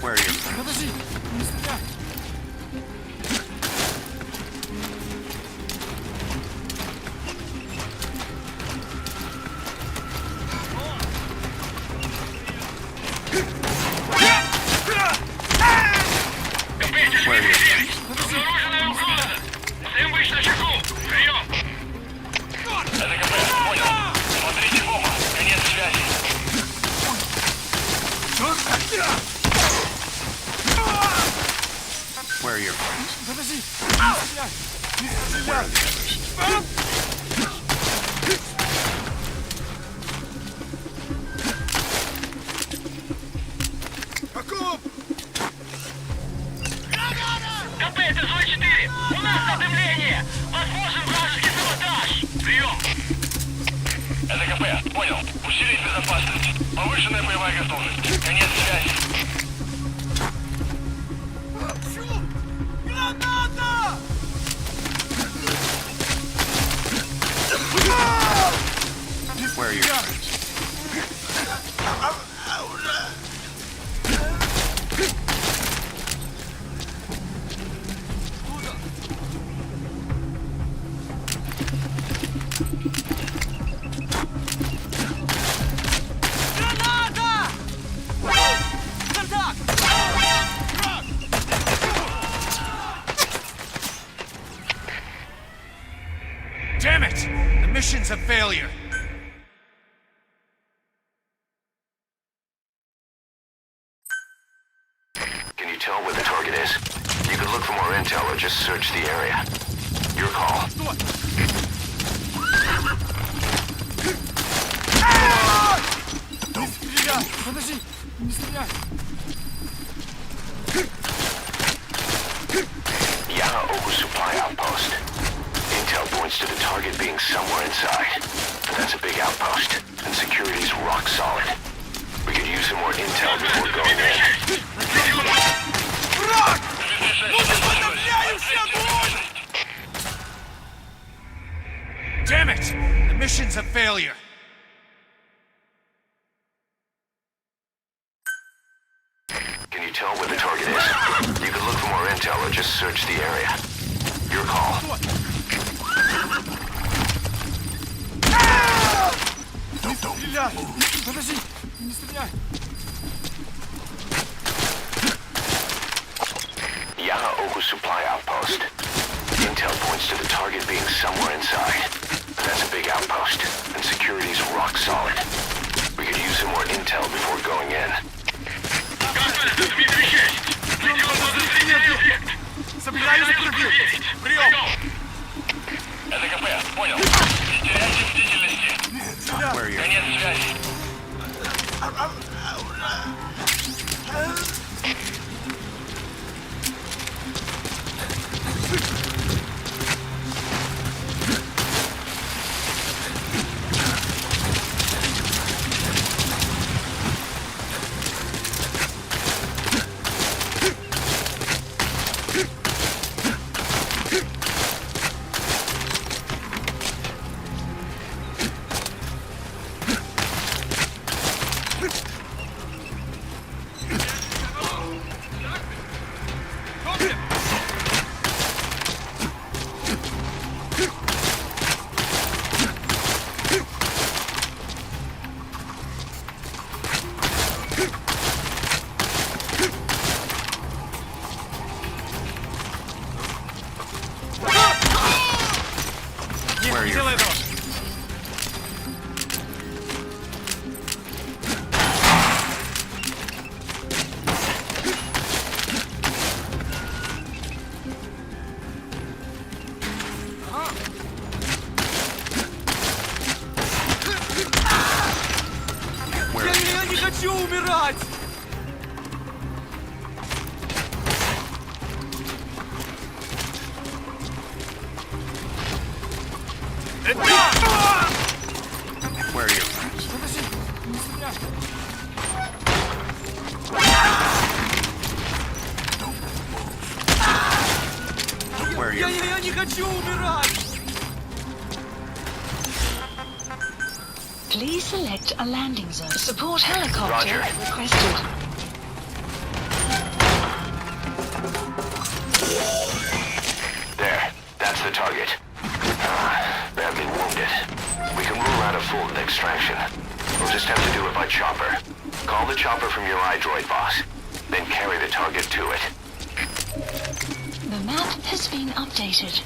Where are your friends? Подожди, не стреляй! Where are you? Обнаруженная угроза! Всем быть начеку! Прием! Это КП, понял. Смотрите в оба. Конец связи. Where are your friends? Подожди! Не стреляй! Не Where are стреляй! the others? КП, это Зой-4! У нас задымление! Возможен вражеский саботаж! Прием! Это КП, понял. Усилить безопасность. Повышенная боевая готовность. Конец связи. Граната! Where are your friends? Граната! Контакт! Damn it! The mission's a failure. Can you tell where the target is? You can look for more intel or just search the area. Your call. Не стреляй! Подожди! Не стреляй! Yaha Oku Supply Outpost. Intel points to the target being somewhere inside. That's a big outpost, and security's rock solid. We could use some more intel before going in. Враг! Ну ты подавляешься, огонь! Damn it! The mission's a failure. Can you tell where the target is? You can look for more intel or just search the area. Your call. Не стреляй! Подожди! Не стреляй! Yaha Oku Supply Outpost. Intel points to the target being somewhere inside. That's a big outpost, and security's rock solid. We could use some more intel before going in. Собираюсь проверить! Прием! Это КП, понял. Не теряйте бдительности. Where are your Конец связи. хочу умирать! Where are your friends? Where are your friends? Я не хочу умирать! Please select a landing zone. Support helicopter Roger. requested. There. That's the target. Badly wounded. We can rule out a fulton extraction. We'll just have to do it by chopper. Call the chopper from your iDroid, boss. Then carry the target to it. The map has been updated.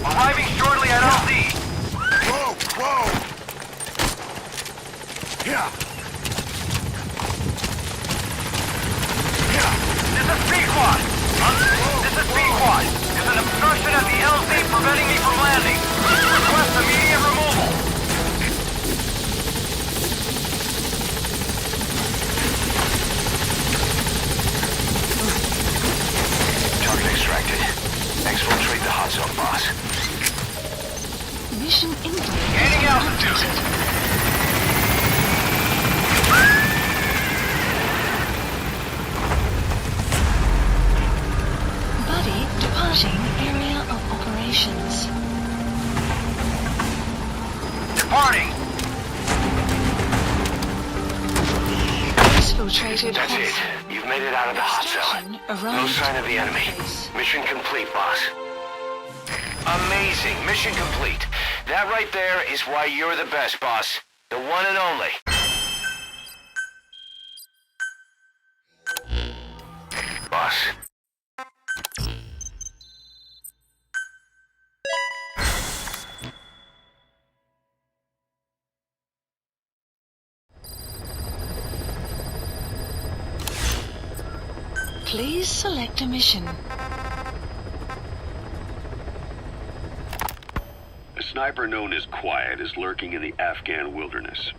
Arriving shortly at LZ. Whoa, whoa! Yeah. This is P-Quad. This is P-Quad. There's an obstruction at the LZ preventing me from landing. Request immediate removal. Target extracted. Exfiltrate the hot zone, boss. Mission info. Gaining altitude. Buddy departing area of operations. Departing. Exfiltrated That's hot it. zone. You've made it out of the hot zone. Extraction No arrived sign of the at enemy. base. Mission complete, boss. Amazing. Mission complete. That right there is why you're the best, boss. The one and only. Boss. Please select a mission. A sniper known as Quiet is lurking in the Afghan wilderness.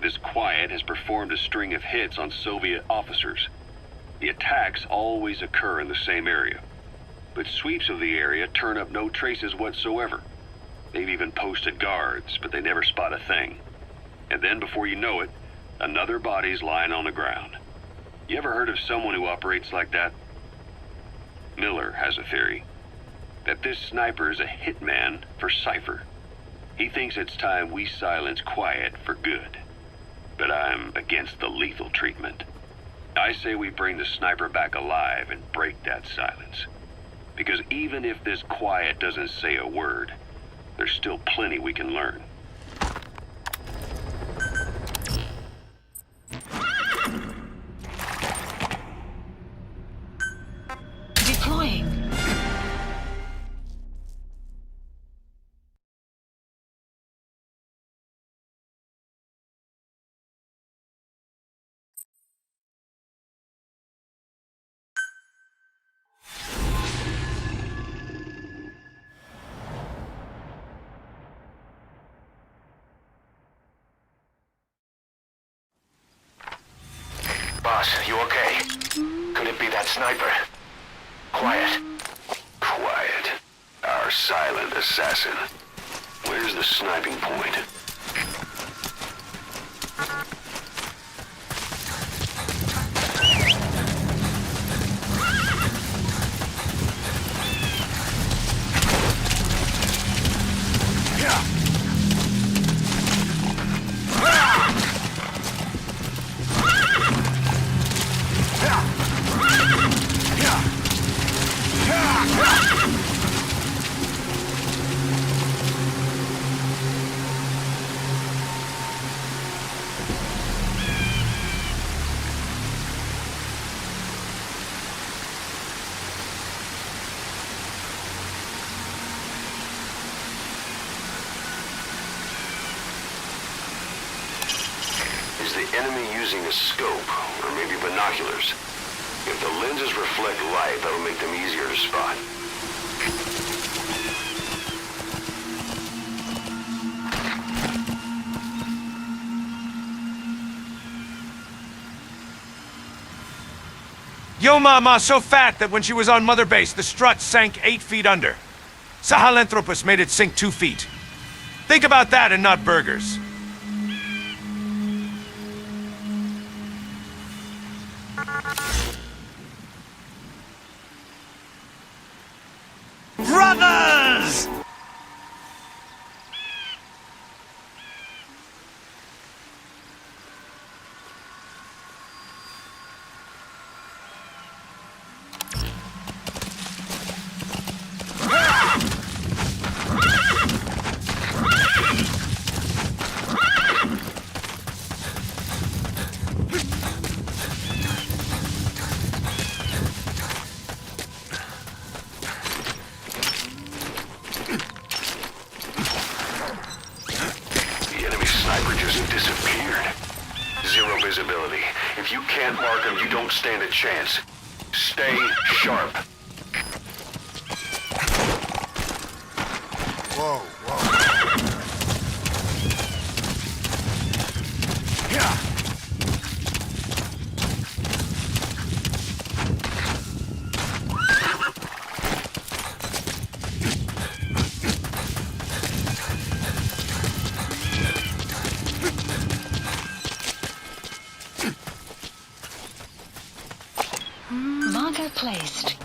This Quiet has performed a string of hits on Soviet officers. The attacks always occur in the same area, but sweeps of the area turn up no traces whatsoever. They've even posted guards, but they never spot a thing. And then before you know it, another body's lying on the ground. You ever heard of someone who operates like that? Miller has a theory that this sniper is a hitman for Cypher. He thinks it's time we silence Quiet for good. But I'm against the lethal treatment. I say we bring the sniper back alive and break that silence. Because even if this Quiet doesn't say a word, there's still plenty we can learn. Deploying. Boss, you okay? Could it be that sniper? Quiet. Quiet. Our silent assassin. Where's the sniping point? is the enemy using a scope, or maybe binoculars. If the lenses reflect light, that'll make them easier to spot. Yo Mama so fat that when she was on Mother Base, the strut sank 8 feet under. Sahelanthropus made it sink 2 feet. Think about that and not burgers. Brothers! If you can't mark them, you don't stand a chance. Stay sharp. Whoa, whoa. Yeah. Marker placed.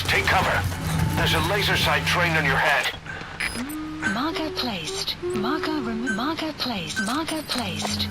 Take cover. There's a laser sight trained on your head. Marker placed. Marker placed. Marker placed.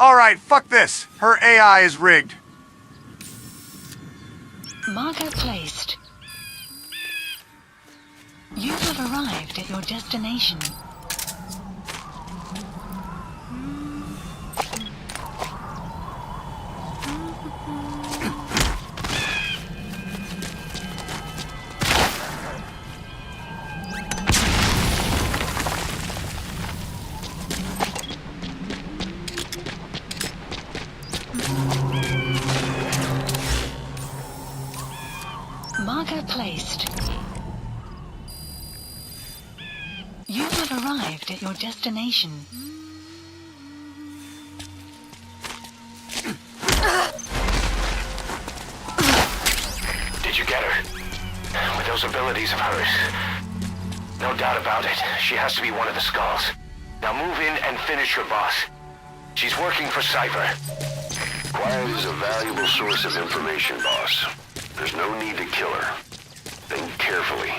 Alright, fuck this. Her AI is rigged. Marker placed. You have arrived at your destination. Marker placed. You have arrived at your destination. Did you get her? With those abilities of hers? No doubt about it. She has to be one of the Skulls. Now move in and finish her boss. She's working for Cypher. Quiet is a valuable source of information, boss. There's no need to kill her. Think carefully.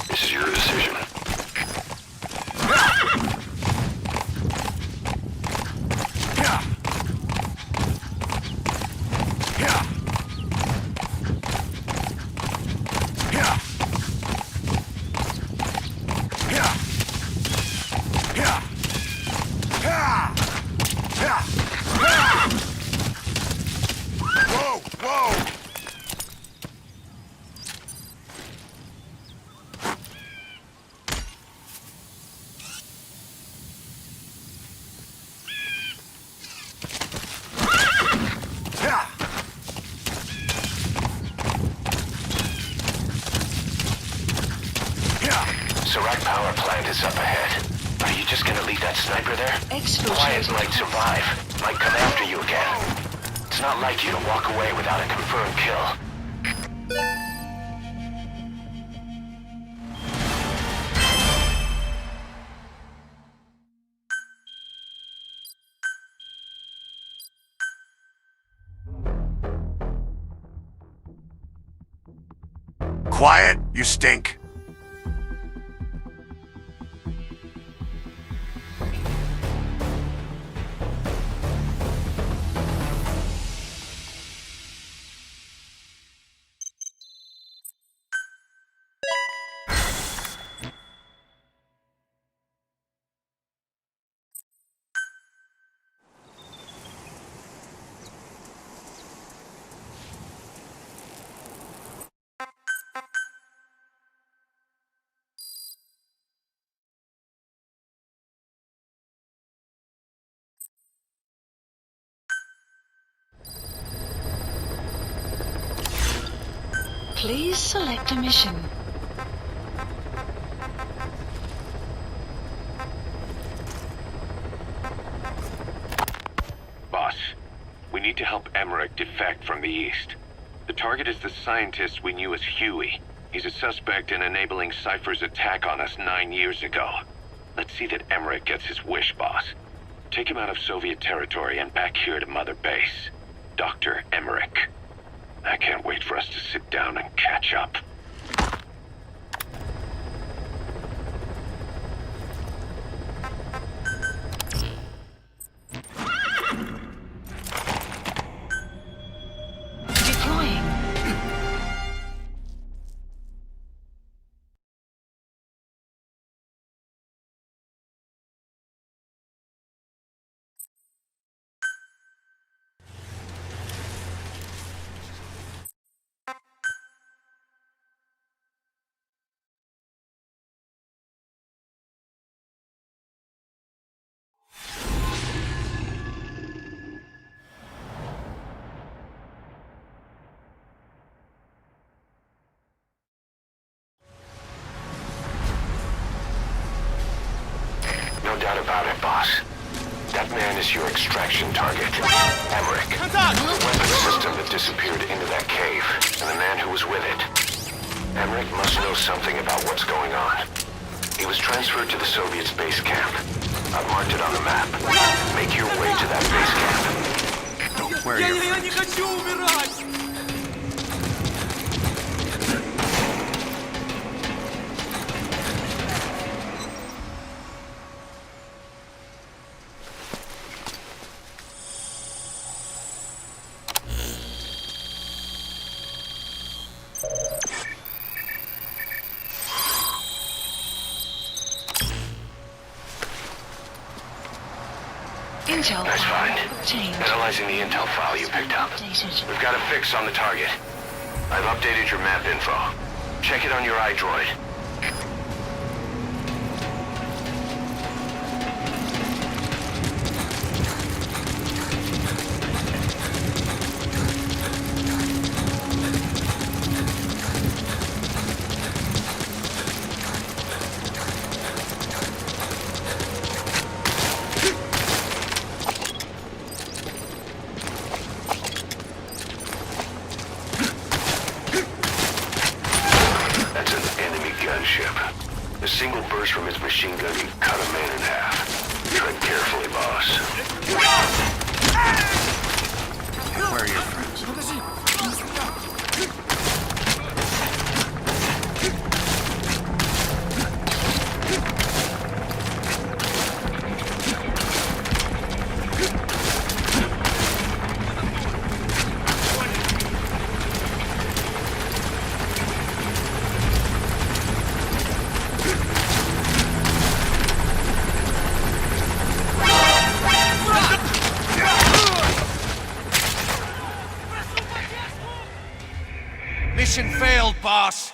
This is your decision. is up ahead. Are you just gonna leave that sniper there? Exfiltration. Quiet might survive. Might come after you again. It's not like you to walk away without a confirmed kill. Quiet, you stink. Please select a mission. Boss, we need to help Emmerich defect from the east. The target is the scientist we knew as Huey. He's a suspect in enabling Cypher's attack on us 9 years ago. Let's see that Emmerich gets his wish, boss. Take him out of Soviet territory and back here to Mother Base. Dr. Emmerich. I can't wait for us to sit down and catch up. Deploying. No doubt about it, boss. That man is your extraction target. Emmerich. The weapon system that disappeared into that cave, and the man who was with it. Emmerich must know something about what's going on. He was transferred to the Soviet base camp. I've marked it on the map. Make your way to that base camp. Don't wear your Intel Nice find. obtained. Analyzing the intel file you picked up. Updated. We've got a fix on the target. I've updated your map info. Check it on your iDroid. A single burst from his machine gun can cut a man in half. Tread carefully, boss. Where are your friends? Mission failed, boss.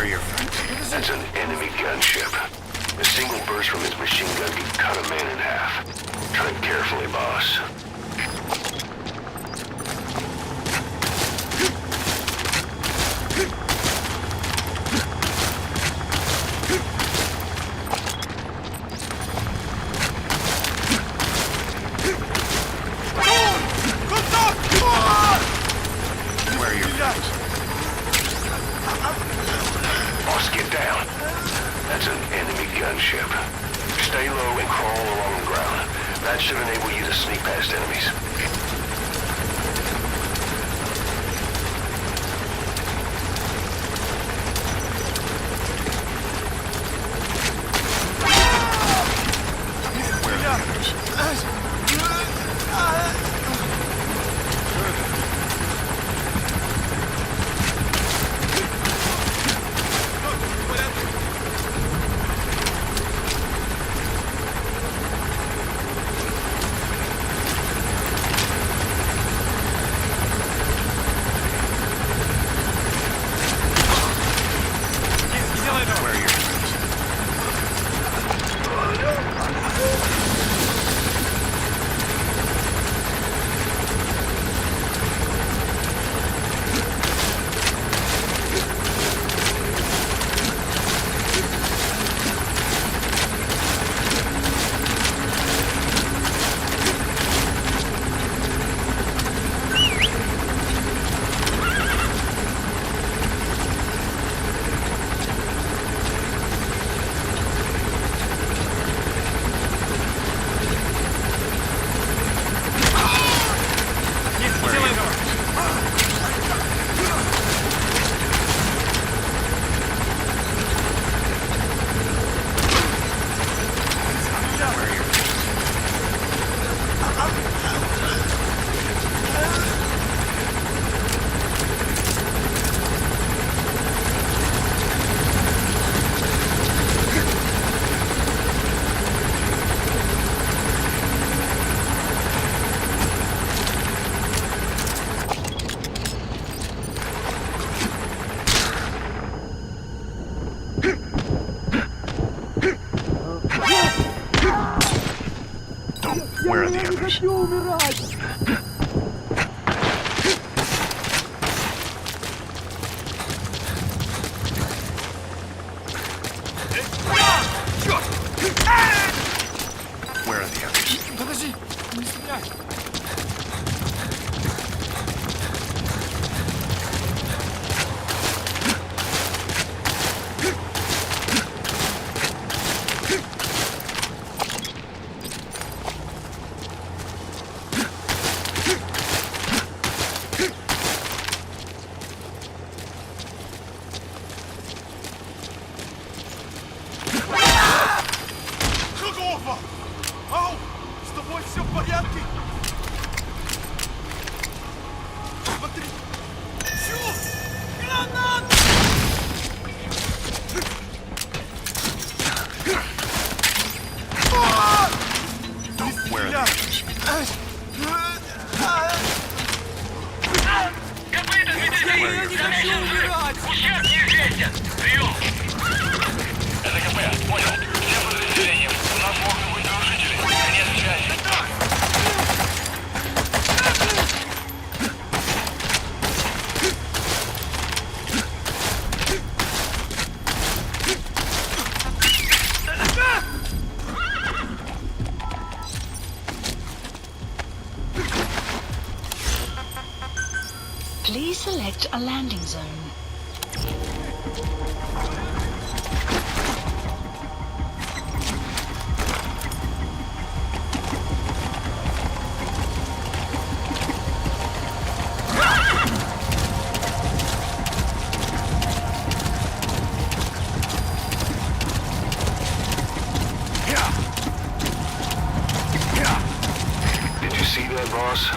are your friends? That's an enemy gunship. A single burst from his machine gun could cut a man in half. Tread carefully, boss. Where are your friends? Boss, get down. That's an enemy gunship. Stay low and crawl along the ground. That should enable you to sneak past enemies. Where are the others? Where are the others? Подожди, не стреляй. Ау! С тобой все в порядке? Смотри! Чё? Гранат! Where are the others? Копыта, Дмитрий! Замечен взрыв! Ущерб неизвестен! Прием! Это КП, понял. Всем подразделениям. У нас могут быть нарушители. Конец связи. Please select a landing zone. Did you see that, boss?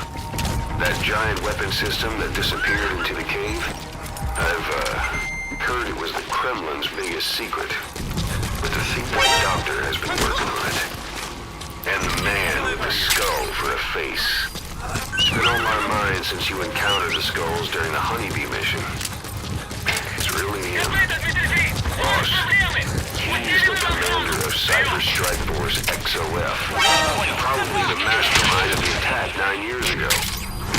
That giant weapon system that disappeared into the cave? I've heard it was the Kremlin's biggest secret. But the thick white doctor has been working on it. And the man with the skull for a face. It's been on my mind since you encountered the skulls during the Honeybee mission. It's really him. Boss, he's the commander of Cyber Strike Force XOF. Probably the mastermind of the attack 9 years ago.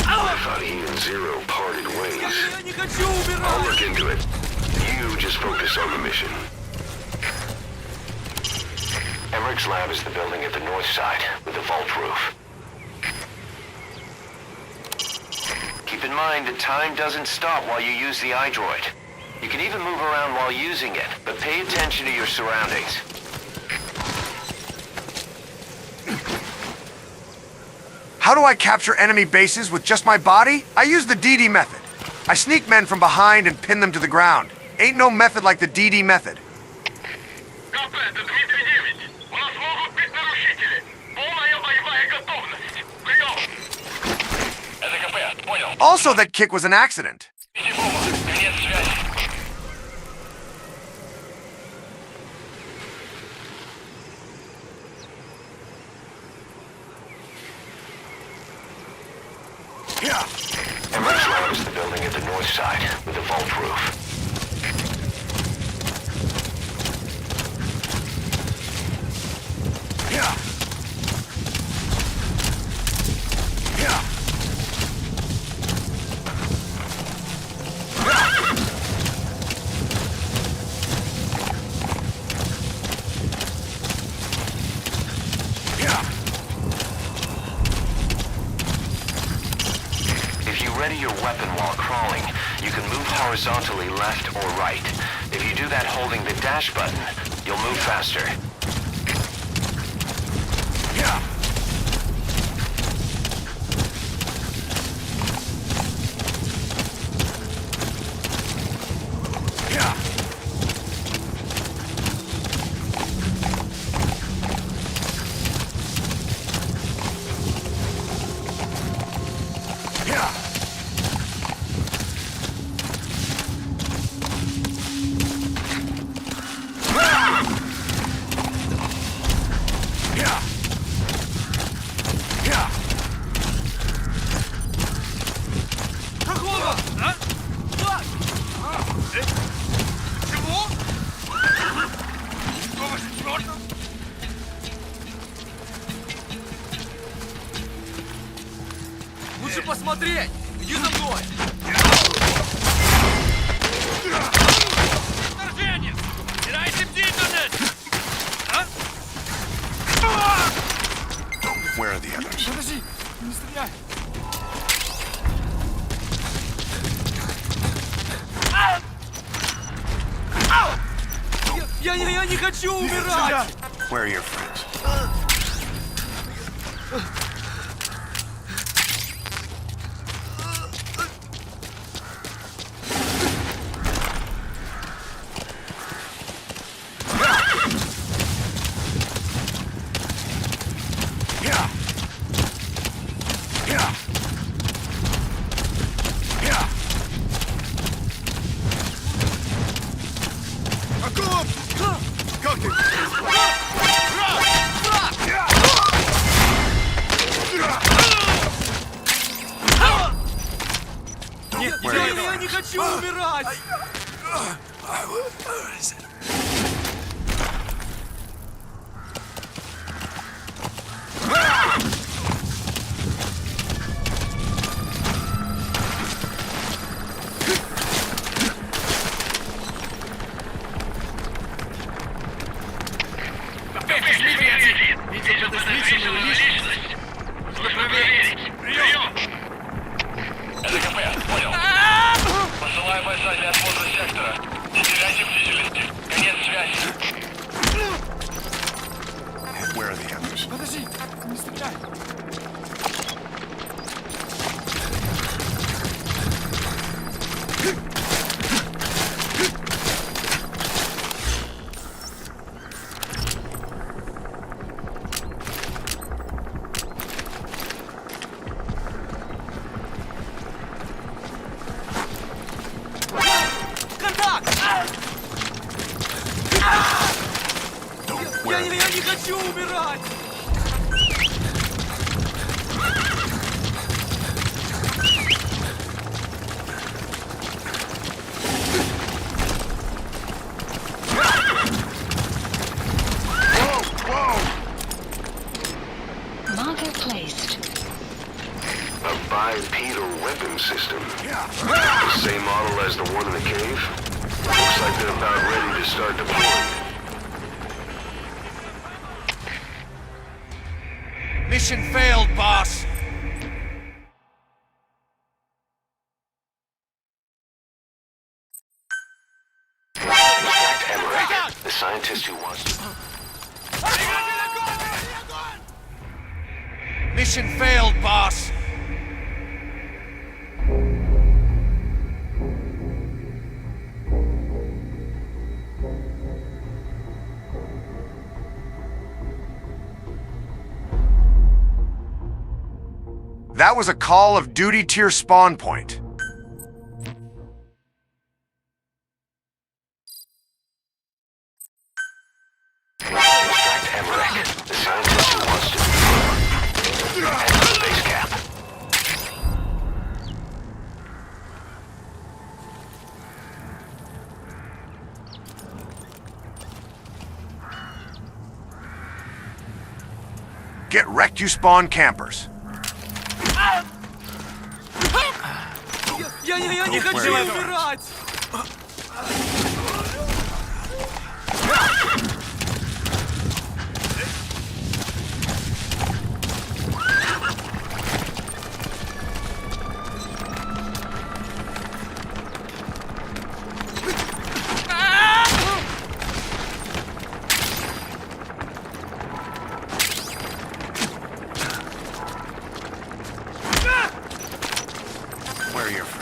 I thought he and Zero parted ways. I'll look into it. You just focus on the mission. Emmerich's lab is the building at the north side, with the vault roof. Keep in mind that time doesn't stop while you use the iDroid. You can even move around while using it, but pay attention to your surroundings. How do I capture enemy bases with just my body? I use the DD method. I sneak men from behind and pin them to the ground. Ain't no method like the DD method. Also, that kick was an accident. Emmerich's lab is the building at the north side, with the vault roof. Ready your weapon while crawling. You can move horizontally left or right. If you do that holding the dash button, you'll move faster. Лучше посмотреть! Иди за мной! Вторжение! Теряйте бдительность! Where are the others? Подожди! Не стреляй! Я не хочу умирать! Where are your friends? Я не хочу умирать! Посылаю бойца для осмотра сектора. Не теряйте бдительности. Конец связи. Where are the others? Подожди! Не стреляй! Я не хочу умирать! system. The same model as the one in the cave? Looks like they're about ready to start deploying. Mission failed, boss. Extract Emmerich, the scientist who wants to... Mission failed, boss. That was a Call of Duty tier spawn point. Extract Emmerich, the scientist who wants to... Head to the base camp. Get wrecked, you spawn campers. Я не хочу умирать! Where are your friends?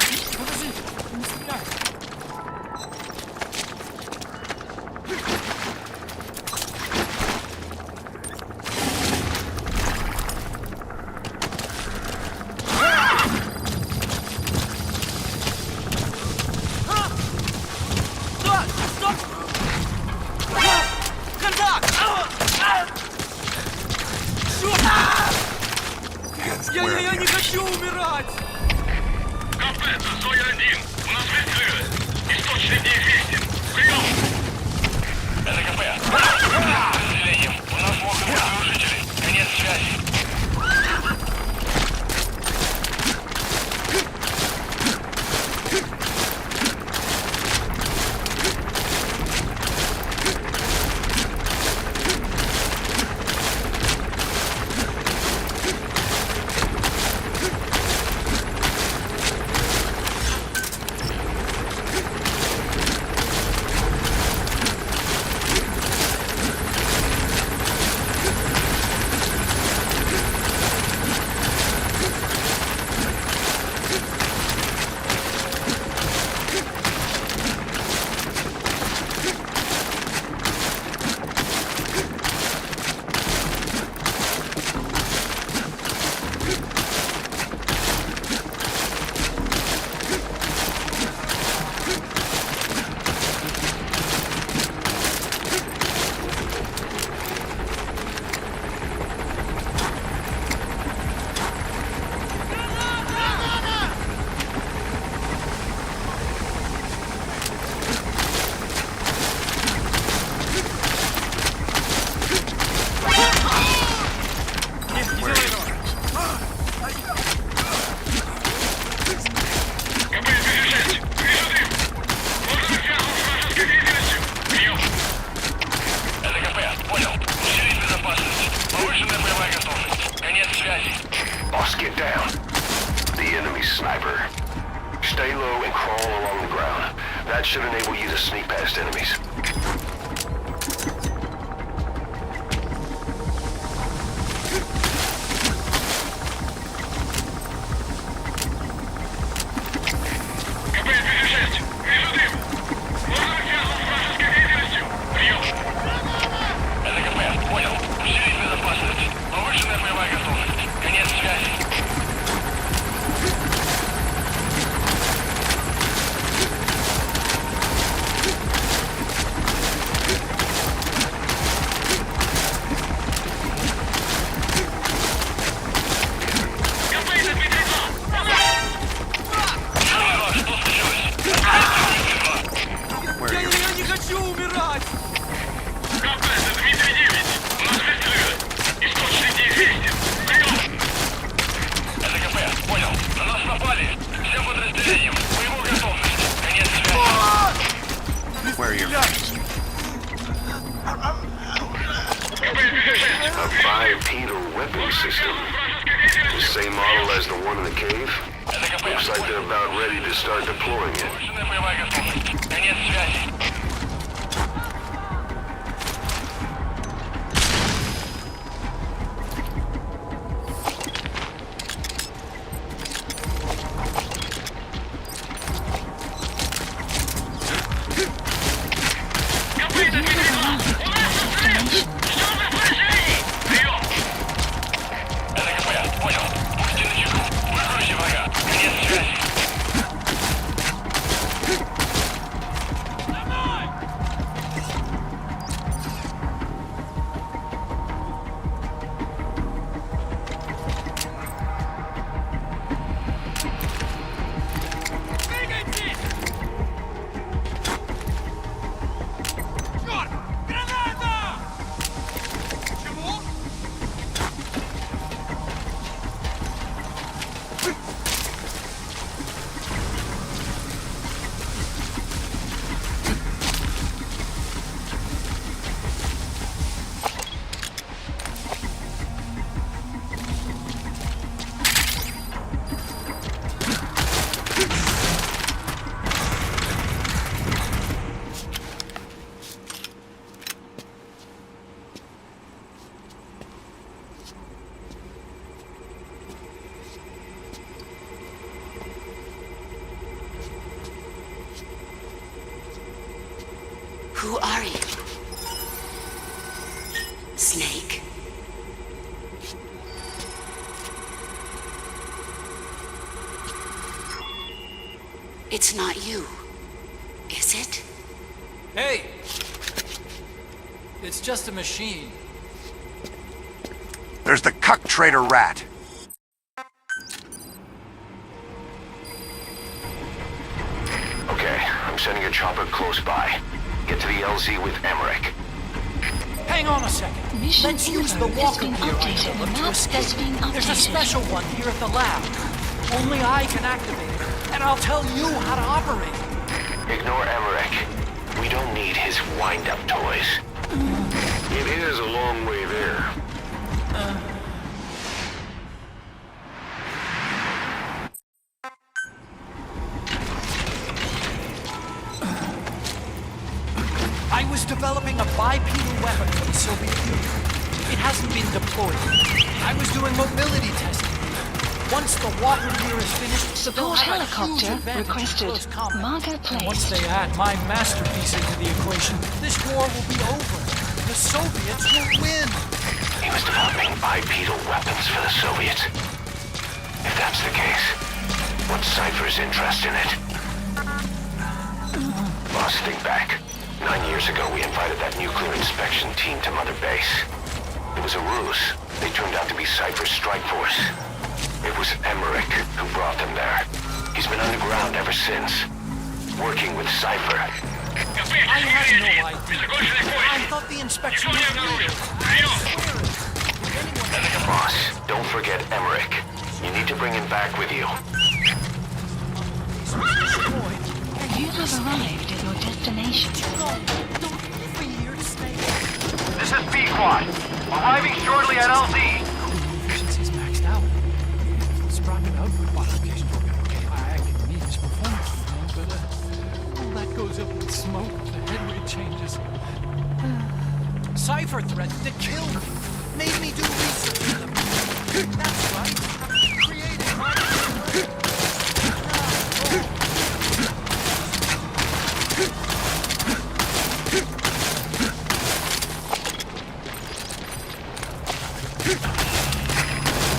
Я не хочу умирать! КП, Зоя-1. У нас выстрелы. Источник неизвестен. Прием! Это КП. Разделением. У нас могут быть нарушители. Конец связи. Boss, get down. The enemy's sniper. Stay low and crawl along the ground. That should enable you to sneak past enemies. weapon system. The same model as the one in the cave? Looks like they're about ready to start deploying it. Конец связи. Who are you? Snake? It's not you, is it? Hey! It's just a machine. There's the cuck trader rat. Okay, I'm sending a chopper close by. Get to the LZ with Emmerich. Hang on a second. Mission Let's use info the has walker been gear I updated. developed to Map escape. has been There's a updated. special one here at the lab. Only I can activate it, and I'll tell you how to operate it. Ignore Emmerich. We don't need his wind-up toys. It is a long way there. I was developing a bipedal weapon for the Soviet Union. It hasn't been deployed. I was doing mobility testing. Once the walker gear is finished, Support they'll have a huge helicopter advantage in requested. close combat. Marker And once placed. they add my masterpiece into the equation, this war will be over. The Soviets will win. He was developing bipedal weapons for the Soviets. If that's the case, what's Cypher's interest in it? Boss, think back. 9 years ago, we invited that nuclear inspection team to Mother Base. It was a ruse. They turned out to be Cypher's strike force. It was Emmerich who brought them there. He's been underground ever since, working with Cypher. I had no idea. I thought the inspection was real. Boss, don't forget Emmerich. You need to bring him back with you. You have arrived at your destination. This is B-Quad. Arriving shortly at LZ. Efficiency's maxed out. Sprocket output modification program. Okay, I can meet his performance demands, but all that goes up in smoke if the head rate changes. Cypher threatened to kill me. Made me do research on them. That's right. Created my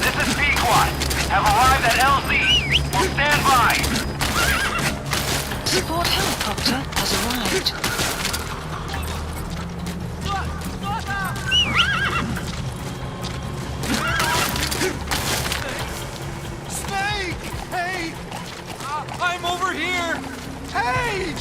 This is B-Quad. Have arrived at LZ. Will stand by. Support helicopter has arrived. Snake! Hey! I'm over here! Hey!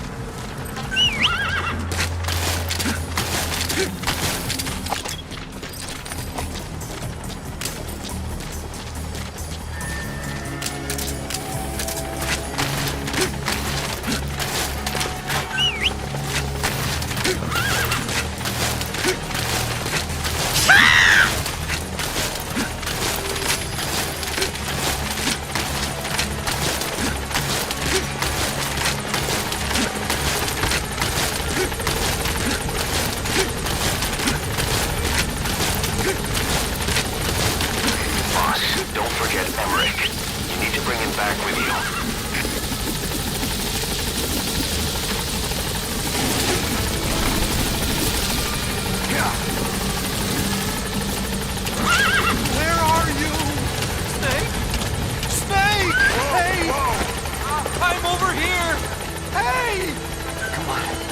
Hey! Come on.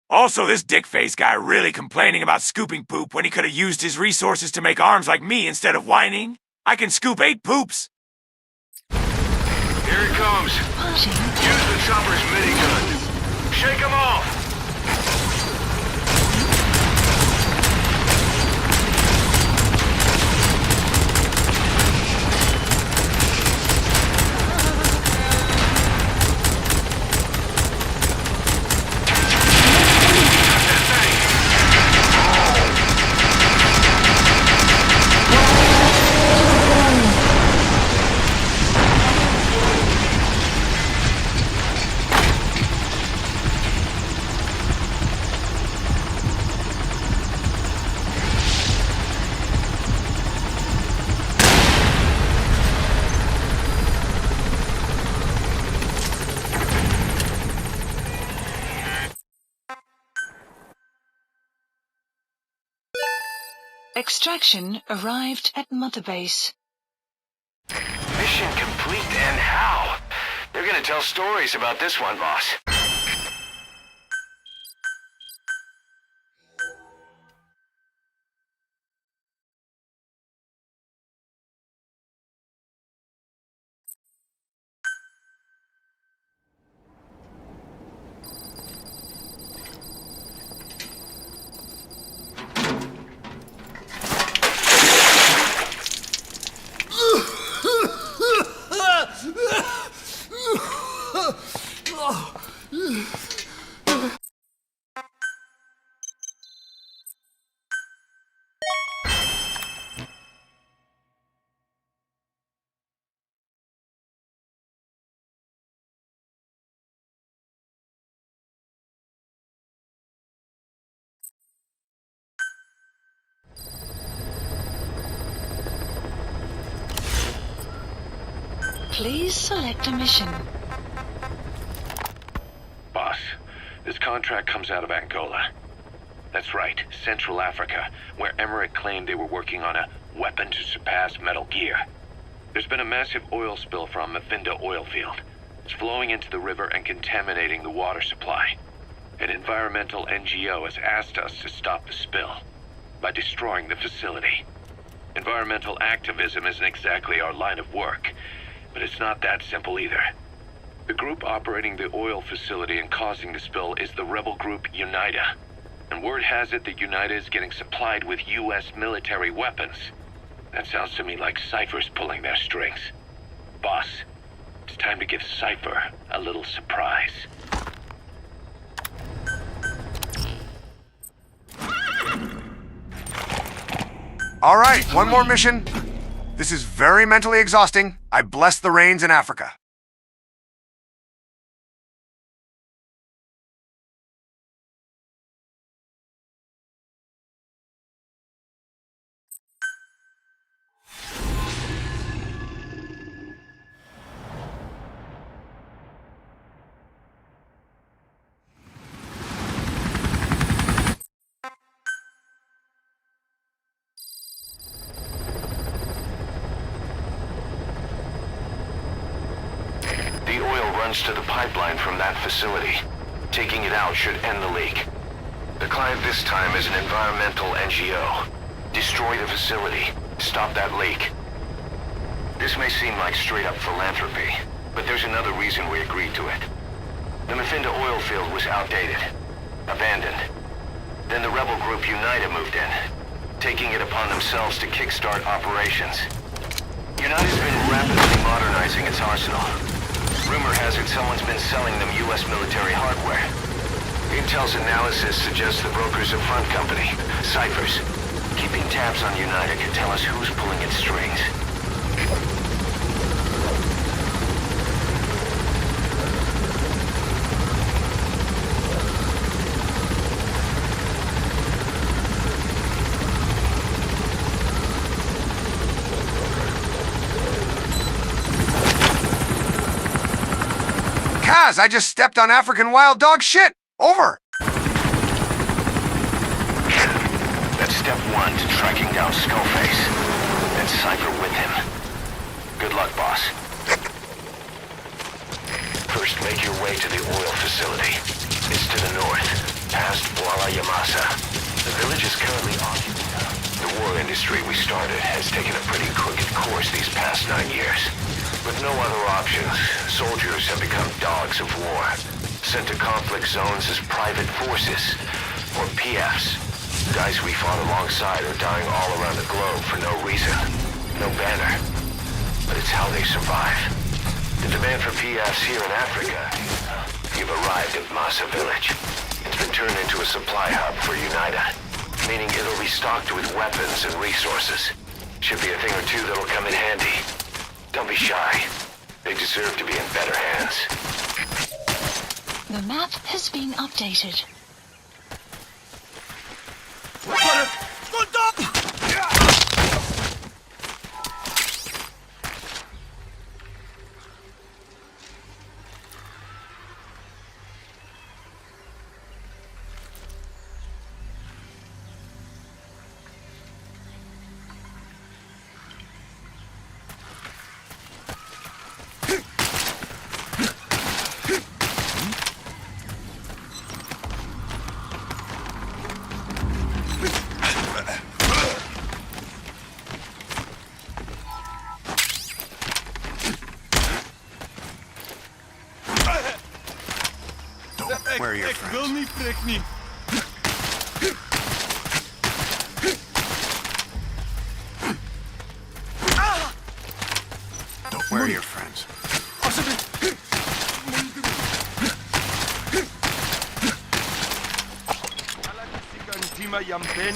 Also, this dick-faced guy really complaining about scooping poop when he could have used his resources to make arms like me instead of whining. I can scoop 8 poops. Here it comes. Use the chopper's minigun. Shake him off. Extraction arrived at Mother Base. Mission complete, and how? They're gonna tell stories about this one, boss. Please select a mission. Boss, this contract comes out of Angola. That's right, Central Africa, where Emmerich claimed they were working on a weapon to surpass Metal Gear. There's been a massive oil spill from Mavinda oil field. It's flowing into the river and contaminating the water supply. An environmental NGO has asked us to stop the spill by destroying the facility. Environmental activism isn't exactly our line of work, but it's not that simple either. The group operating the oil facility and causing the spill is the rebel group UNITA. And word has it that UNITA is getting supplied with U.S. military weapons. That sounds to me like Cypher's pulling their strings. Boss, it's time to give Cypher a little surprise. All right, one more mission. This is very mentally exhausting. I bless the rains in Africa. The oil runs to the pipeline from that facility. Taking it out should end the leak. The client this time is an environmental NGO. Destroy the facility. Stop that leak. This may seem like straight-up philanthropy, but there's another reason we agreed to it. The Mafinda oil field was outdated, abandoned. Then the rebel group UNITA moved in, taking it upon themselves to kickstart operations. UNITA's been rapidly modernizing its arsenal. Rumor has it someone's been selling them U.S. military hardware. Intel's analysis suggests the broker's a front company, Cyphers. Keeping tabs on UNITA can tell us who's pulling its strings. Kaz, I just stepped on African wild dog shit. Over. That's step one to tracking down Skullface. And Cypher with him. Good luck, boss. First, make your way to the oil facility. It's to the north, past Bwala Yamasa. The village is currently occupied. The war industry we started has taken a pretty crooked course these past 9 years. With no other options, soldiers have become dogs of war, sent to conflict zones as private forces, or PFs. Guys we fought alongside are dying all around the globe for no reason. No banner. But it's how they survive. The demand for PFs here in Africa. You've arrived at Masa Village. It's been turned into a supply hub for UNITA, meaning it'll be stocked with weapons and resources. Should be a thing or two that'll come in handy. Don't be shy. They deserve to be in better hands. The map has been updated. Where are your friends? Where are your friends?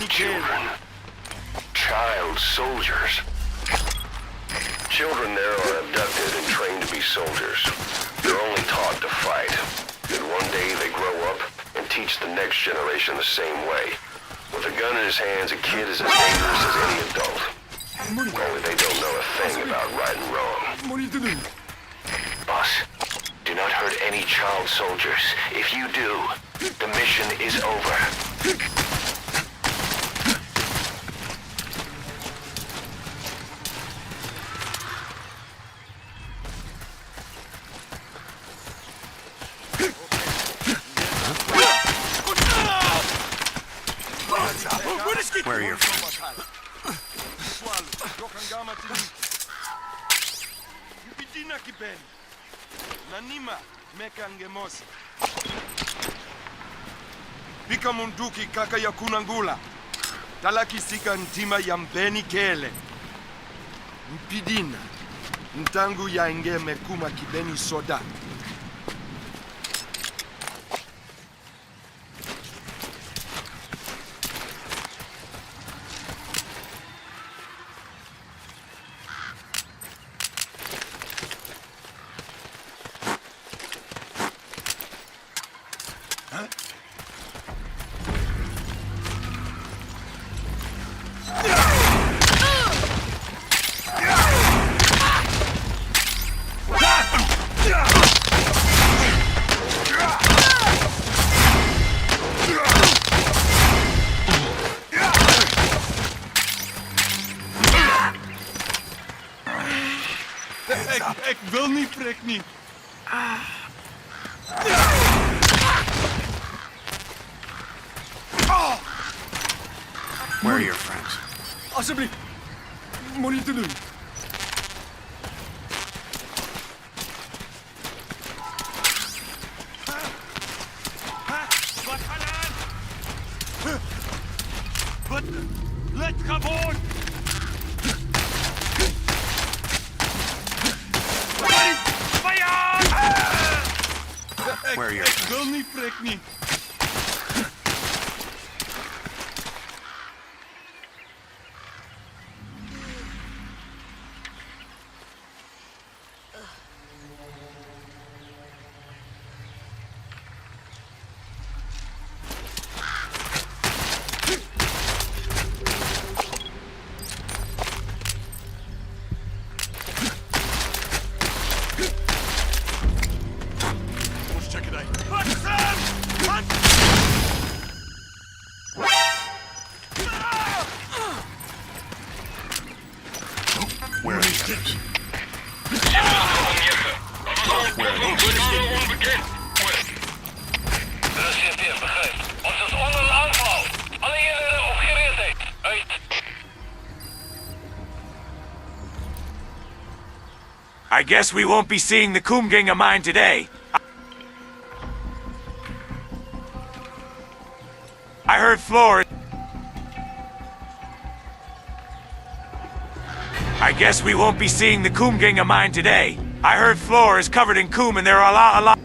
Children. Child soldiers. Children there are abducted and trained to be soldiers. They're only taught to fight. And one day they grow up and teach the next generation the same way. With a gun in his hands, a kid is as dangerous as any adult. Only they don't know a thing about right and wrong. Boss, do not hurt any child soldiers. If you do, the mission is over. Where are your friends? Pika munduki kaka ya kunangula. Talaki sika ntima ya mbeni kele. Mpidina. Ntangu ya ngeme kuma kibeni soda. Ik wil niet, prik niet. Where are your friends? Alsjeblieft. Moet niet te doen. Wat gedaan? Wat? Let gewoon! Where are your friends? Ik wil niet, prik niet. Where are the others? I guess we won't be seeing the Kumgang of mine today. I heard Floor. I guess we won't be seeing the Kumgang of mine today. I heard Floor is covered in Kum and there are a lot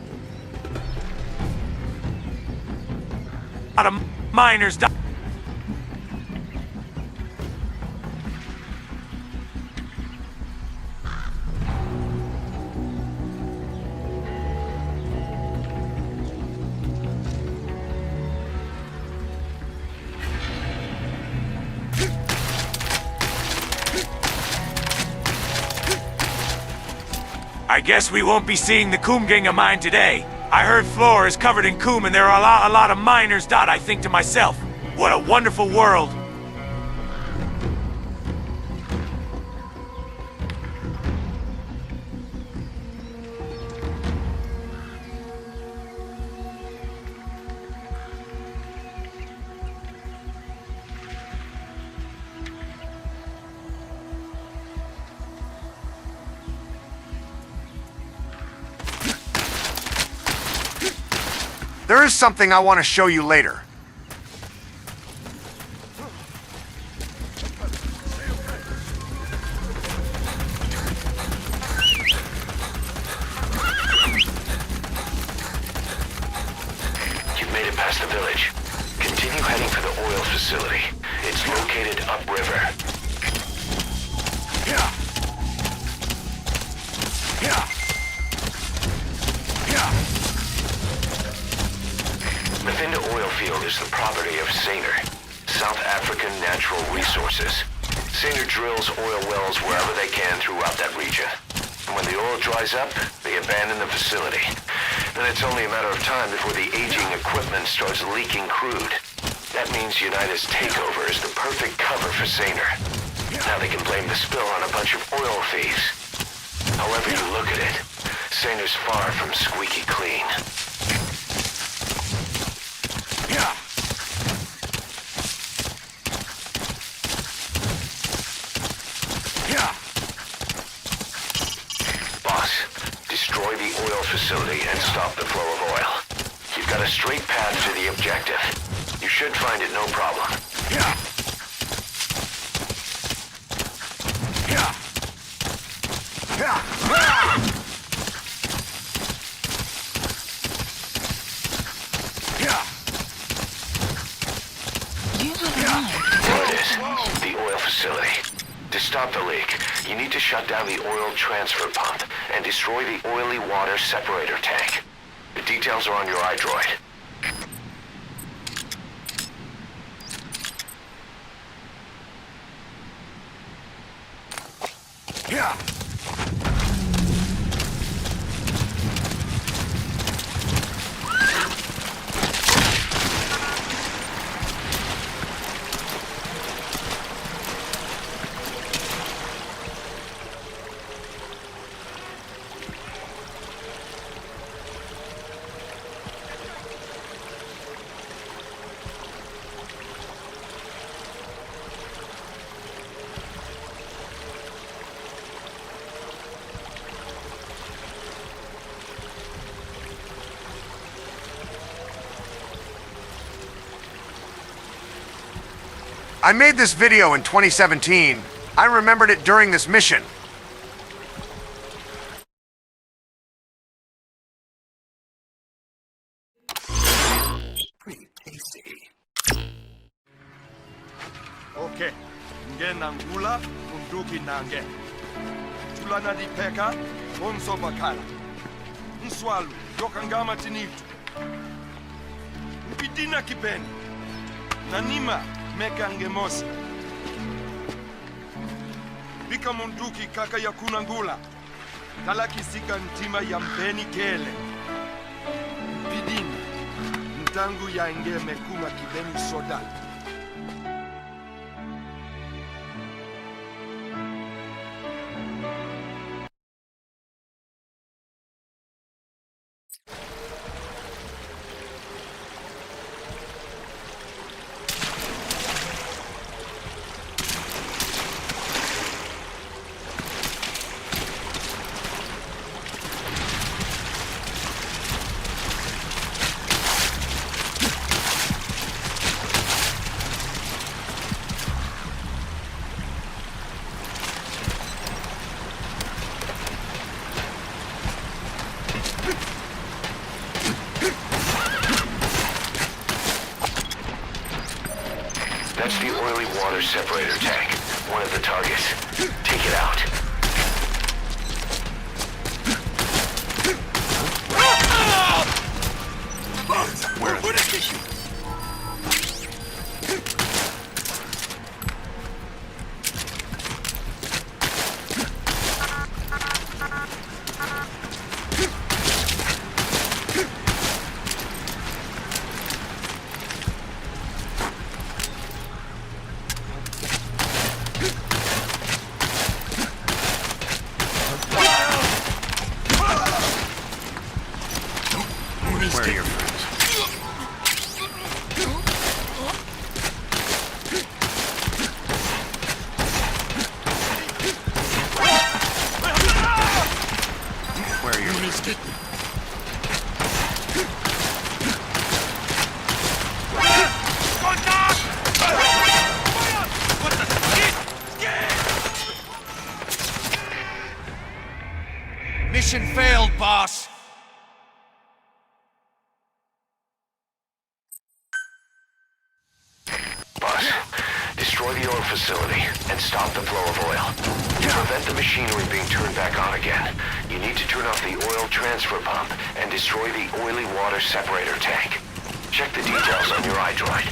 of miners dying. I guess we won't be seeing the Kumgang of mine today. I heard Floor is covered in Kum and there are a lot of miners. I think to myself, what a wonderful world. There is something I want to show you later. You've made it past the village. Continue heading for the oil facility. It's located upriver. The Finda oil field is the property of Saner, South African Natural Resources. Saner drills oil wells wherever they can throughout that region. And when the oil dries up, they abandon the facility. Then it's only a matter of time before the aging equipment starts leaking crude. That means United's takeover is the perfect cover for Saner. Now they can blame the spill on a bunch of oil thieves. However you look at it, Saner's far from squeaky clean. destroy the oil facility and stop the flow of oil. You've got a straight path to the objective. You should find it no problem. There it is, the oil facility. To stop the leak, you need to shut down the oil transfer pump and destroy the oily water separator tank. The details are on your iDroid. I made this video in 2017. I remembered it during this mission. Okay. Nge nangula, unduki nange. Tulana di peka, onso bakala. Nswalu, yokangama tinitu. Mpidina kipeni. Nanima, mekangemosi. Bika munduki kaka ya kunangula. Talakisika ntima ya mpeni kele. Mpidina, ntangu ya nge mekuma kibeni soda. That's the oily water separator tank. One of the targets. Take it out. Where are they? Where are your friends? Where are your friends? Mission failed, boss. Destroy the oil facility and stop the flow of oil. To prevent the machinery being turned back on again, you need to turn off the oil transfer pump and destroy the oily water separator tank. Check the details on your iDroid.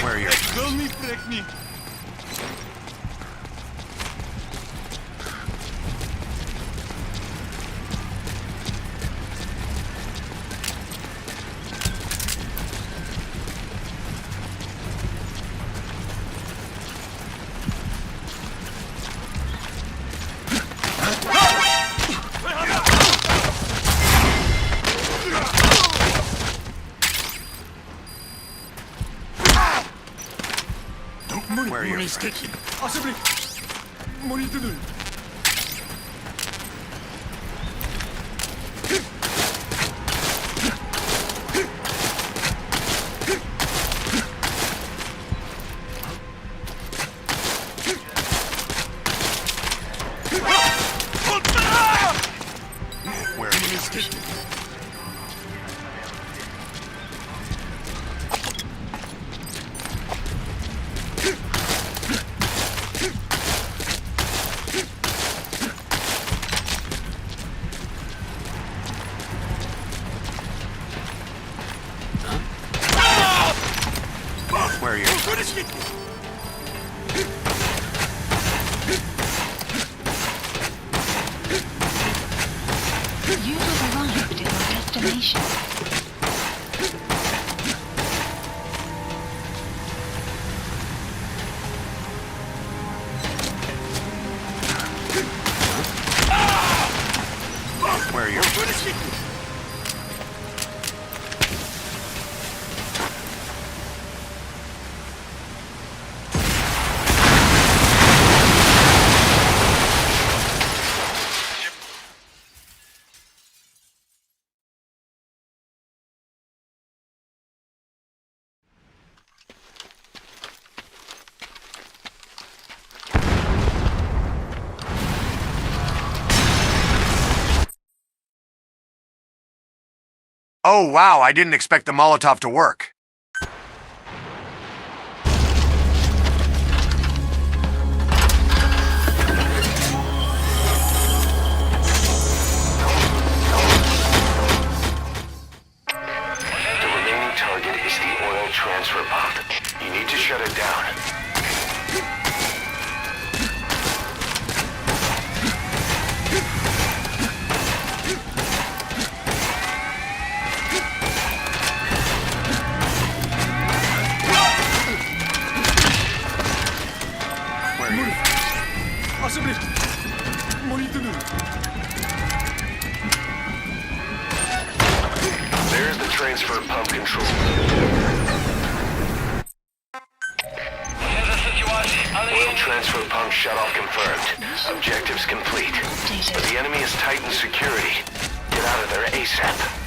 Where are your friends? are your friends? Where are your friends? Where are your friends? You have arrived at your destination. Where are your friends? Oh, wow, I didn't expect the Molotov to work. The remaining target is the oil transfer pump. You need to shut it down. Where are your friends? There's the transfer pump control. Oil transfer pump shutoff confirmed. Objectives complete. But the enemy has tightened security. Get out of there ASAP.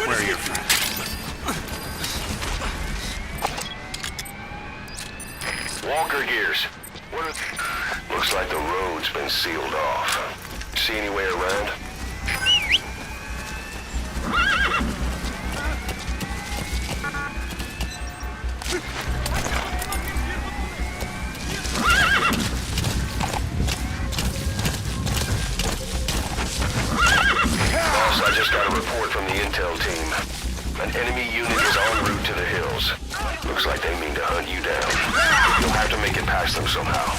Where are your friends? Walker gears. What are Looks like the road's been sealed off. See any way around? Boss, I just got a report from the intel team. An enemy unit is en route to the hills. Looks like they mean to hunt you down. You'll have to make it past them somehow.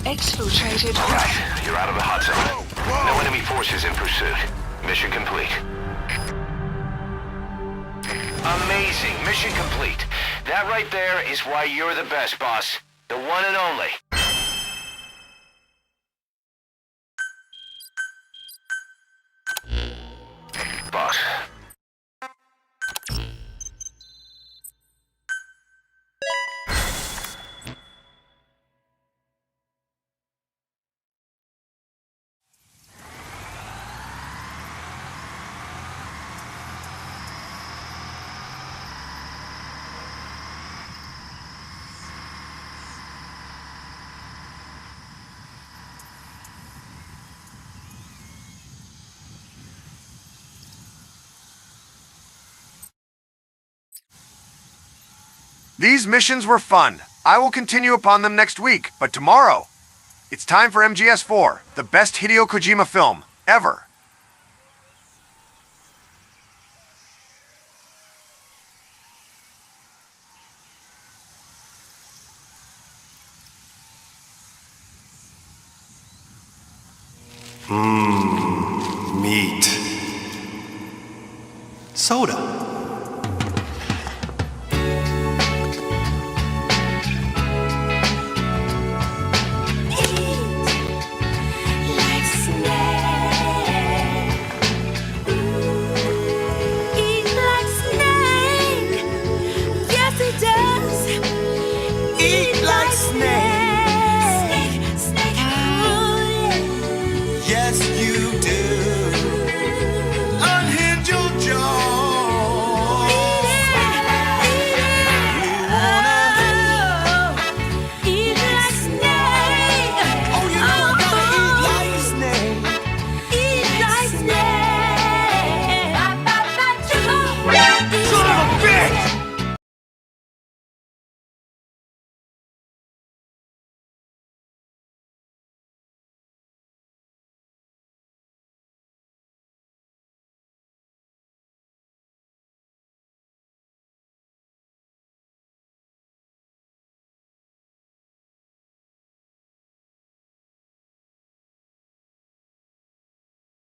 Exfiltrated. All right, you're out of the hot zone. No enemy forces in pursuit. Mission complete. Amazing. Mission complete. That right there is why you're the best, boss. The one and only. Boss. These missions were fun. I will continue upon them next week, but tomorrow, it's time for MGS4, the best Hideo Kojima film ever. Meat. Soda. Yes, you do.